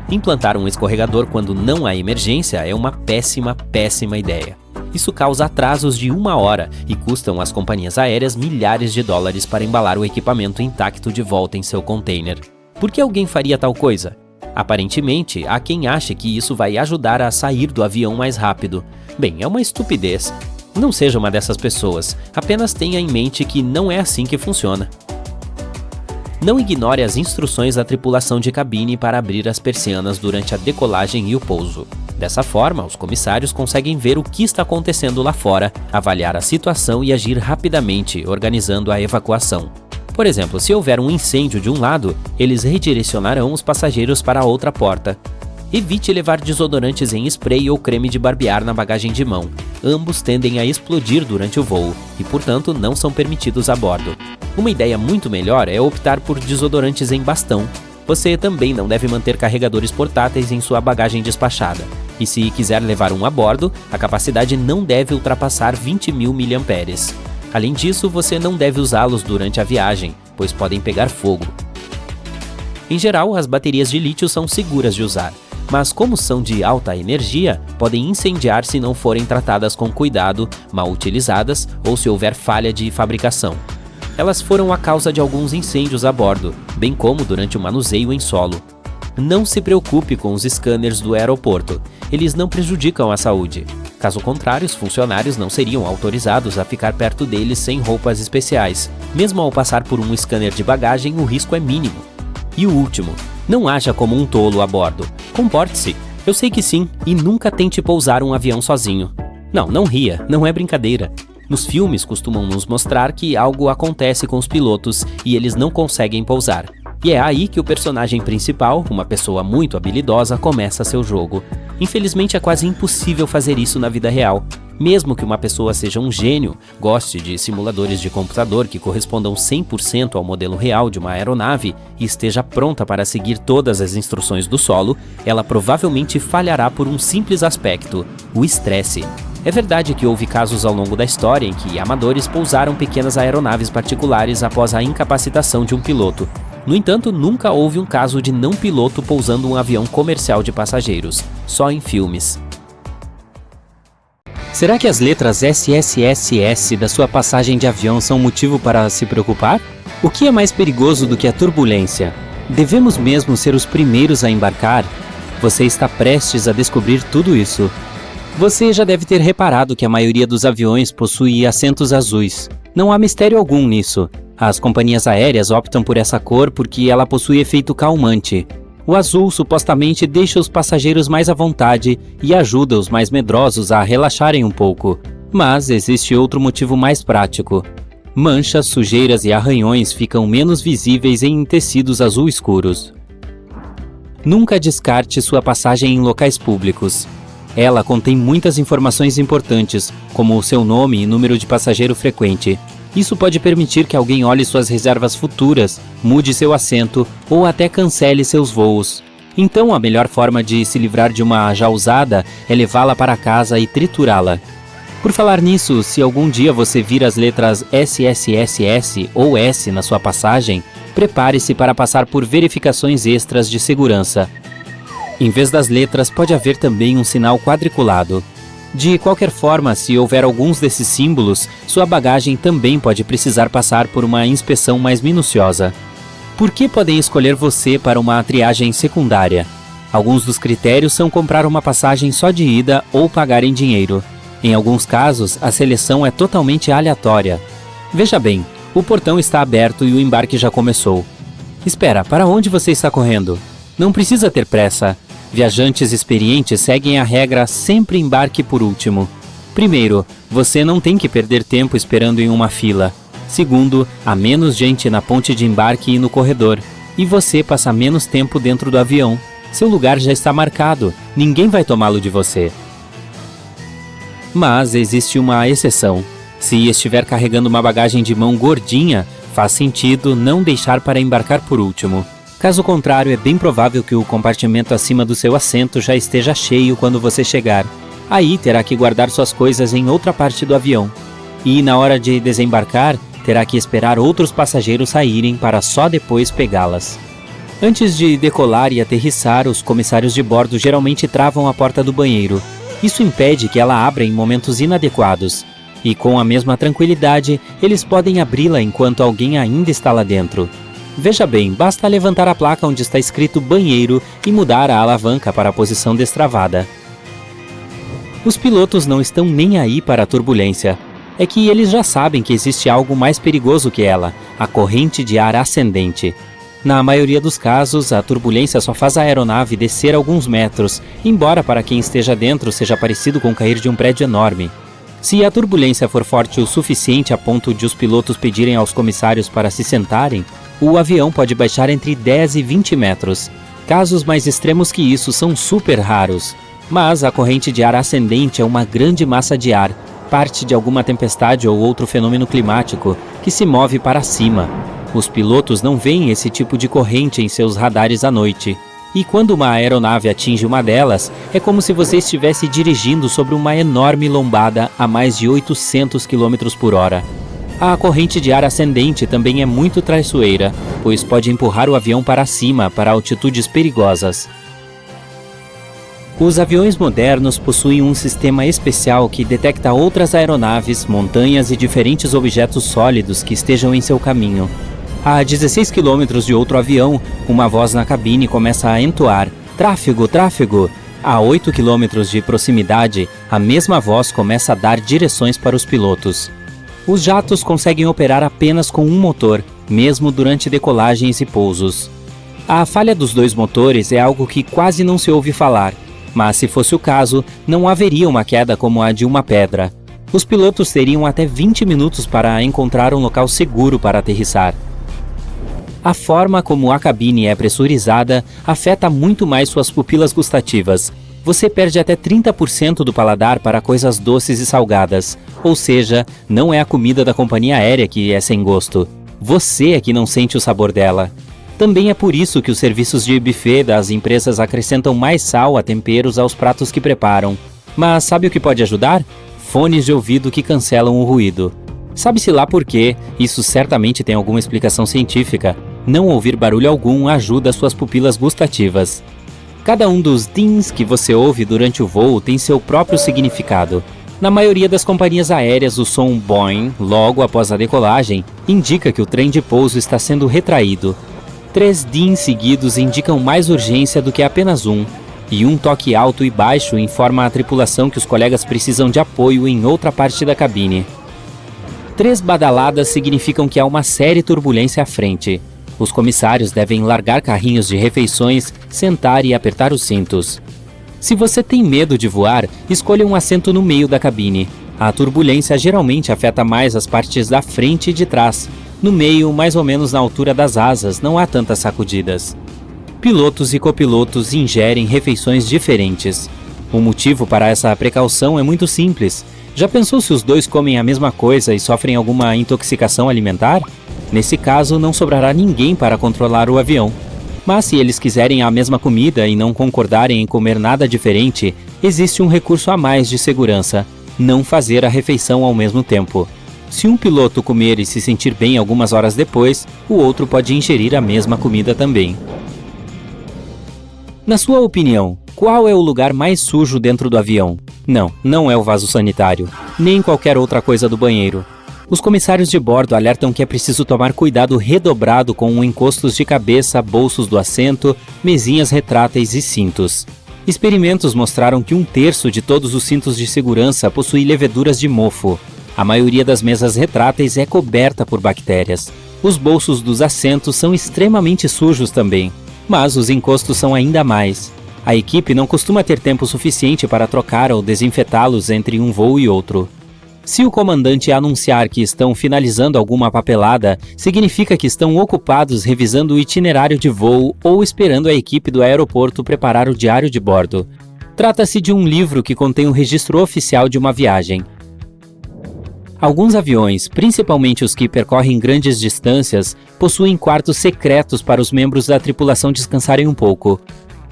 [SPEAKER 1] Implantar um escorregador quando não há emergência é uma péssima ideia. Isso causa atrasos de 1 hora e custam às companhias aéreas milhares de dólares para embalar o equipamento intacto de volta em seu container. Por que alguém faria tal coisa? Aparentemente, há quem ache que isso vai ajudar a sair do avião mais rápido. Bem, é uma estupidez. Não seja uma dessas pessoas, apenas tenha em mente que não é assim que funciona. Não ignore as instruções da tripulação de cabine para abrir as persianas durante a decolagem e o pouso. Dessa forma, os comissários conseguem ver o que está acontecendo lá fora, avaliar a situação e agir rapidamente, organizando a evacuação. Por exemplo, se houver um incêndio de um lado, eles redirecionarão os passageiros para a outra porta. Evite levar desodorantes em spray ou creme de barbear na bagagem de mão. Ambos tendem a explodir durante o voo e, portanto, não são permitidos a bordo. Uma ideia muito melhor é optar por desodorantes em bastão. Você também não deve manter carregadores portáteis em sua bagagem despachada. E se quiser levar um a bordo, a capacidade não deve ultrapassar 20.000 mAh. Além disso, você não deve usá-los durante a viagem, pois podem pegar fogo. Em geral, as baterias de lítio são seguras de usar, mas como são de alta energia, podem incendiar se não forem tratadas com cuidado, mal utilizadas ou se houver falha de fabricação. Elas foram a causa de alguns incêndios a bordo, bem como durante o manuseio em solo. Não se preocupe com os scanners do aeroporto, eles não prejudicam a saúde. Caso contrário, os funcionários não seriam autorizados a ficar perto deles sem roupas especiais. Mesmo ao passar por um scanner de bagagem, o risco é mínimo. E o último, não haja como um tolo a bordo. Comporte-se. Eu sei que sim, e nunca tente pousar um avião sozinho. Não ria, não é brincadeira. Nos filmes costumam nos mostrar que algo acontece com os pilotos e eles não conseguem pousar. E é aí que o personagem principal, uma pessoa muito habilidosa, começa seu jogo. Infelizmente é quase impossível fazer isso na vida real. Mesmo que uma pessoa seja um gênio, goste de simuladores de computador que correspondam 100% ao modelo real de uma aeronave e esteja pronta para seguir todas as instruções do solo, ela provavelmente falhará por um simples aspecto: o estresse. É verdade que houve casos ao longo da história em que amadores pousaram pequenas aeronaves particulares após a incapacitação de um piloto. No entanto, nunca houve um caso de não piloto pousando um avião comercial de passageiros, só em filmes. Será que as letras SSSS da sua passagem de avião são motivo para se preocupar? O que é mais perigoso do que a turbulência? Devemos mesmo ser os primeiros a embarcar? Você está prestes a descobrir tudo isso. Você já deve ter reparado que a maioria dos aviões possui assentos azuis. Não há mistério algum nisso. As companhias aéreas optam por essa cor porque ela possui efeito calmante. O azul supostamente deixa os passageiros mais à vontade e ajuda os mais medrosos a relaxarem um pouco. Mas existe outro motivo mais prático. Manchas, sujeiras e arranhões ficam menos visíveis em tecidos azul escuros. Nunca descarte sua passagem em locais públicos. Ela contém muitas informações importantes, como o seu nome e número de passageiro frequente. Isso pode permitir que alguém olhe suas reservas futuras, mude seu assento ou até cancele seus voos. Então, a melhor forma de se livrar de uma já usada é levá-la para casa e triturá-la. Por falar nisso, se algum dia você vir as letras SSSS ou S na sua passagem, prepare-se para passar por verificações extras de segurança. Em vez das letras, pode haver também um sinal quadriculado. De qualquer forma, se houver alguns desses símbolos, sua bagagem também pode precisar passar por uma inspeção mais minuciosa. Por que podem escolher você para uma triagem secundária? Alguns dos critérios são comprar uma passagem só de ida ou pagar em dinheiro. Em alguns casos, a seleção é totalmente aleatória. Veja bem, o portão está aberto e o embarque já começou. Espera, para onde você está correndo? Não precisa ter pressa. Viajantes experientes seguem a regra sempre embarque por último. Primeiro, você não tem que perder tempo esperando em uma fila. Segundo, há menos gente na ponte de embarque e no corredor. E você passa menos tempo dentro do avião. Seu lugar já está marcado, ninguém vai tomá-lo de você. Mas existe uma exceção. Se estiver carregando uma bagagem de mão gordinha, faz sentido não deixar para embarcar por último. Caso contrário, é bem provável que o compartimento acima do seu assento já esteja cheio quando você chegar. Aí terá que guardar suas coisas em outra parte do avião. E na hora de desembarcar, terá que esperar outros passageiros saírem para só depois pegá-las. Antes de decolar e aterrissar, os comissários de bordo geralmente travam a porta do banheiro. Isso impede que ela abra em momentos inadequados. E com a mesma tranquilidade, eles podem abri-la enquanto alguém ainda está lá dentro. Veja bem, basta levantar a placa onde está escrito banheiro e mudar a alavanca para a posição destravada. Os pilotos não estão nem aí para a turbulência. É que eles já sabem que existe algo mais perigoso que ela, a corrente de ar ascendente. Na maioria dos casos, a turbulência só faz a aeronave descer alguns metros, embora para quem esteja dentro seja parecido com cair de um prédio enorme. Se a turbulência for forte o suficiente a ponto de os pilotos pedirem aos comissários para se sentarem, o avião pode baixar entre 10 e 20 metros. Casos mais extremos que isso são super raros. Mas a corrente de ar ascendente é uma grande massa de ar, parte de alguma tempestade ou outro fenômeno climático, que se move para cima. Os pilotos não veem esse tipo de corrente em seus radares à noite. E quando uma aeronave atinge uma delas, é como se você estivesse dirigindo sobre uma enorme lombada a mais de 800 km por hora. A corrente de ar ascendente também é muito traiçoeira, pois pode empurrar o avião para cima para altitudes perigosas. Os aviões modernos possuem um sistema especial que detecta outras aeronaves, montanhas e diferentes objetos sólidos que estejam em seu caminho. A 16 km de outro avião, uma voz na cabine começa a entoar: "Tráfego, tráfego!" A 8 km de proximidade, a mesma voz começa a dar direções para os pilotos. Os jatos conseguem operar apenas com um motor, mesmo durante decolagens e pousos. A falha dos dois motores é algo que quase não se ouve falar, mas se fosse o caso, não haveria uma queda como a de uma pedra. Os pilotos teriam até 20 minutos para encontrar um local seguro para aterrissar. A forma como a cabine é pressurizada afeta muito mais suas pupilas gustativas. Você perde até 30% do paladar para coisas doces e salgadas. Ou seja, não é a comida da companhia aérea que é sem gosto. Você é que não sente o sabor dela. Também é por isso que os serviços de buffet das empresas acrescentam mais sal a temperos aos pratos que preparam. Mas sabe o que pode ajudar? Fones de ouvido que cancelam o ruído. Sabe-se lá por quê, isso certamente tem alguma explicação científica. Não ouvir barulho algum ajuda suas pupilas gustativas. Cada um dos dings que você ouve durante o voo tem seu próprio significado. Na maioria das companhias aéreas, o som boing, logo após a decolagem, indica que o trem de pouso está sendo retraído. 3 dings seguidos indicam mais urgência do que apenas um, e um toque alto e baixo informa à tripulação que os colegas precisam de apoio em outra parte da cabine. 3 badaladas significam que há uma séria turbulência à frente. Os comissários devem largar carrinhos de refeições, sentar e apertar os cintos. Se você tem medo de voar, escolha um assento no meio da cabine. A turbulência geralmente afeta mais as partes da frente e de trás. No meio, mais ou menos na altura das asas, não há tantas sacudidas. Pilotos e copilotos ingerem refeições diferentes. O motivo para essa precaução é muito simples. Já pensou se os dois comem a mesma coisa e sofrem alguma intoxicação alimentar? Nesse caso, não sobrará ninguém para controlar o avião. Mas se eles quiserem a mesma comida e não concordarem em comer nada diferente, existe um recurso a mais de segurança: não fazer a refeição ao mesmo tempo. Se um piloto comer e se sentir bem algumas horas depois, o outro pode ingerir a mesma comida também. Na sua opinião, qual é o lugar mais sujo dentro do avião? Não é o vaso sanitário, nem qualquer outra coisa do banheiro. Os comissários de bordo alertam que é preciso tomar cuidado redobrado com encostos de cabeça, bolsos do assento, mesinhas retráteis e cintos. Experimentos mostraram que 1/3 de todos os cintos de segurança possui leveduras de mofo. A maioria das mesas retráteis é coberta por bactérias. Os bolsos dos assentos são extremamente sujos também, mas os encostos são ainda mais. A equipe não costuma ter tempo suficiente para trocar ou desinfetá-los entre um voo e outro. Se o comandante anunciar que estão finalizando alguma papelada, significa que estão ocupados revisando o itinerário de voo ou esperando a equipe do aeroporto preparar o diário de bordo. Trata-se de um livro que contém o registro oficial de uma viagem. Alguns aviões, principalmente os que percorrem grandes distâncias, possuem quartos secretos para os membros da tripulação descansarem um pouco.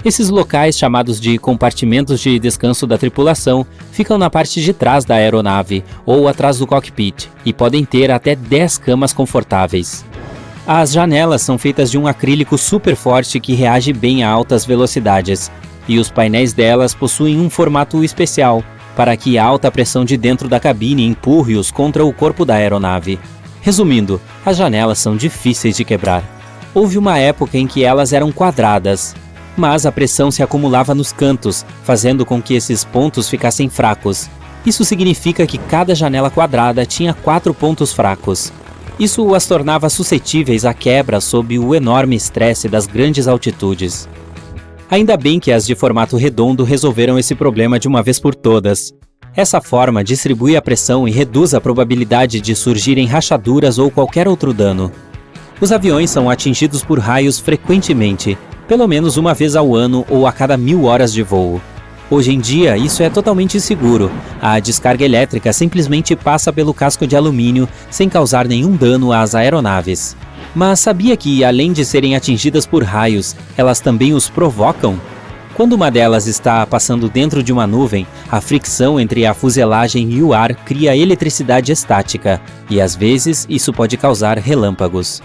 [SPEAKER 1] Esses locais, chamados de compartimentos de descanso da tripulação, ficam na parte de trás da aeronave ou atrás do cockpit e podem ter até 10 camas confortáveis. As janelas são feitas de um acrílico super forte que reage bem a altas velocidades, e os painéis delas possuem um formato especial para que a alta pressão de dentro da cabine empurre-os contra o corpo da aeronave. Resumindo, as janelas são difíceis de quebrar. Houve uma época em que elas eram quadradas, mas a pressão se acumulava nos cantos, fazendo com que esses pontos ficassem fracos. Isso significa que cada janela quadrada tinha 4 pontos fracos. Isso as tornava suscetíveis à quebra sob o enorme estresse das grandes altitudes. Ainda bem que as de formato redondo resolveram esse problema de uma vez por todas. Essa forma distribui a pressão e reduz a probabilidade de surgirem rachaduras ou qualquer outro dano. Os aviões são atingidos por raios frequentemente, pelo menos uma vez ao ano ou a cada 1000 horas de voo. Hoje em dia, isso é totalmente seguro. A descarga elétrica simplesmente passa pelo casco de alumínio sem causar nenhum dano às aeronaves. Mas sabia que, além de serem atingidas por raios, elas também os provocam? Quando uma delas está passando dentro de uma nuvem, a fricção entre a fuselagem e o ar cria eletricidade estática, e às vezes isso pode causar relâmpagos.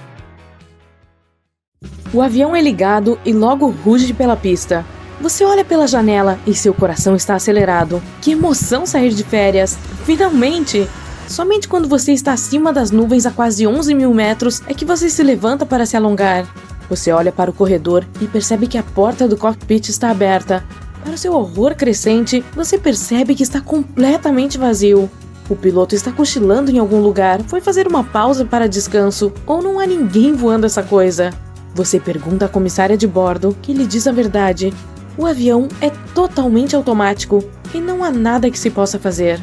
[SPEAKER 4] O avião é ligado e logo ruge pela pista. Você olha pela janela e seu coração está acelerado. Que emoção sair de férias! Finalmente! Somente quando você está acima das nuvens a quase 11.000 metros é que você se levanta para se alongar. Você olha para o corredor e percebe que a porta do cockpit está aberta. Para o seu horror crescente, você percebe que está completamente vazio. O piloto está cochilando em algum lugar, foi fazer uma pausa para descanso, ou não há ninguém voando essa coisa. Você pergunta à comissária de bordo, que lhe diz a verdade. O avião é totalmente automático e não há nada que se possa fazer.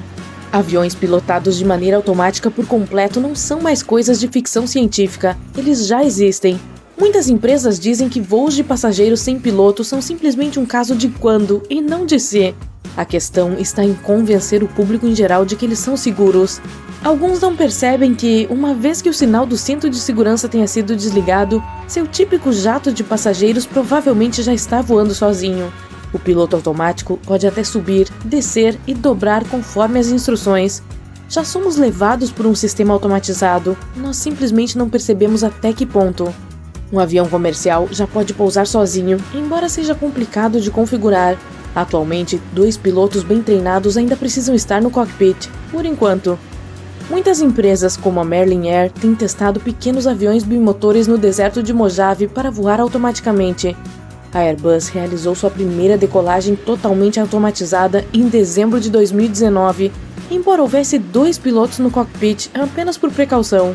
[SPEAKER 4] Aviões pilotados de maneira automática por completo não são mais coisas de ficção científica, eles já existem. Muitas empresas dizem que voos de passageiros sem piloto são simplesmente um caso de quando e não de se. A questão está em convencer o público em geral de que eles são seguros. Alguns não percebem que, uma vez que o sinal do cinto de segurança tenha sido desligado, seu típico jato de passageiros provavelmente já está voando sozinho. O piloto automático pode até subir, descer e dobrar conforme as instruções. Já somos levados por um sistema automatizado, nós simplesmente não percebemos até que ponto. Um avião comercial já pode pousar sozinho, embora seja complicado de configurar. Atualmente, 2 pilotos bem treinados ainda precisam estar no cockpit, por enquanto. Muitas empresas, como a Merlin Air, têm testado pequenos aviões bimotores no deserto de Mojave para voar automaticamente. A Airbus realizou sua primeira decolagem totalmente automatizada em dezembro de 2019, embora houvesse 2 pilotos no cockpit apenas por precaução.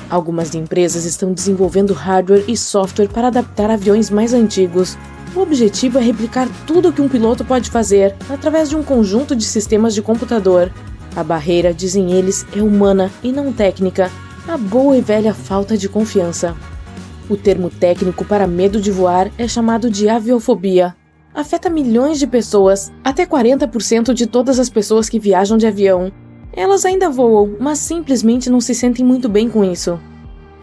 [SPEAKER 4] Algumas empresas estão desenvolvendo hardware e software para adaptar aviões mais antigos. O objetivo é replicar tudo o que um piloto pode fazer através de um conjunto de sistemas de computador. A barreira, dizem eles, é humana e não técnica, a boa e velha falta de confiança. O termo técnico para medo de voar é chamado de aviofobia. Afeta milhões de pessoas, até 40% de todas as pessoas que viajam de avião. Elas ainda voam, mas simplesmente não se sentem muito bem com isso.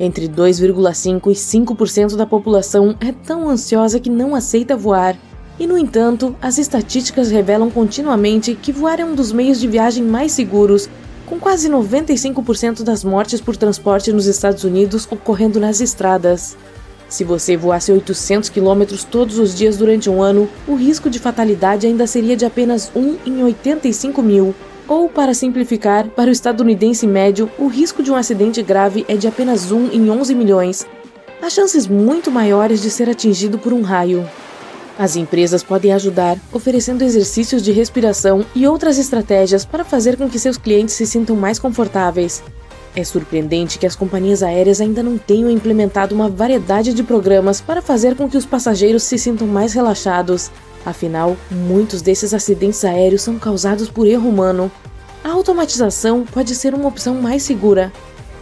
[SPEAKER 4] Entre 2,5% e 5% da população é tão ansiosa que não aceita voar. E, no entanto, as estatísticas revelam continuamente que voar é um dos meios de viagem mais seguros, com quase 95% das mortes por transporte nos Estados Unidos ocorrendo nas estradas. Se você voasse 800 km todos os dias durante um ano, o risco de fatalidade ainda seria de apenas 1 em 85 mil. Ou, para simplificar, para o estadunidense médio, o risco de um acidente grave é de apenas 1 em 11 milhões. Há chances muito maiores de ser atingido por um raio. As empresas podem ajudar, oferecendo exercícios de respiração e outras estratégias para fazer com que seus clientes se sintam mais confortáveis. É surpreendente que as companhias aéreas ainda não tenham implementado uma variedade de programas para fazer com que os passageiros se sintam mais relaxados. Afinal, muitos desses acidentes aéreos são causados por erro humano. A automatização pode ser uma opção mais segura.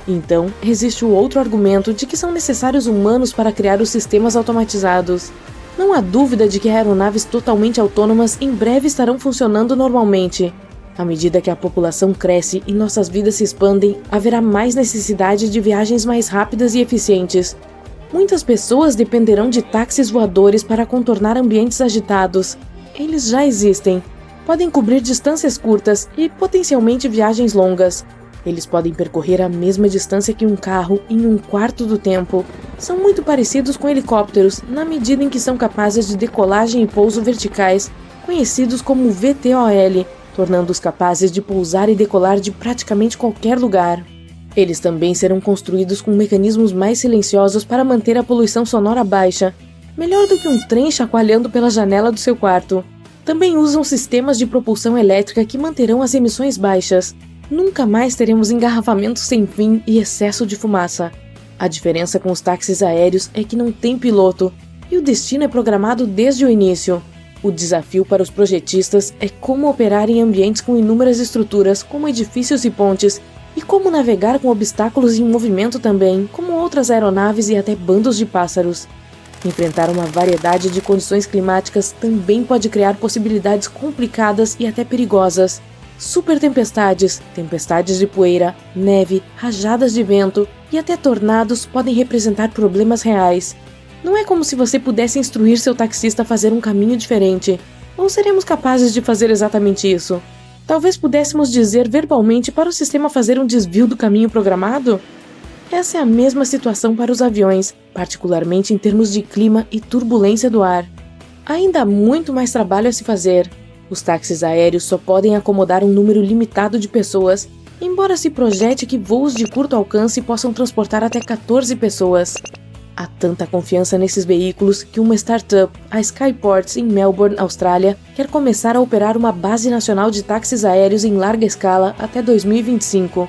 [SPEAKER 4] Então, existe o outro argumento de que são necessários humanos para criar os sistemas automatizados. Não há dúvida de que aeronaves totalmente autônomas em breve estarão funcionando normalmente. À medida que a população cresce e nossas vidas se expandem, haverá mais necessidade de viagens mais rápidas e eficientes. Muitas pessoas dependerão de táxis voadores para contornar ambientes agitados. Eles já existem. Podem cobrir distâncias curtas e, potencialmente, viagens longas. Eles podem percorrer a mesma distância que um carro em um quarto do tempo. São muito parecidos com helicópteros, na medida em que são capazes de decolagem e pouso verticais, conhecidos como VTOL, tornando-os capazes de pousar e decolar de praticamente qualquer lugar. Eles também serão construídos com mecanismos mais silenciosos para manter a poluição sonora baixa, melhor do que um trem chacoalhando pela janela do seu quarto. Também usam sistemas de propulsão elétrica que manterão as emissões baixas. Nunca mais teremos engarrafamento sem fim e excesso de fumaça. A diferença com os táxis aéreos é que não tem piloto, e o destino é programado desde o início. O desafio para os projetistas é como operar em ambientes com inúmeras estruturas, como edifícios e pontes, e como navegar com obstáculos em movimento também, como outras aeronaves e até bandos de pássaros. Enfrentar uma variedade de condições climáticas também pode criar possibilidades complicadas e até perigosas. Super tempestades, tempestades de poeira, neve, rajadas de vento e até tornados podem representar problemas reais. Não é como se você pudesse instruir seu taxista a fazer um caminho diferente. Ou seremos capazes de fazer exatamente isso? Talvez pudéssemos dizer verbalmente para o sistema fazer um desvio do caminho programado? Essa é a mesma situação para os aviões, particularmente em termos de clima e turbulência do ar. Ainda há muito mais trabalho a se fazer. Os táxis aéreos só podem acomodar um número limitado de pessoas, embora se projete que voos de curto alcance possam transportar até 14 pessoas. Há tanta confiança nesses veículos que uma startup, a Skyports em Melbourne, Austrália, quer começar a operar uma base nacional de táxis aéreos em larga escala até 2025.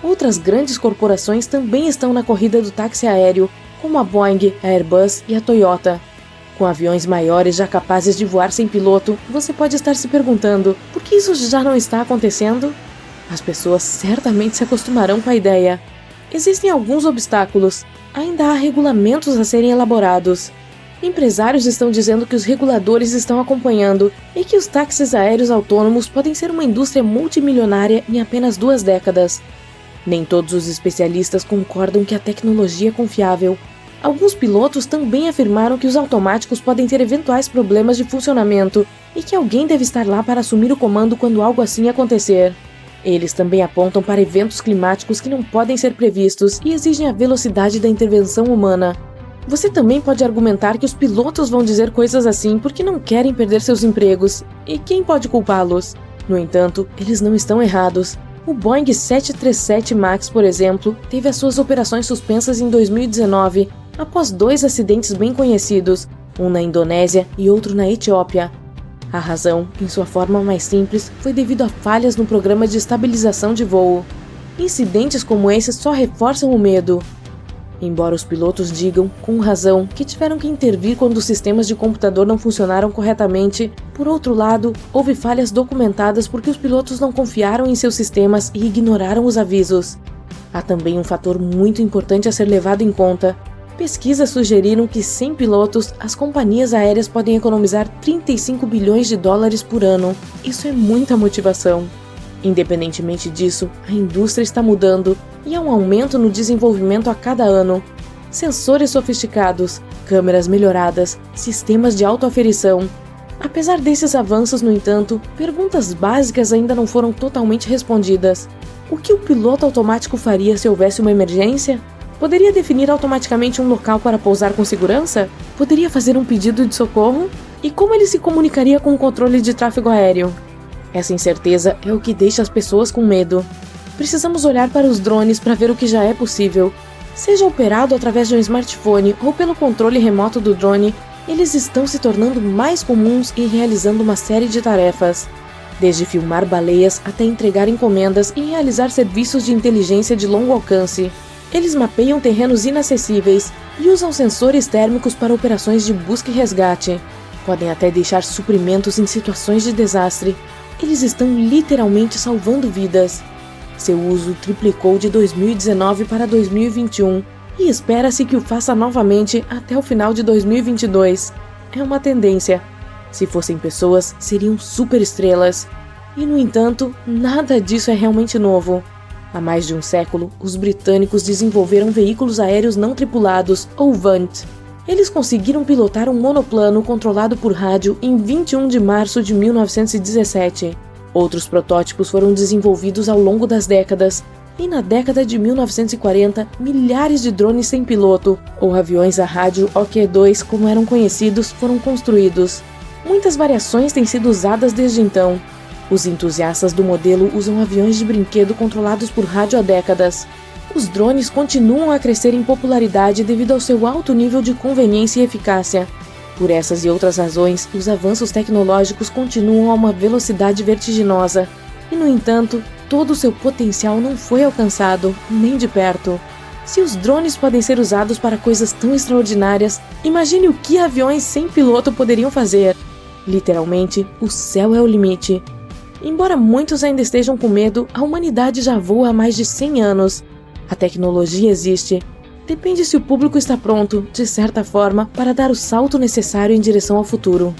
[SPEAKER 4] Outras grandes corporações também estão na corrida do táxi aéreo, como a Boeing, a Airbus e a Toyota. Com aviões maiores já capazes de voar sem piloto, você pode estar se perguntando por que isso já não está acontecendo? As pessoas certamente se acostumarão com a ideia. Existem alguns obstáculos. Ainda há regulamentos a serem elaborados. Empresários estão dizendo que os reguladores estão acompanhando e que os táxis aéreos autônomos podem ser uma indústria multimilionária em apenas 2 décadas. Nem todos os especialistas concordam que a tecnologia é confiável. Alguns pilotos também afirmaram que os automáticos podem ter eventuais problemas de funcionamento e que alguém deve estar lá para assumir o comando quando algo assim acontecer. Eles também apontam para eventos climáticos que não podem ser previstos e exigem a velocidade da intervenção humana. Você também pode argumentar que os pilotos vão dizer coisas assim porque não querem perder seus empregos, e quem pode culpá-los? No entanto, eles não estão errados. O Boeing 737 MAX, por exemplo, teve as suas operações suspensas em 2019, após 2 acidentes bem conhecidos, um na Indonésia e outro na Etiópia. A razão, em sua forma mais simples, foi devido a falhas no programa de estabilização de voo. Incidentes como esses só reforçam o medo. Embora os pilotos digam, com razão, que tiveram que intervir quando os sistemas de computador não funcionaram corretamente, por outro lado, houve falhas documentadas porque os pilotos não confiaram em seus sistemas e ignoraram os avisos. Há também um fator muito importante a ser levado em conta. Pesquisas sugeriram que, sem pilotos, as companhias aéreas podem economizar 35 bilhões de dólares por ano. Isso é muita motivação. Independentemente disso, a indústria está mudando e há um aumento no desenvolvimento a cada ano. Sensores sofisticados, câmeras melhoradas, sistemas de autoaferição. Apesar desses avanços, no entanto, perguntas básicas ainda não foram totalmente respondidas. O que o piloto automático faria se houvesse uma emergência? Poderia definir automaticamente um local para pousar com segurança? Poderia fazer um pedido de socorro? E como ele se comunicaria com o controle de tráfego aéreo? Essa incerteza é o que deixa as pessoas com medo. Precisamos olhar para os drones para ver o que já é possível. Seja operado através de um smartphone ou pelo controle remoto do drone, eles estão se tornando mais comuns e realizando uma série de tarefas. Desde filmar baleias até entregar encomendas e realizar serviços de inteligência de longo alcance. Eles mapeiam terrenos inacessíveis e usam sensores térmicos para operações de busca e resgate. Podem até deixar suprimentos em situações de desastre. Eles estão literalmente salvando vidas. Seu uso triplicou de 2019 para 2021 e espera-se que o faça novamente até o final de 2022. É uma tendência. Se fossem pessoas, seriam superestrelas. E, no entanto, nada disso é realmente novo. Há mais de um século, os britânicos desenvolveram veículos aéreos não tripulados, ou VANT. Eles conseguiram pilotar um monoplano controlado por rádio em 21 de março de 1917. Outros protótipos foram desenvolvidos ao longo das décadas, e na década de 1940, milhares de drones sem piloto, ou aviões a rádio OQ-2 como eram conhecidos, foram construídos. Muitas variações têm sido usadas desde então. Os entusiastas do modelo usam aviões de brinquedo controlados por rádio há décadas. Os drones continuam a crescer em popularidade devido ao seu alto nível de conveniência e eficácia. Por essas e outras razões, os avanços tecnológicos continuam a uma velocidade vertiginosa. E, no entanto, todo o seu potencial não foi alcançado, nem de perto. Se os drones podem ser usados para coisas tão extraordinárias, imagine o que aviões sem piloto poderiam fazer. Literalmente, o céu é o limite. Embora muitos ainda estejam com medo, a humanidade já voa há mais de 100 anos. A tecnologia existe. Depende se o público está pronto, de certa forma, para dar o salto necessário em direção ao futuro.